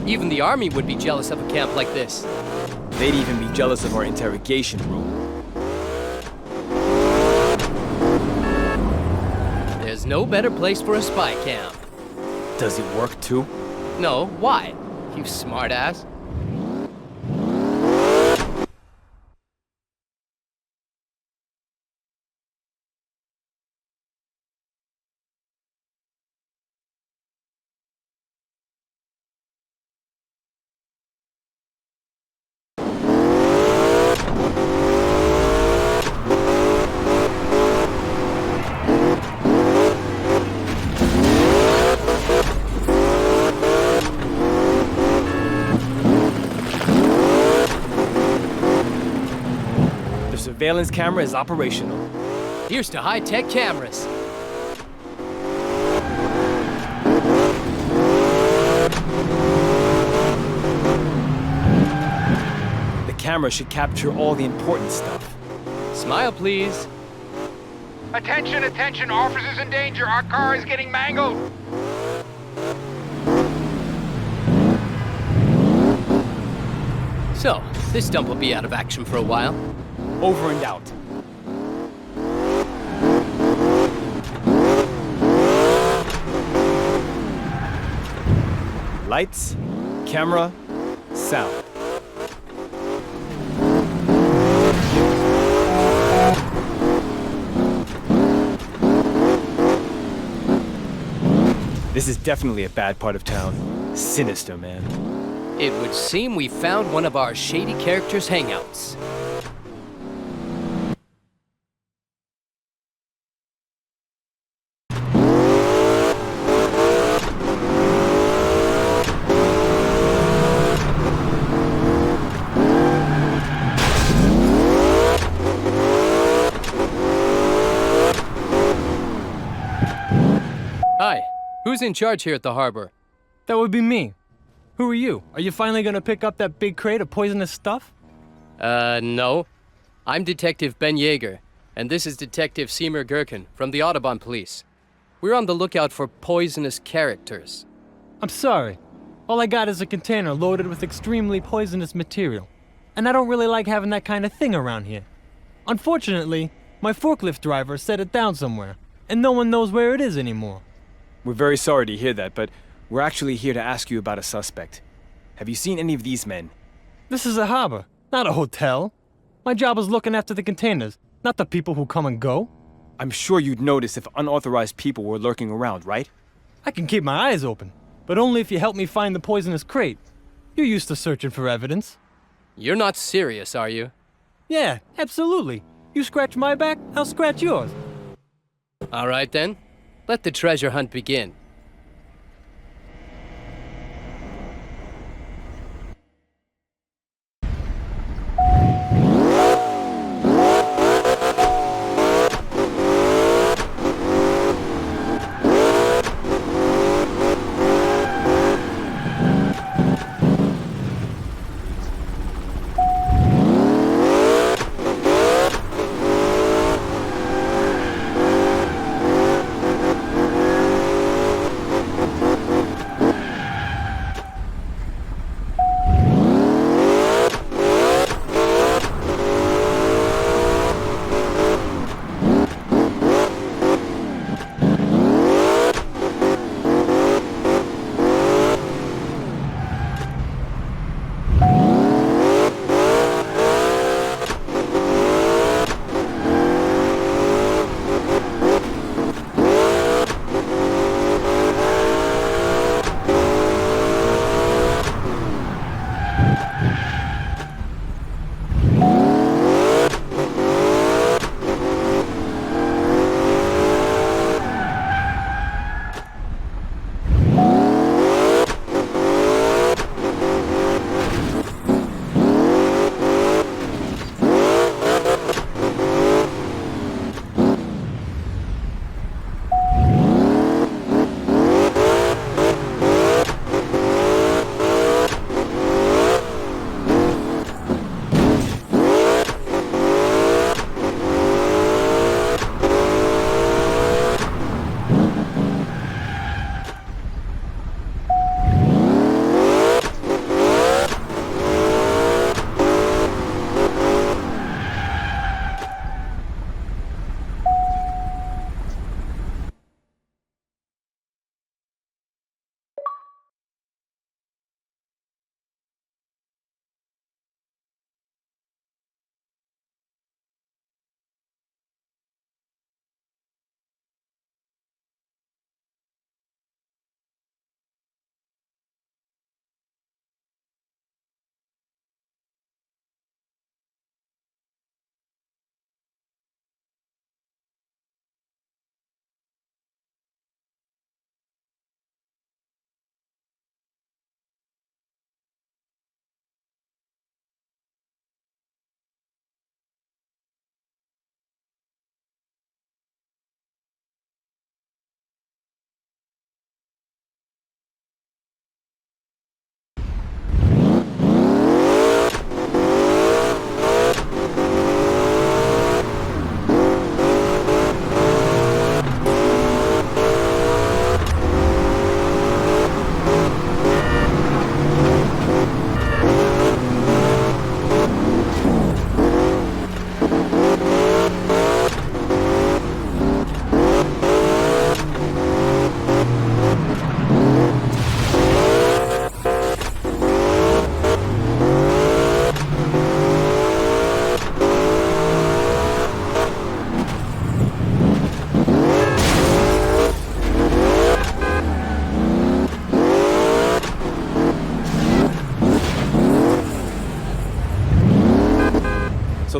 Even the army would be jealous of a camp like this. They'd even be jealous of our interrogation room. There's no better place for a spy camp. Does it work too? No, why? You smartass. Surveillance camera is operational. Here's to high-tech cameras. The camera should capture all the important stuff. Smile, please. Attention, attention, officers in danger. Our car is getting mangled. So, this dump will be out of action for a while. Over and out. Lights, camera, sound. This is definitely a bad part of town. Sinister, man. It would seem we found one of our shady characters' hangouts. Hi, who's in charge here at the harbor? That would be me. Who are you? Are you finally gonna pick up that big crate of poisonous stuff? No. I'm Detective Ben Yeager, and this is Detective Seymour Gherkin from the Audubon Police. We're on the lookout for poisonous characters. I'm sorry. All I got is a container loaded with extremely poisonous material. And I don't really like having that kind of thing around here. Unfortunately, my forklift driver set it down somewhere, and no one knows where it is anymore. We're very sorry to hear that, but we're actually here to ask you about a suspect. Have you seen any of these men? This is a harbor, not a hotel. My job is looking after the containers, not the people who come and go. I'm sure you'd notice if unauthorized people were lurking around, right? I can keep my eyes open, but only if you help me find the poisonous crate. You're used to searching for evidence. You're not serious, are you? Yeah, absolutely. You scratch my back, I'll scratch yours. All right then. Let the treasure hunt begin.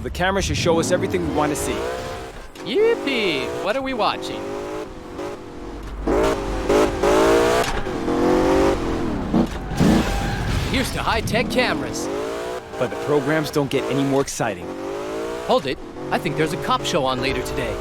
the camera should show us everything we want to see. Yippee! What are we watching? Here's to high-tech cameras. But the programs don't get any more exciting. Hold it. I think there's a cop show on later today.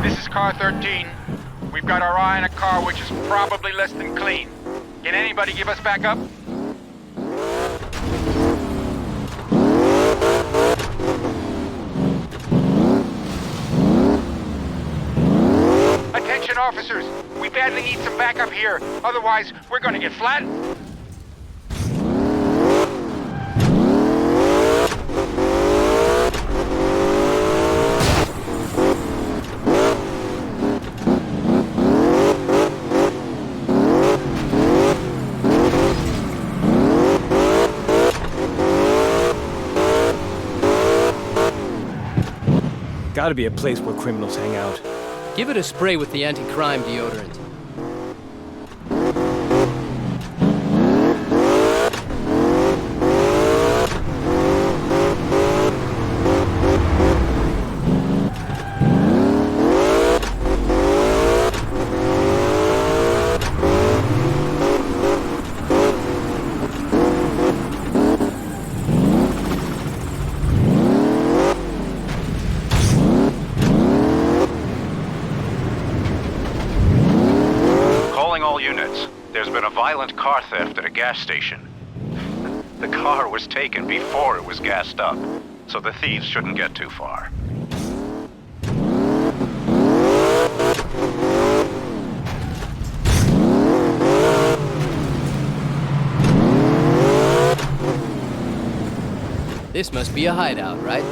This is car 13. We've got our eye on a car which is probably less than clean. Can anybody give us backup? Attention officers, we badly need some backup here. Otherwise, we're gonna get flattened. Gotta be a place where criminals hang out. Give it a spray with the anti-crime deodorant. There's been a violent car theft at a gas station. The car was taken before it was gassed up, so the thieves shouldn't get too far. This must be a hideout, right?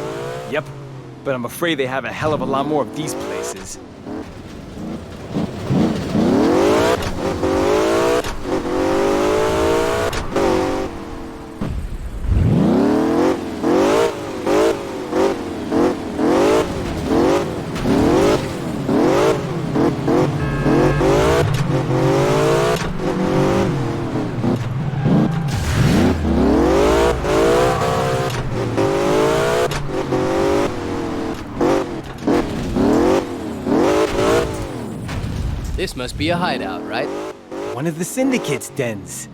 Yep, but I'm afraid they have a hell of a lot more of these places. This must be a hideout, right? One of the Syndicate's dens.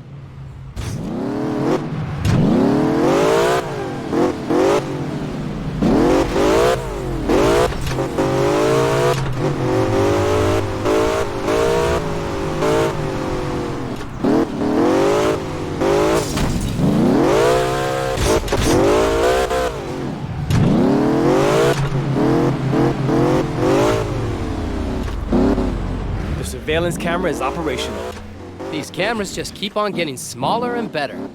Surveillance camera is operational. These cameras just keep on getting smaller and better.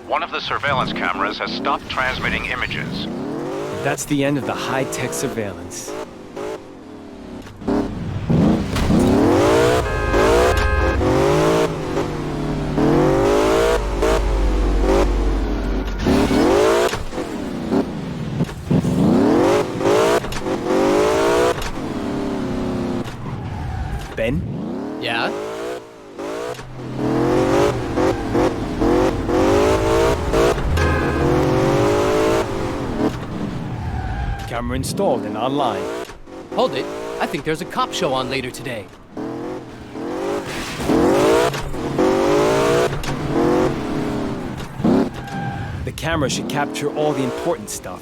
One of the surveillance cameras has stopped transmitting images. That's the end of the high-tech surveillance. Ben? Yeah? Camera installed and online. Hold it. I think there's a cop show on later today. The camera should capture all the important stuff.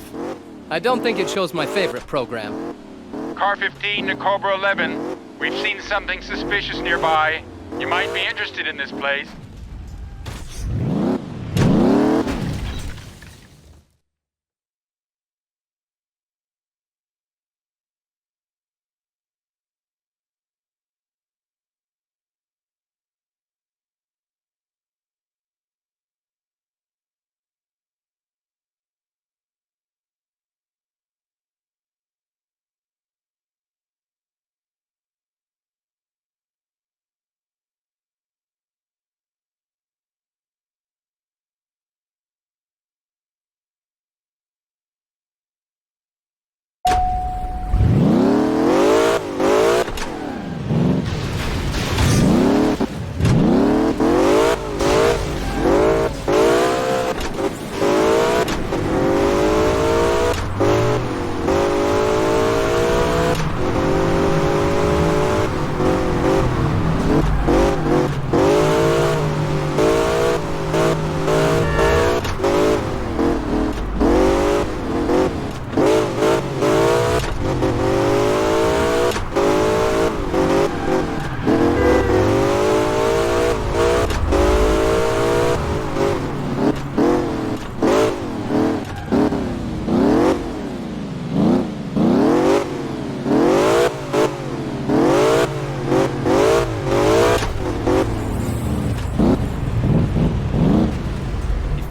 I don't think it shows my favorite program. Car 15 to Cobra 11. We've seen something suspicious nearby. You might be interested in this place.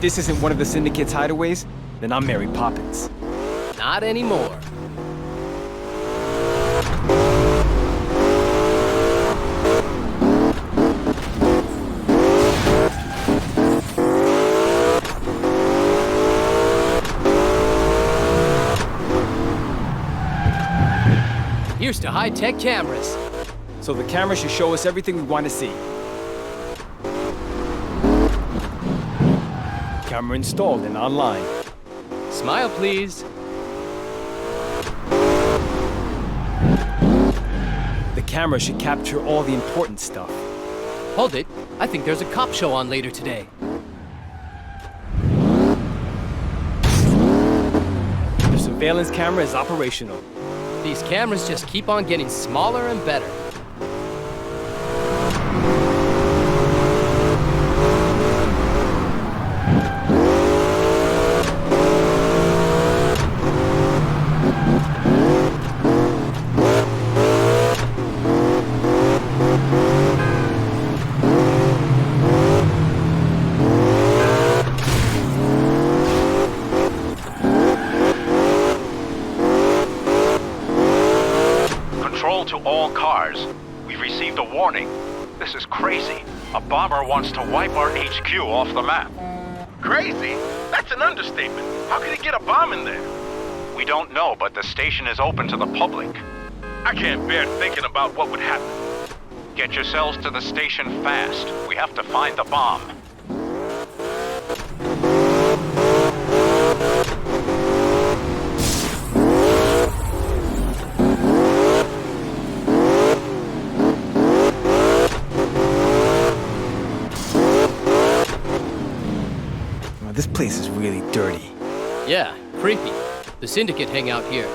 this isn't one of the Syndicate's hideaways, then I'm Mary Poppins. Not anymore. Here's to high-tech cameras. So the camera should show us everything we want to see. Camera installed and online. Smile, please. The camera should capture all the important stuff. Hold it. I think there's a cop show on later today. The surveillance camera is operational. These cameras just keep on getting smaller and better. To all cars. We've received a warning. This is crazy. A bomber wants to wipe our HQ off the map. Crazy? That's an understatement. How could he get a bomb in there? We don't know, but the station is open to the public. I can't bear thinking about what would happen. Get yourselves to the station fast. We have to find the bomb. This place is really dirty. Yeah, creepy. The Syndicate hang out here.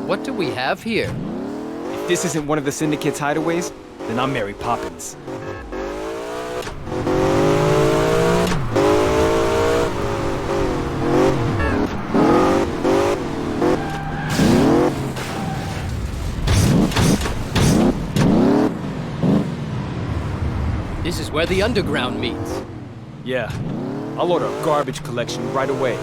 What do we have here? If this isn't one of the Syndicate's hideaways, then I'm Mary Poppins. This is where the underground meets. Yeah, I'll order a garbage collection right away.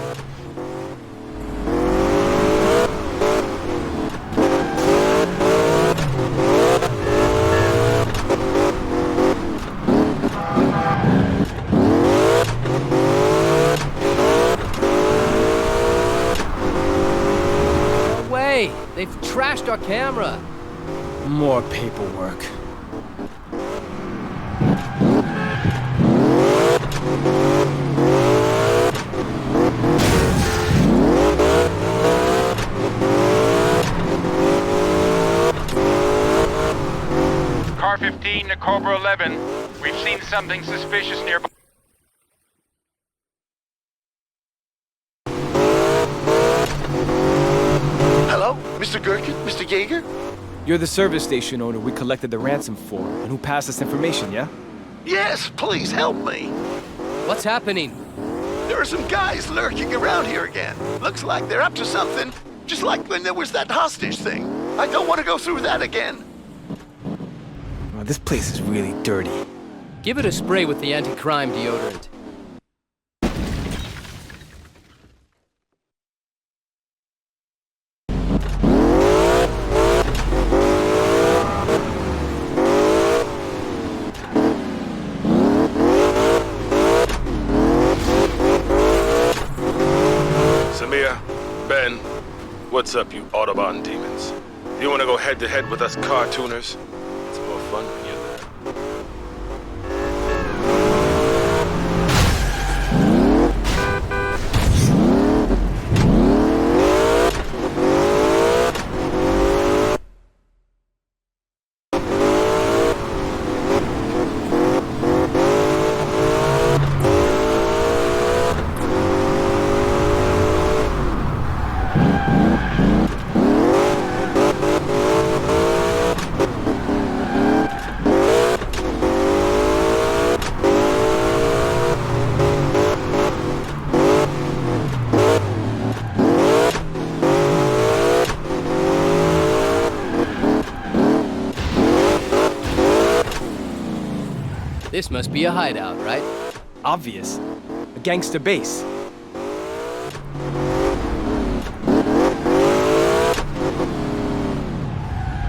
No way! They've trashed our camera. More paperwork. Car 15 to Cobra 11. We've seen something suspicious nearby. Hello? Mr. Gherkin? Mr. Yeager? You're the service station owner we collected the ransom for, and who passed us information, yeah? Yes, please help me. What's happening? There are some guys lurking around here again. Looks like they're up to something, just like when there was that hostage thing. I don't want to go through that again. Well, this place is really dirty. Give it a spray with the anti-crime deodorant. Samir, Ben, what's up, you Autobahn demons? You want to go head-to-head with us car tuners? It's more fun when you're there. This must be a hideout, right? Obvious. A gangster base.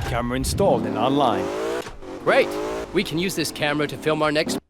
Camera installed and online. Great! We can use this camera to film our next...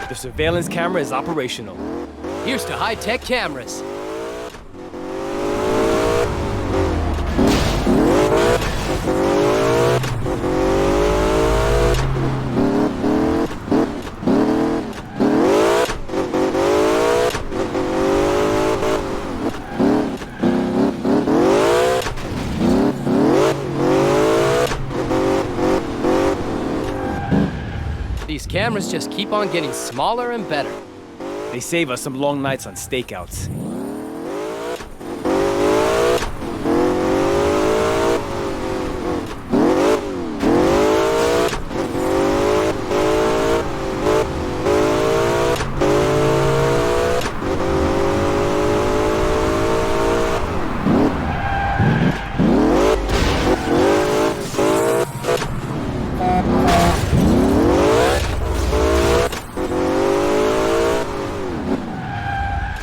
The surveillance camera is operational. Here's to high-tech cameras. These cameras just keep on getting smaller and better. They save us some long nights on stakeouts.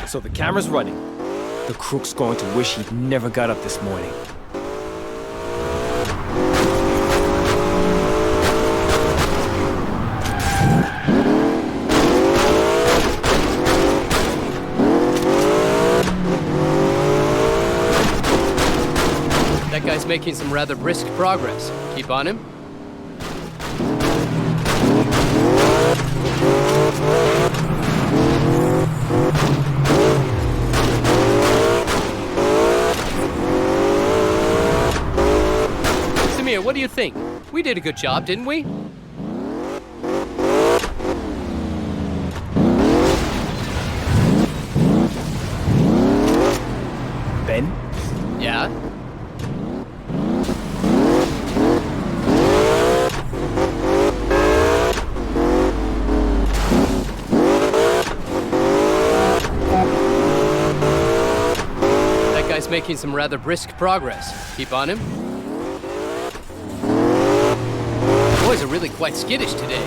So the camera's running. The crook's going to wish he'd never got up this morning. That guy's making some rather brisk progress. Keep on him. Samir, what do you think? We did a good job, didn't we? Ben? Yeah? That guy's making some rather brisk progress. Keep on him. Boys are really quite skittish today.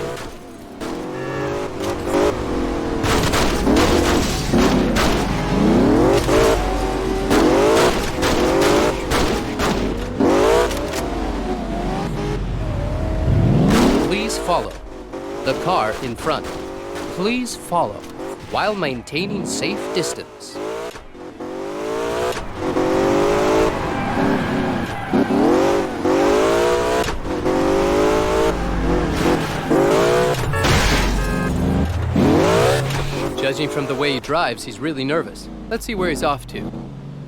Please follow. The car in front. Please follow while maintaining safe distance. Judging from the way he drives, he's really nervous. Let's see where he's off to.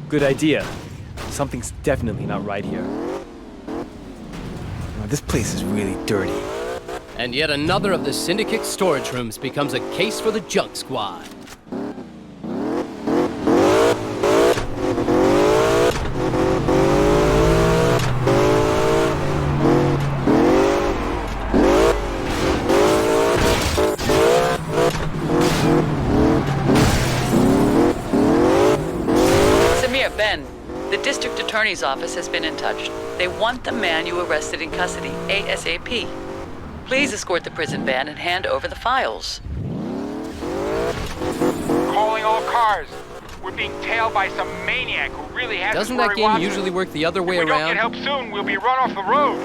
Good idea. Something's definitely not right here. This place is really dirty. And yet another of the Syndicate storage rooms becomes a case for the junk squad. Ben, the district attorney's office has been in touch. They want the man you arrested in custody, ASAP. Please escort the prison van and hand over the files. Calling all cars. We're being tailed by some maniac who really has Doesn't us where that he game wants usually us. work the other way If we around? don't get help soon, we'll be run off the road.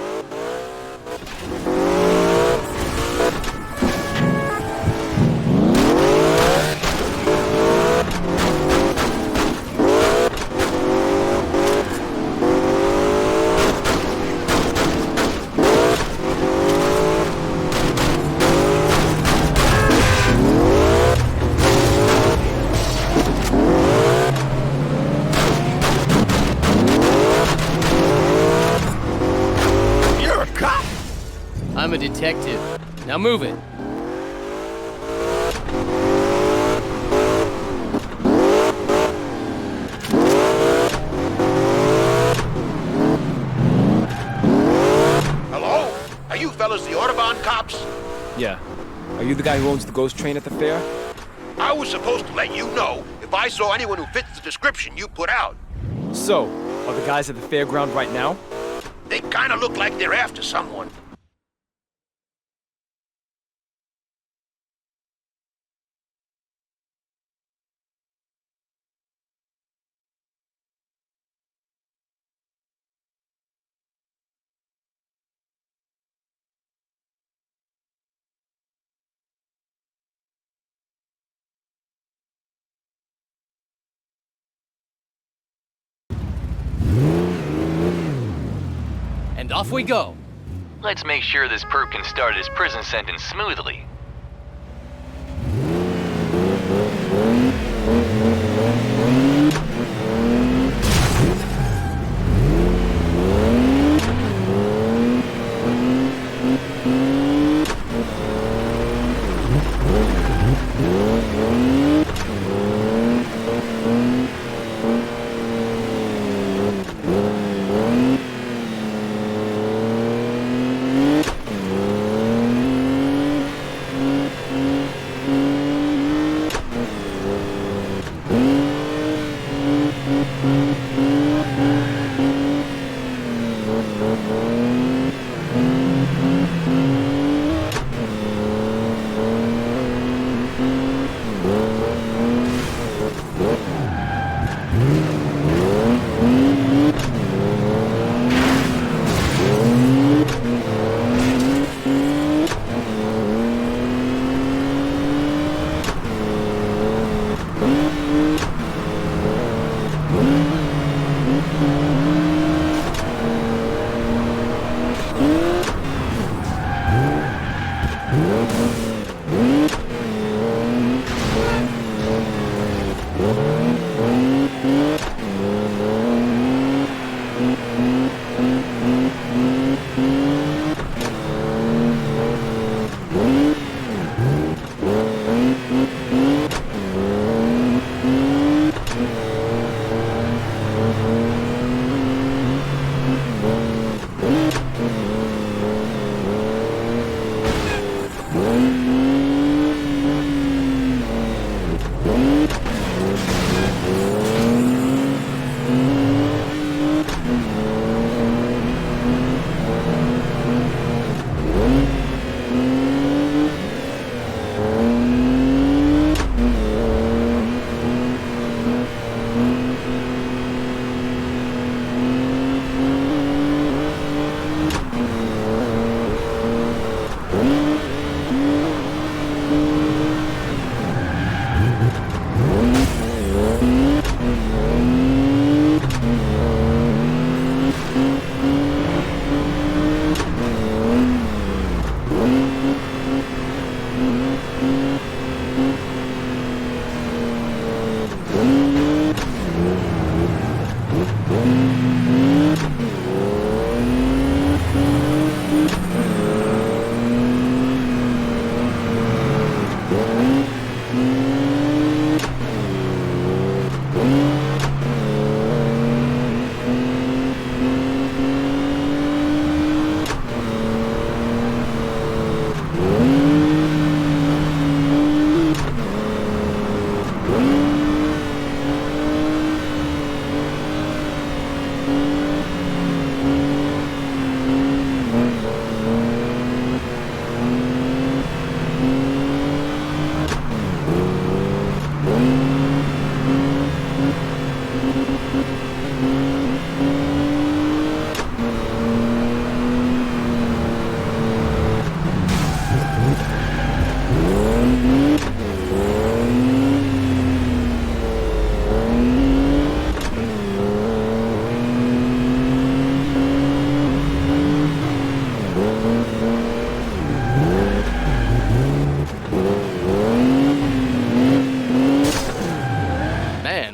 a detective. Now move it. Hello? Are you fellas the Audubon cops? Yeah. Are you the guy who owns the ghost train at the fair? I was supposed to let you know if I saw anyone who fits the description you put out. So, are the guys at the fairground right now? They kinda look like they're after someone. And off we go. Let's make sure this perp can start his prison sentence smoothly.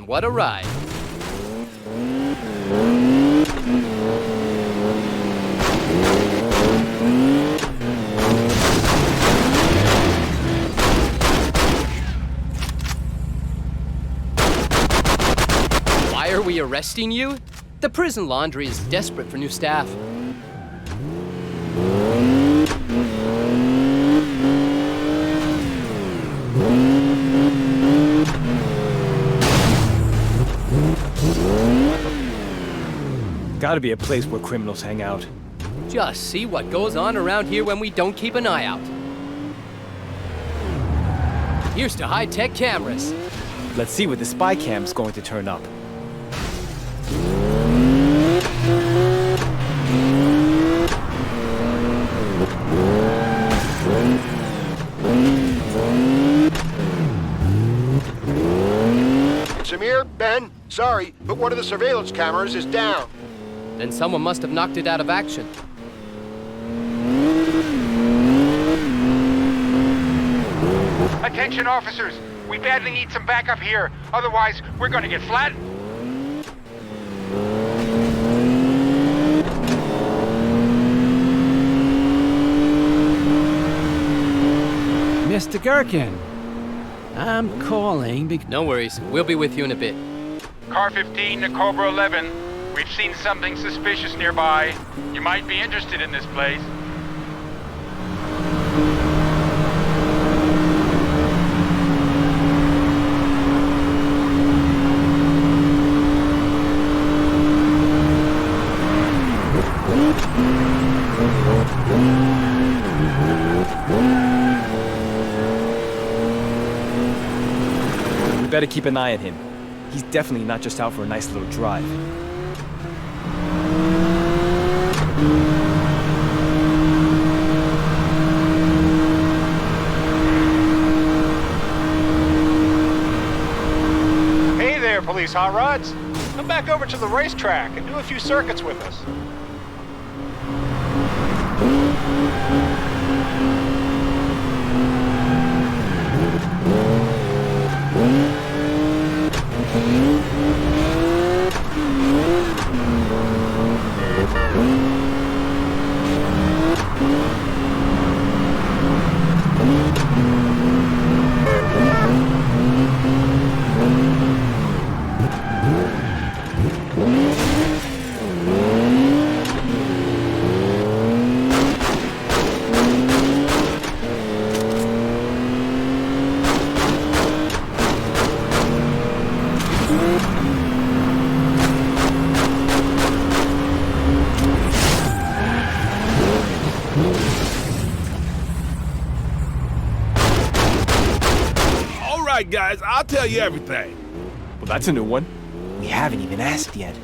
What a ride. arresting you? The prison laundry is desperate for new staff. Gotta be a place where criminals hang out. Just see what goes on around here when we don't keep an eye out. Here's to high-tech cameras. Let's see what the spy cam's going to turn up. Samir, Ben, sorry, but one of the surveillance cameras is down. Then someone must have knocked it out of action. Attention officers, we badly need some backup here. Otherwise, we're gonna get flattened. Mr. Gherkin, I'm calling because... No worries, we'll be with you in a bit. Car 15 to Cobra 11. We've seen something suspicious nearby. You might be interested in this place. We better keep an eye on him. He's definitely not just out for a nice little drive. Hey there, police hot rods. Come back over to the racetrack and do a few circuits with us. All right, guys, I'll tell you everything. Well, that's a new one. We haven't even asked yet.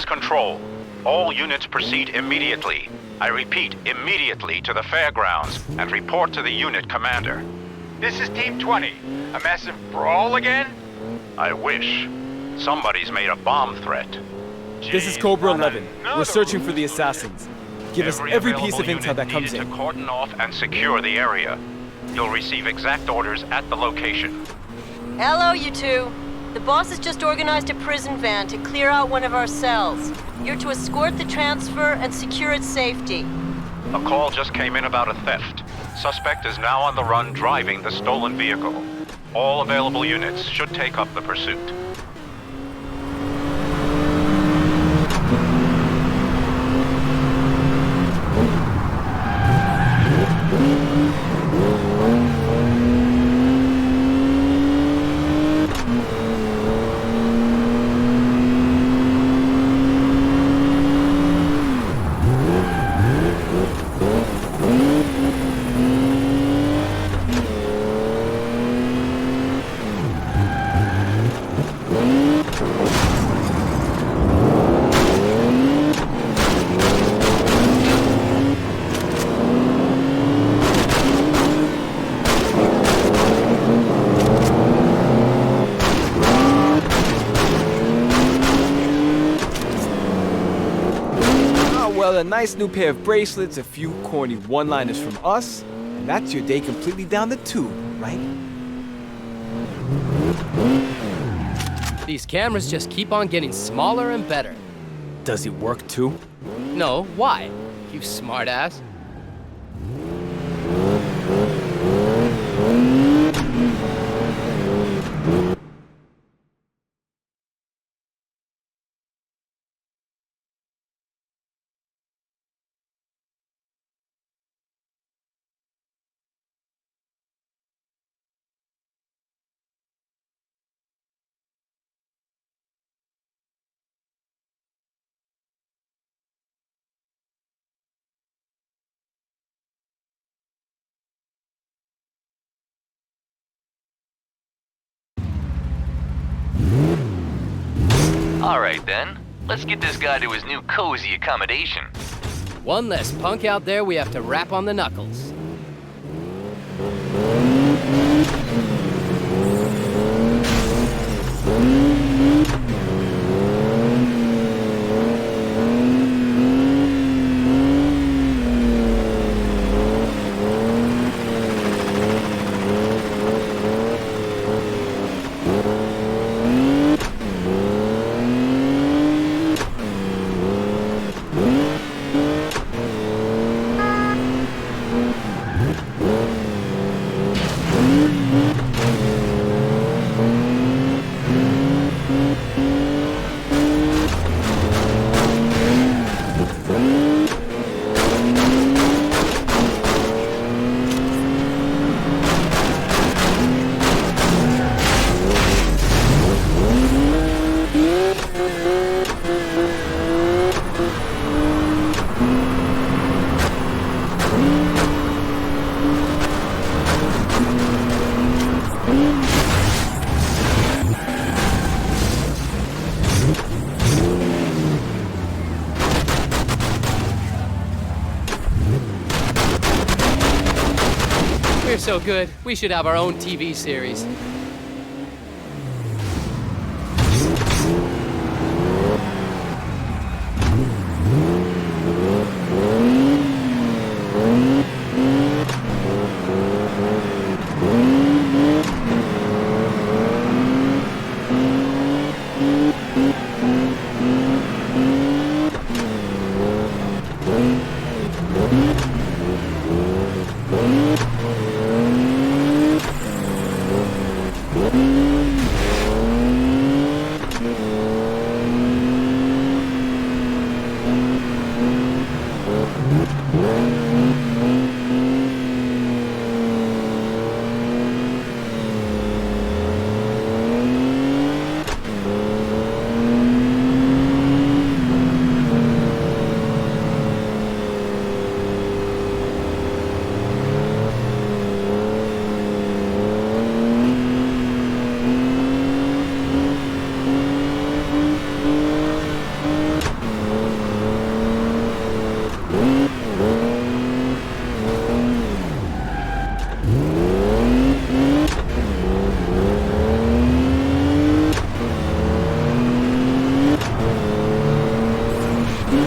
Control. All units proceed immediately. I repeat, immediately to the fairgrounds and report to the unit commander. This is Team 20. A massive brawl again? I wish. Somebody's made a bomb threat. This is Cobra 11. We're searching for the assassins. Give us every piece of intel that comes in. To cordon off and secure the area. You'll receive exact orders at the location. Hello, you two. The boss has just organized a prison van to clear out one of our cells. You're to escort the transfer and secure its safety. A call just came in about a theft. Suspect is now on the run driving the stolen vehicle. All available units should take up the pursuit. a nice new pair of bracelets, a few corny one-liners from us, and that's your day completely down the tube, right? These cameras just keep on getting smaller and better. Does it work too? No, why? You smartass. All right, then. Let's get this guy to his new cozy accommodation. One less punk out there we have to rap on the knuckles. We're so good, we should have our own TV series.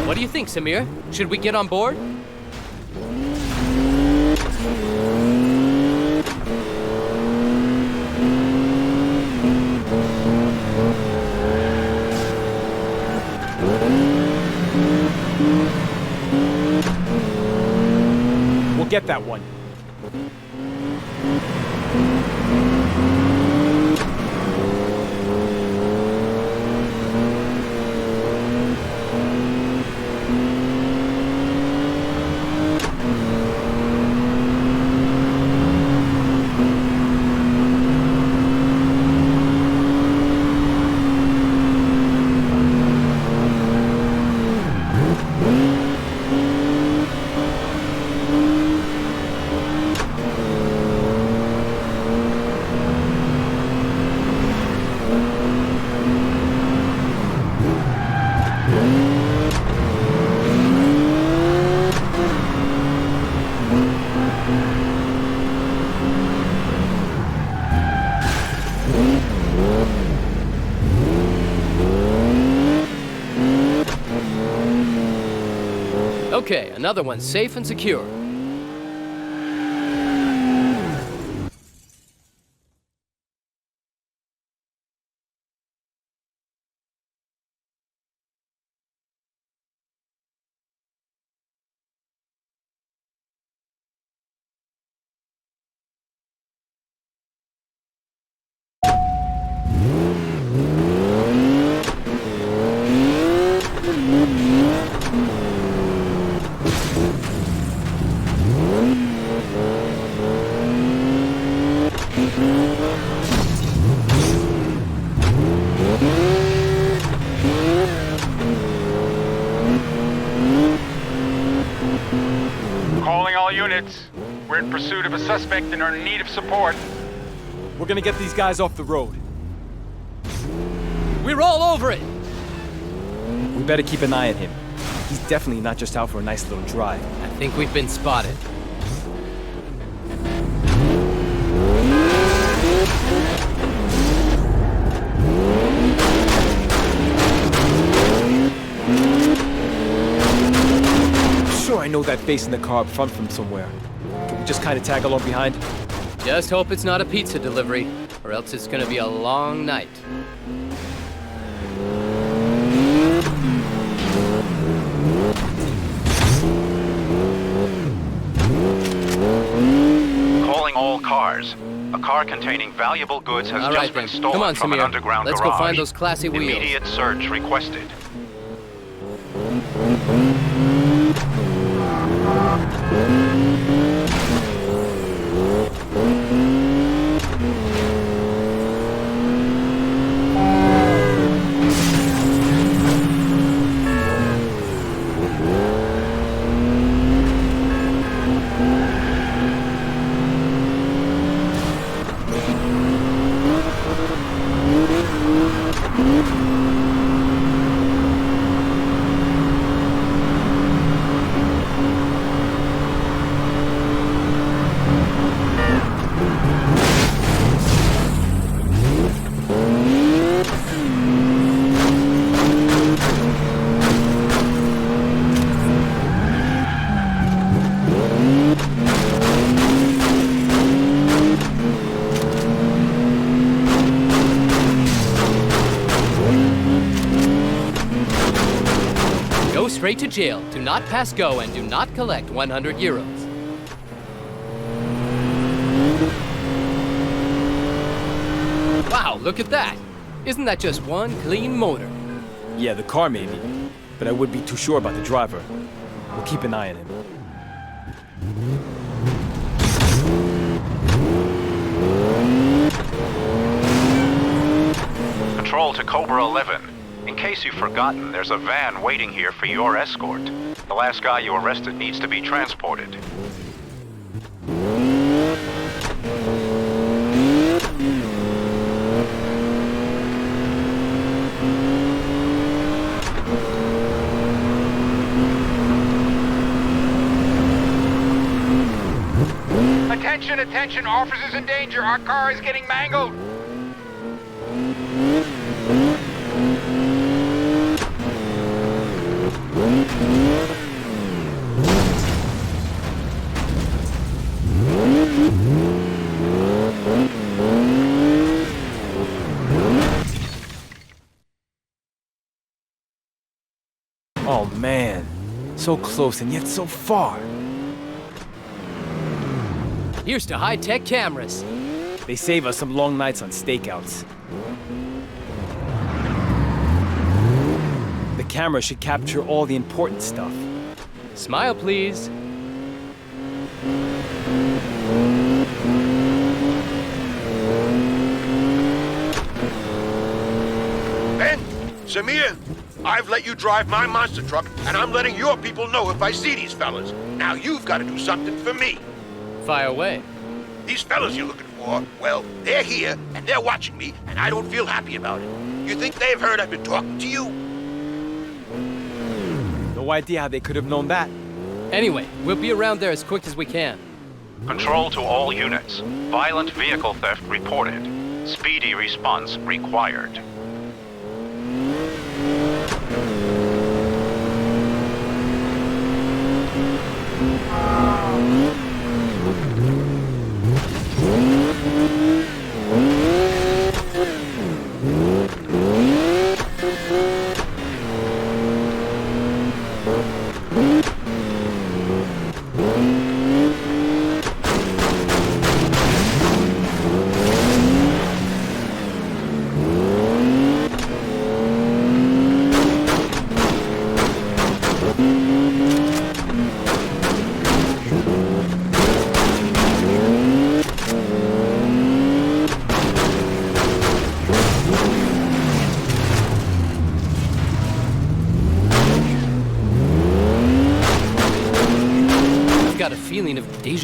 What do you think, Samir? Should we get on board? We'll get that one. Okay, another one safe and secure. Calling all units. We're in pursuit of a suspect and are in need of support. We're gonna get these guys off the road. We're all over it! We better keep an eye on him. He's definitely not just out for a nice little drive. I think we've been spotted. Sure, I know that face in the car up front from somewhere. Can we just kind of tag along behind? Just hope it's not a pizza delivery, or else it's gonna be a long night. Calling all cars. A car containing valuable goods has All just right, been then. stolen Come on, from an Samir. underground Let's garage. go find those classy wheels. Immediate search requested. Straight to jail. Do not pass go and do not collect 100 euros. Wow, look at that. Isn't that just one clean motor? Yeah, the car maybe, but I wouldn't be too sure about the driver. We'll keep an eye on him. Control to Cobra 11. In case you've forgotten, there's a van waiting here for your escort. The last guy you arrested needs to be transported. Attention, attention, officers in danger. Our car is getting mangled. Oh man, so close and yet so far. Here's to high-tech cameras. They save us some long nights on stakeouts. The camera should capture all the important stuff. Smile, please. Ben, Samir, I've let you drive my monster truck, and I'm letting your people know if I see these fellas. Now you've got to do something for me. Fire away. These fellas you're looking for, well, they're here, and they're watching me, and I don't feel happy about it. You think they've heard I've been talking to you? No idea how they could have known that. Anyway, we'll be around there as quick as we can. Control to all units. Violent vehicle theft reported. Speedy response required.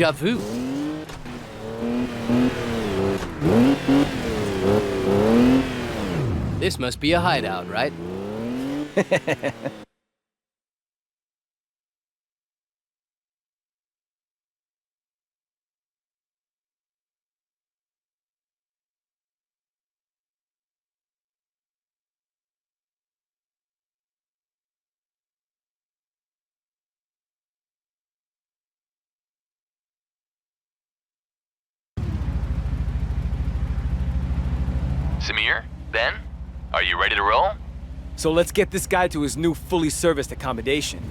Deja vu. This must be a hideout, right? Samir? Ben? Are you ready to roll? So let's get this guy to his new fully serviced accommodation.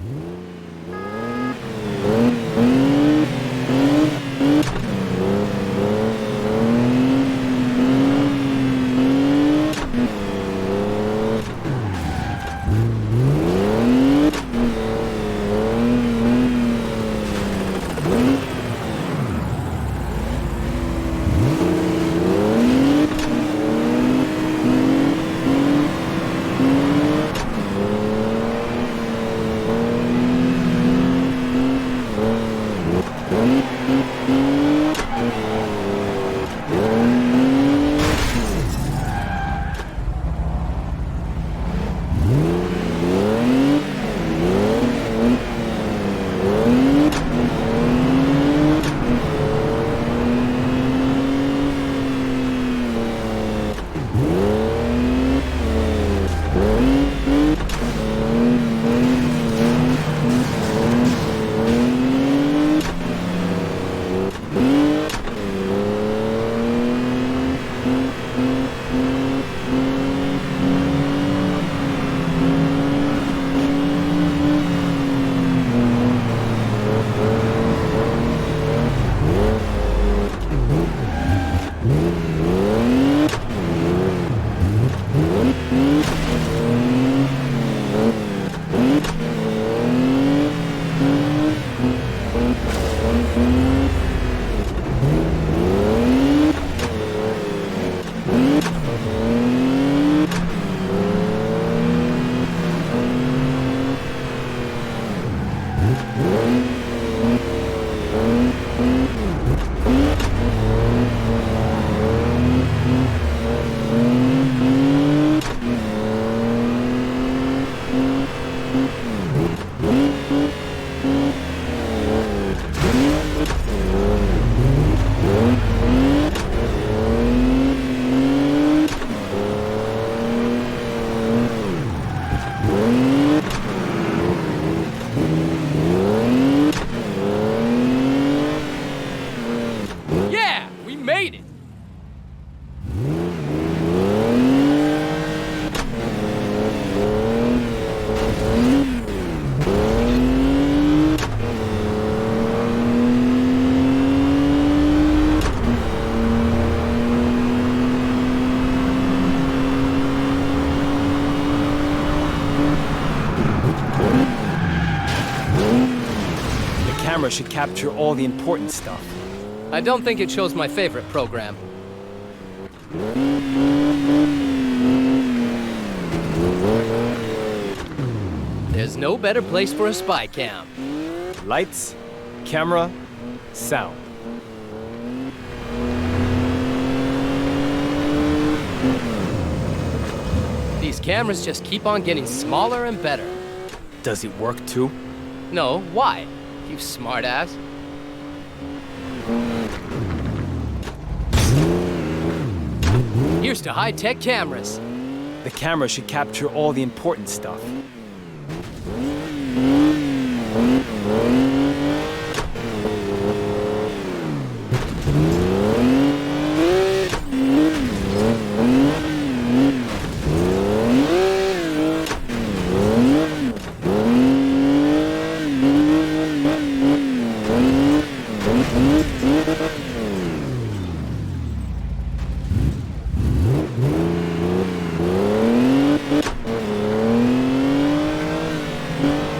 camera should capture all the important stuff. I don't think it shows my favorite program. There's no better place for a spy cam. Lights, camera, sound. These cameras just keep on getting smaller and better. Does it work too? No, why? You smartass. Here's to high-tech cameras. The camera should capture all the important stuff.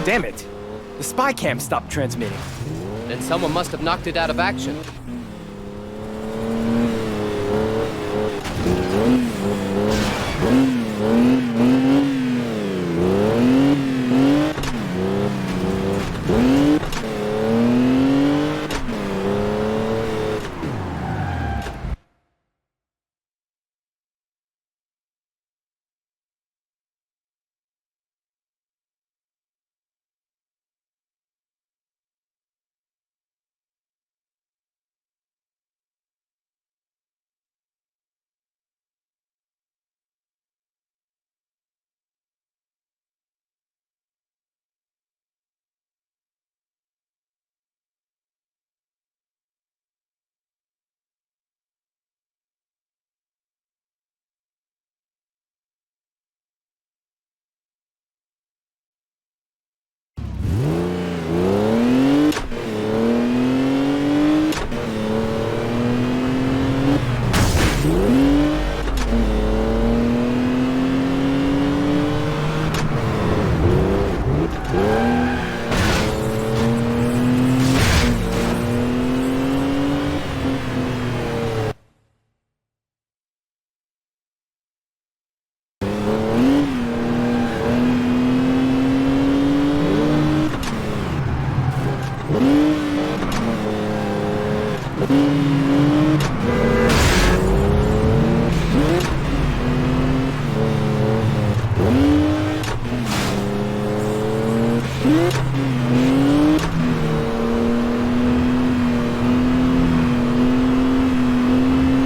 Damn it! The spy cam stopped transmitting. Then someone must have knocked it out of action.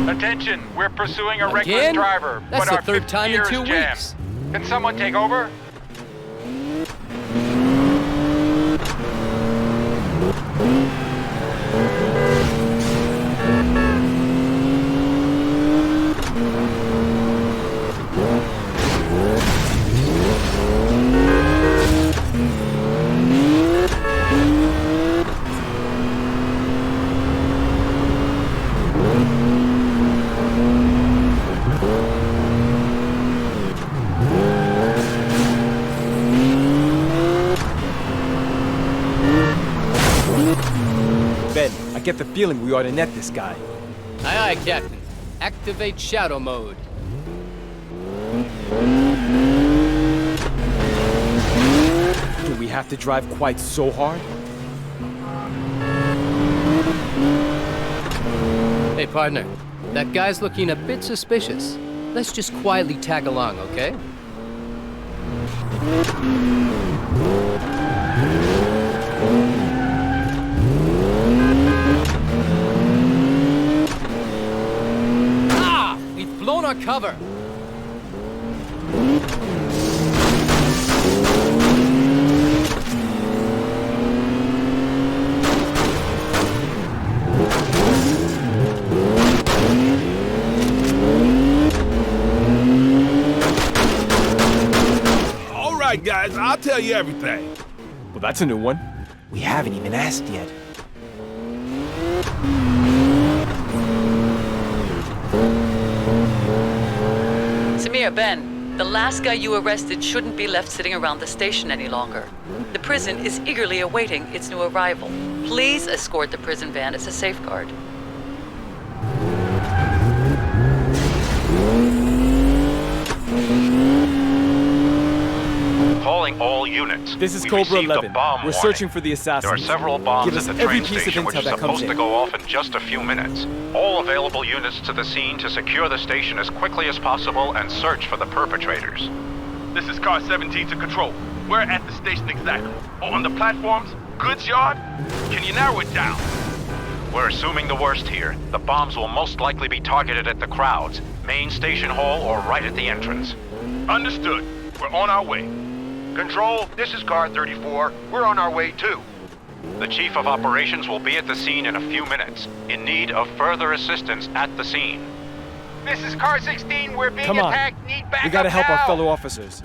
Attention, we're pursuing a reckless Again? driver, That's but the our third fifth time in gear is 2 jammed. weeks. Can someone take over? Ben, I get the feeling we ought to net this guy. Aye, aye, Captain. Activate shadow mode. Do we have to drive quite so hard? Hey, partner. That guy's looking a bit suspicious. Let's just quietly tag along, okay? Ah! We've blown our cover! All right, guys, I'll tell you everything. Well, that's a new one. We haven't even asked yet. Samir, Ben, the last guy you arrested shouldn't be left sitting around the station any longer. The prison is eagerly awaiting its new arrival. Please escort the prison van as a safeguard. Calling all units. This is We Cobra received a 11. bomb We're warning. searching for the assassins. There are several bombs Give at us the every train piece station, of which intel is that comes supposed in. to go off in just a few minutes. All available units to the scene to secure the station as quickly as possible and search for the perpetrators. This is car 17 to control. We're at the station exactly. Oh, on the platforms? Goods yard? Can you narrow it down? We're assuming the worst here. The bombs will most likely be targeted at the crowds, main station hall, or right at the entrance. Understood. We're on our way. Control, this is car 34. We're on our way too. The Chief of Operations will be at the scene in a few minutes, in need of further assistance at the scene. This is car 16. We're being Come on. attacked. Need backup We gotta help now. our fellow officers.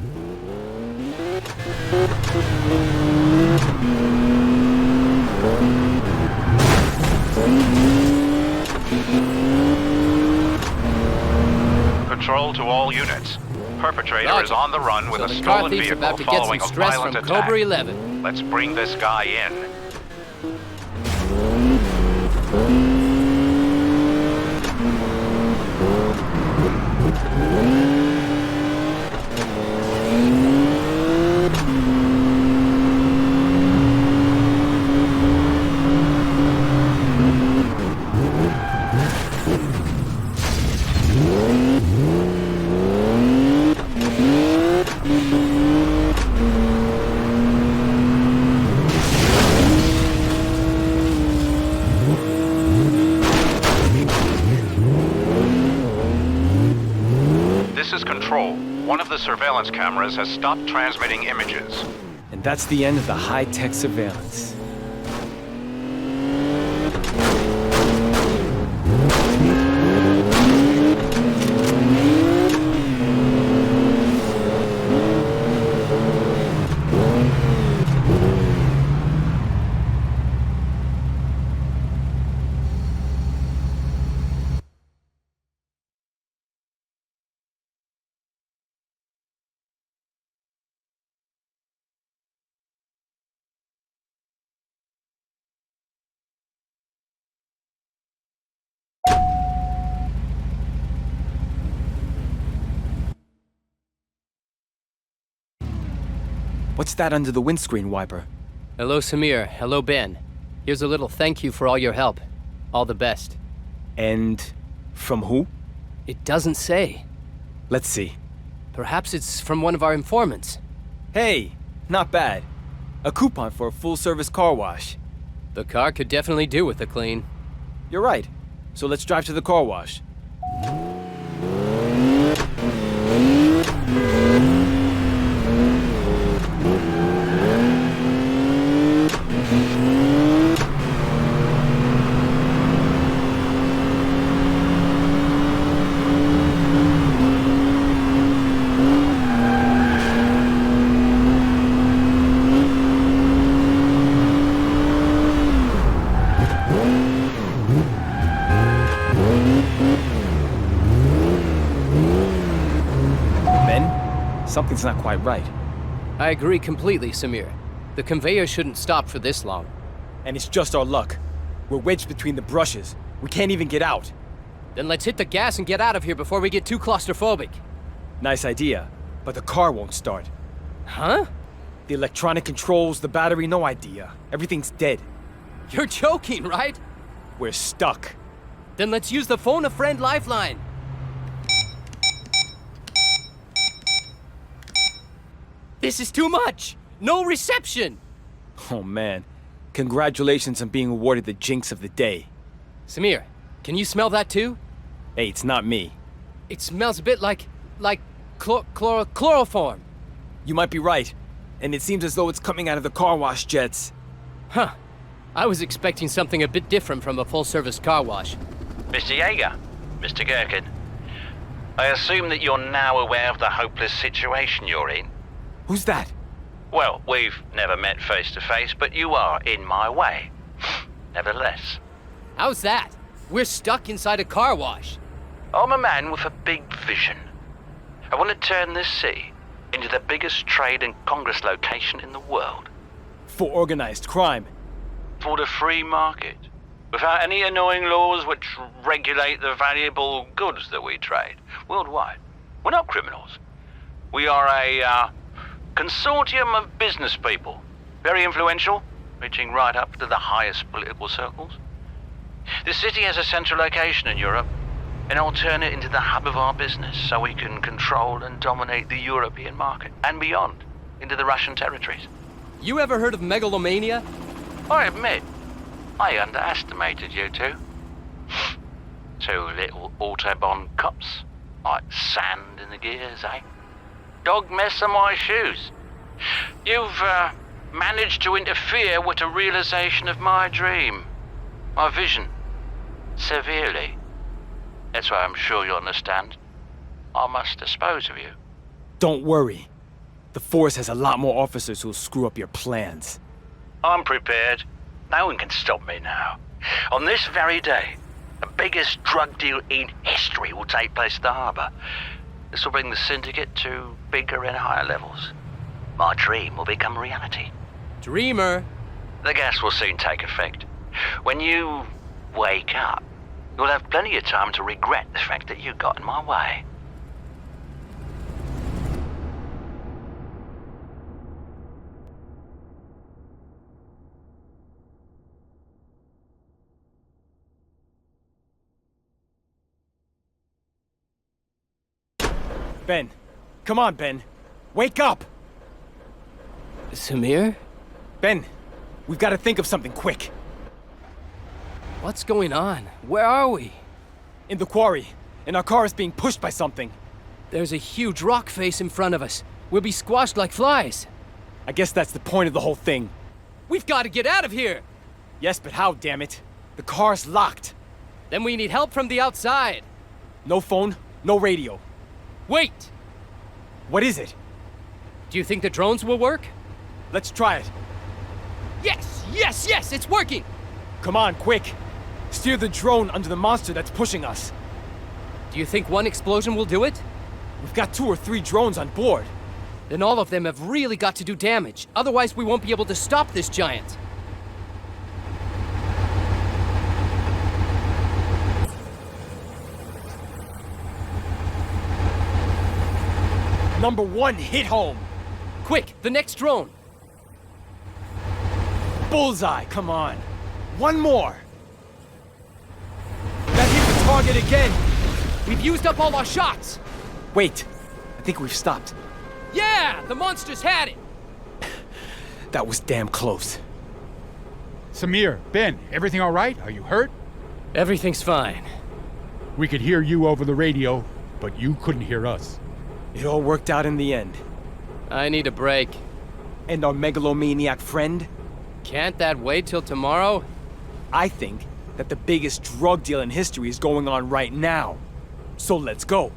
Control to all units. Perpetrator Roger. is on the run with So a the car stolen thief's vehicle about to get some following a stress violent from attack. Cobra 11. Let's bring this guy in. This is Control. One of the surveillance cameras has stopped transmitting images. And that's the end of the high-tech surveillance. What's that under the windscreen wiper? Hello, Samir. Hello, Ben. Here's a little thank you for all your help. All the best. And from who? It doesn't say. Let's see. Perhaps it's from one of our informants. Hey, not bad. A coupon for a full-service car wash. The car could definitely do with a clean. You're right. So let's drive to the car wash. Something's not quite right. I agree completely, Samir. The conveyor shouldn't stop for this long. And it's just our luck. We're wedged between the brushes. We can't even get out. Then let's hit the gas and get out of here before we get too claustrophobic. Nice idea, but the car won't start. Huh? The electronic controls, the battery, no idea. Everything's dead. You're joking, right? We're stuck. Then let's use the phone a friend lifeline. This is too much! No reception! Oh man. Congratulations on being awarded the jinx of the day. Samir, can you smell that too? Hey, it's not me. It smells a bit like chloroform. You might be right. And it seems as though it's coming out of the car wash jets. Huh. I was expecting something a bit different from a full-service car wash. Mr. Yeager, Mr. Gherkin, I assume that you're now aware of the hopeless situation you're in. Who's that? Well, we've never met face to face, but you are in my way. Nevertheless. How's that? We're stuck inside a car wash. I'm a man with a big vision. I want to turn this city into the biggest trade and congress location in the world. For organized crime. For the free market. Without any annoying laws which regulate the valuable goods that we trade worldwide. We're not criminals. We are a consortium of business people. Very influential, reaching right up to the highest political circles. The city has a central location in Europe, and I'll turn it into the hub of our business so we can control and dominate the European market and beyond, into the Russian territories. You ever heard of megalomania? I admit, I underestimated you two. Two little Autobahn cops, like sand in the gears, eh? Dog mess on my shoes. You've managed to interfere with the realization of my dream, my vision, severely. That's why I'm sure you understand. I must dispose of you. Don't worry. The Force has a lot more officers who'll screw up your plans. I'm prepared. No one can stop me now. On this very day, the biggest drug deal in history will take place at the harbor. This will bring the Syndicate to bigger and higher levels. My dream will become reality. Dreamer! The gas will soon take effect. When you wake up, you'll have plenty of time to regret the fact that you got in my way. Ben. Come on, Ben. Wake up! Samir? Ben, we've got to think of something quick. What's going on? Where are we? In the quarry, and our car is being pushed by something. There's a huge rock face in front of us. We'll be squashed like flies. I guess that's the point of the whole thing. We've got to get out of here! Yes, but how, damn it? The car's locked. Then we need help from the outside. No phone, no radio. Wait! What is it? Do you think the drones will work? Let's try it. Yes! Yes! Yes! It's working! Come on, quick! Steer the drone under the monster that's pushing us. Do you think one explosion will do it? We've got 2 or 3 drones on board. Then all of them have really got to do damage. Otherwise, we won't be able to stop this giant. Number 1 hit home. Quick, the next drone. Bullseye, come on. One more. target again! We've used up all our shots! Wait, I think we've stopped. Yeah, the monsters had it! That was damn close. Samir, Ben, everything all right? Are you hurt? Everything's fine. We could hear you over the radio, but you couldn't hear us. It all worked out in the end. I need a break. And our megalomaniac friend? Can't that wait till tomorrow? I think that the biggest drug deal in history is going on right now. So let's go.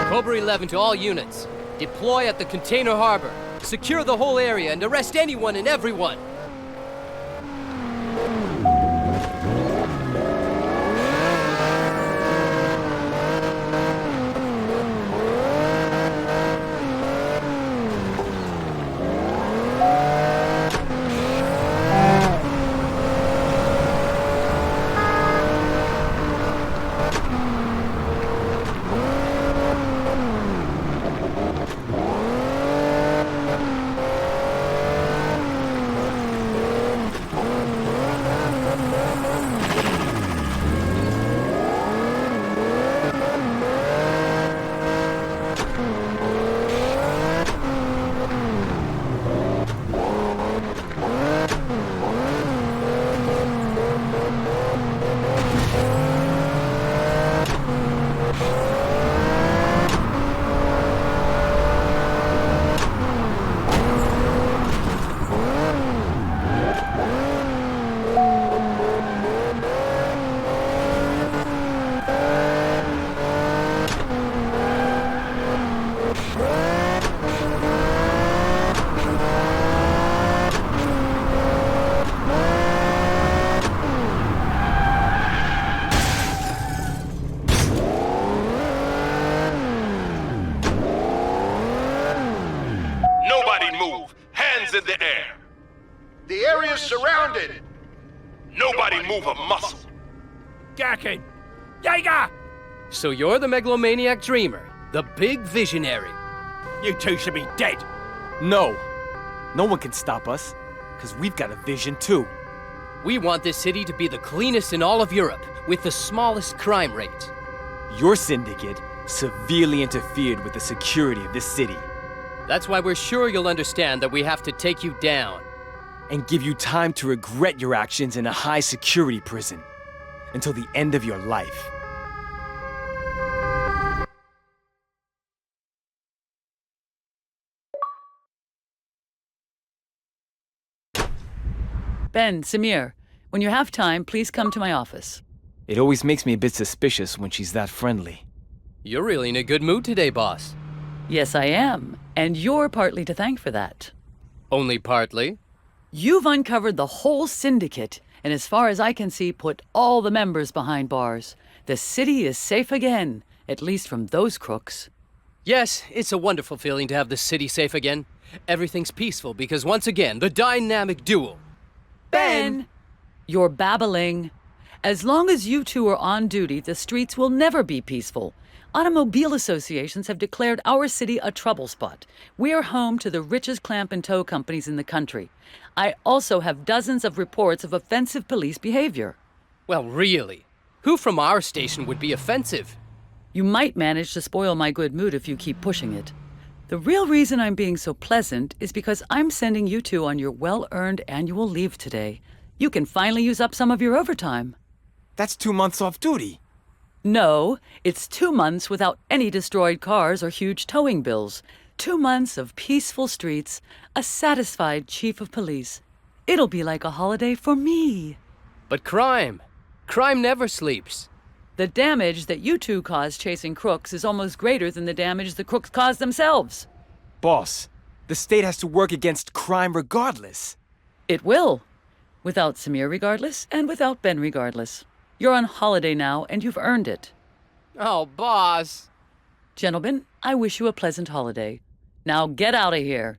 Cobra 11 to all units. Deploy at the container harbor. Secure the whole area and arrest anyone and everyone. in the air. The area's surrounded. Nobody move a muscle. Gakin! Jaeger! So you're the megalomaniac dreamer, the big visionary. You two should be dead. No. No one can stop us, because we've got a vision too. We want this city to be the cleanest in all of Europe, with the smallest crime rate. Your syndicate severely interfered with the security of this city. That's why we're sure you'll understand that we have to take you down. And give you time to regret your actions in a high-security prison. Until the end of your life. Ben, Samir, when you have time, please come to my office. It always makes me a bit suspicious when she's that friendly. You're really in a good mood today, boss. Yes, I am. And you're partly to thank for that. Only partly? You've uncovered the whole syndicate, and as far as I can see, put all the members behind bars. The city is safe again, at least from those crooks. Yes, it's a wonderful feeling to have the city safe again. Everything's peaceful because once again, the dynamic duo. Ben! You're babbling. As long as you two are on duty, the streets will never be peaceful. Automobile associations have declared our city a trouble spot. We're home to the richest clamp and tow companies in the country. I also have dozens of reports of offensive police behavior. Well, really? Who from our station would be offensive? You might manage to spoil my good mood if you keep pushing it. The real reason I'm being so pleasant is because I'm sending you two on your well-earned annual leave today. You can finally use up some of your overtime. That's 2 months off duty. No, it's 2 months without any destroyed cars or huge towing bills. 2 months of peaceful streets, a satisfied chief of police. It'll be like a holiday for me. But crime never sleeps. The damage that you two cause chasing crooks is almost greater than the damage the crooks cause themselves. Boss, the state has to work against crime regardless. It will. Without Samir regardless, and without Ben regardless. You're on holiday now, and you've earned it. Oh, boss. Gentlemen, I wish you a pleasant holiday. Now get out of here.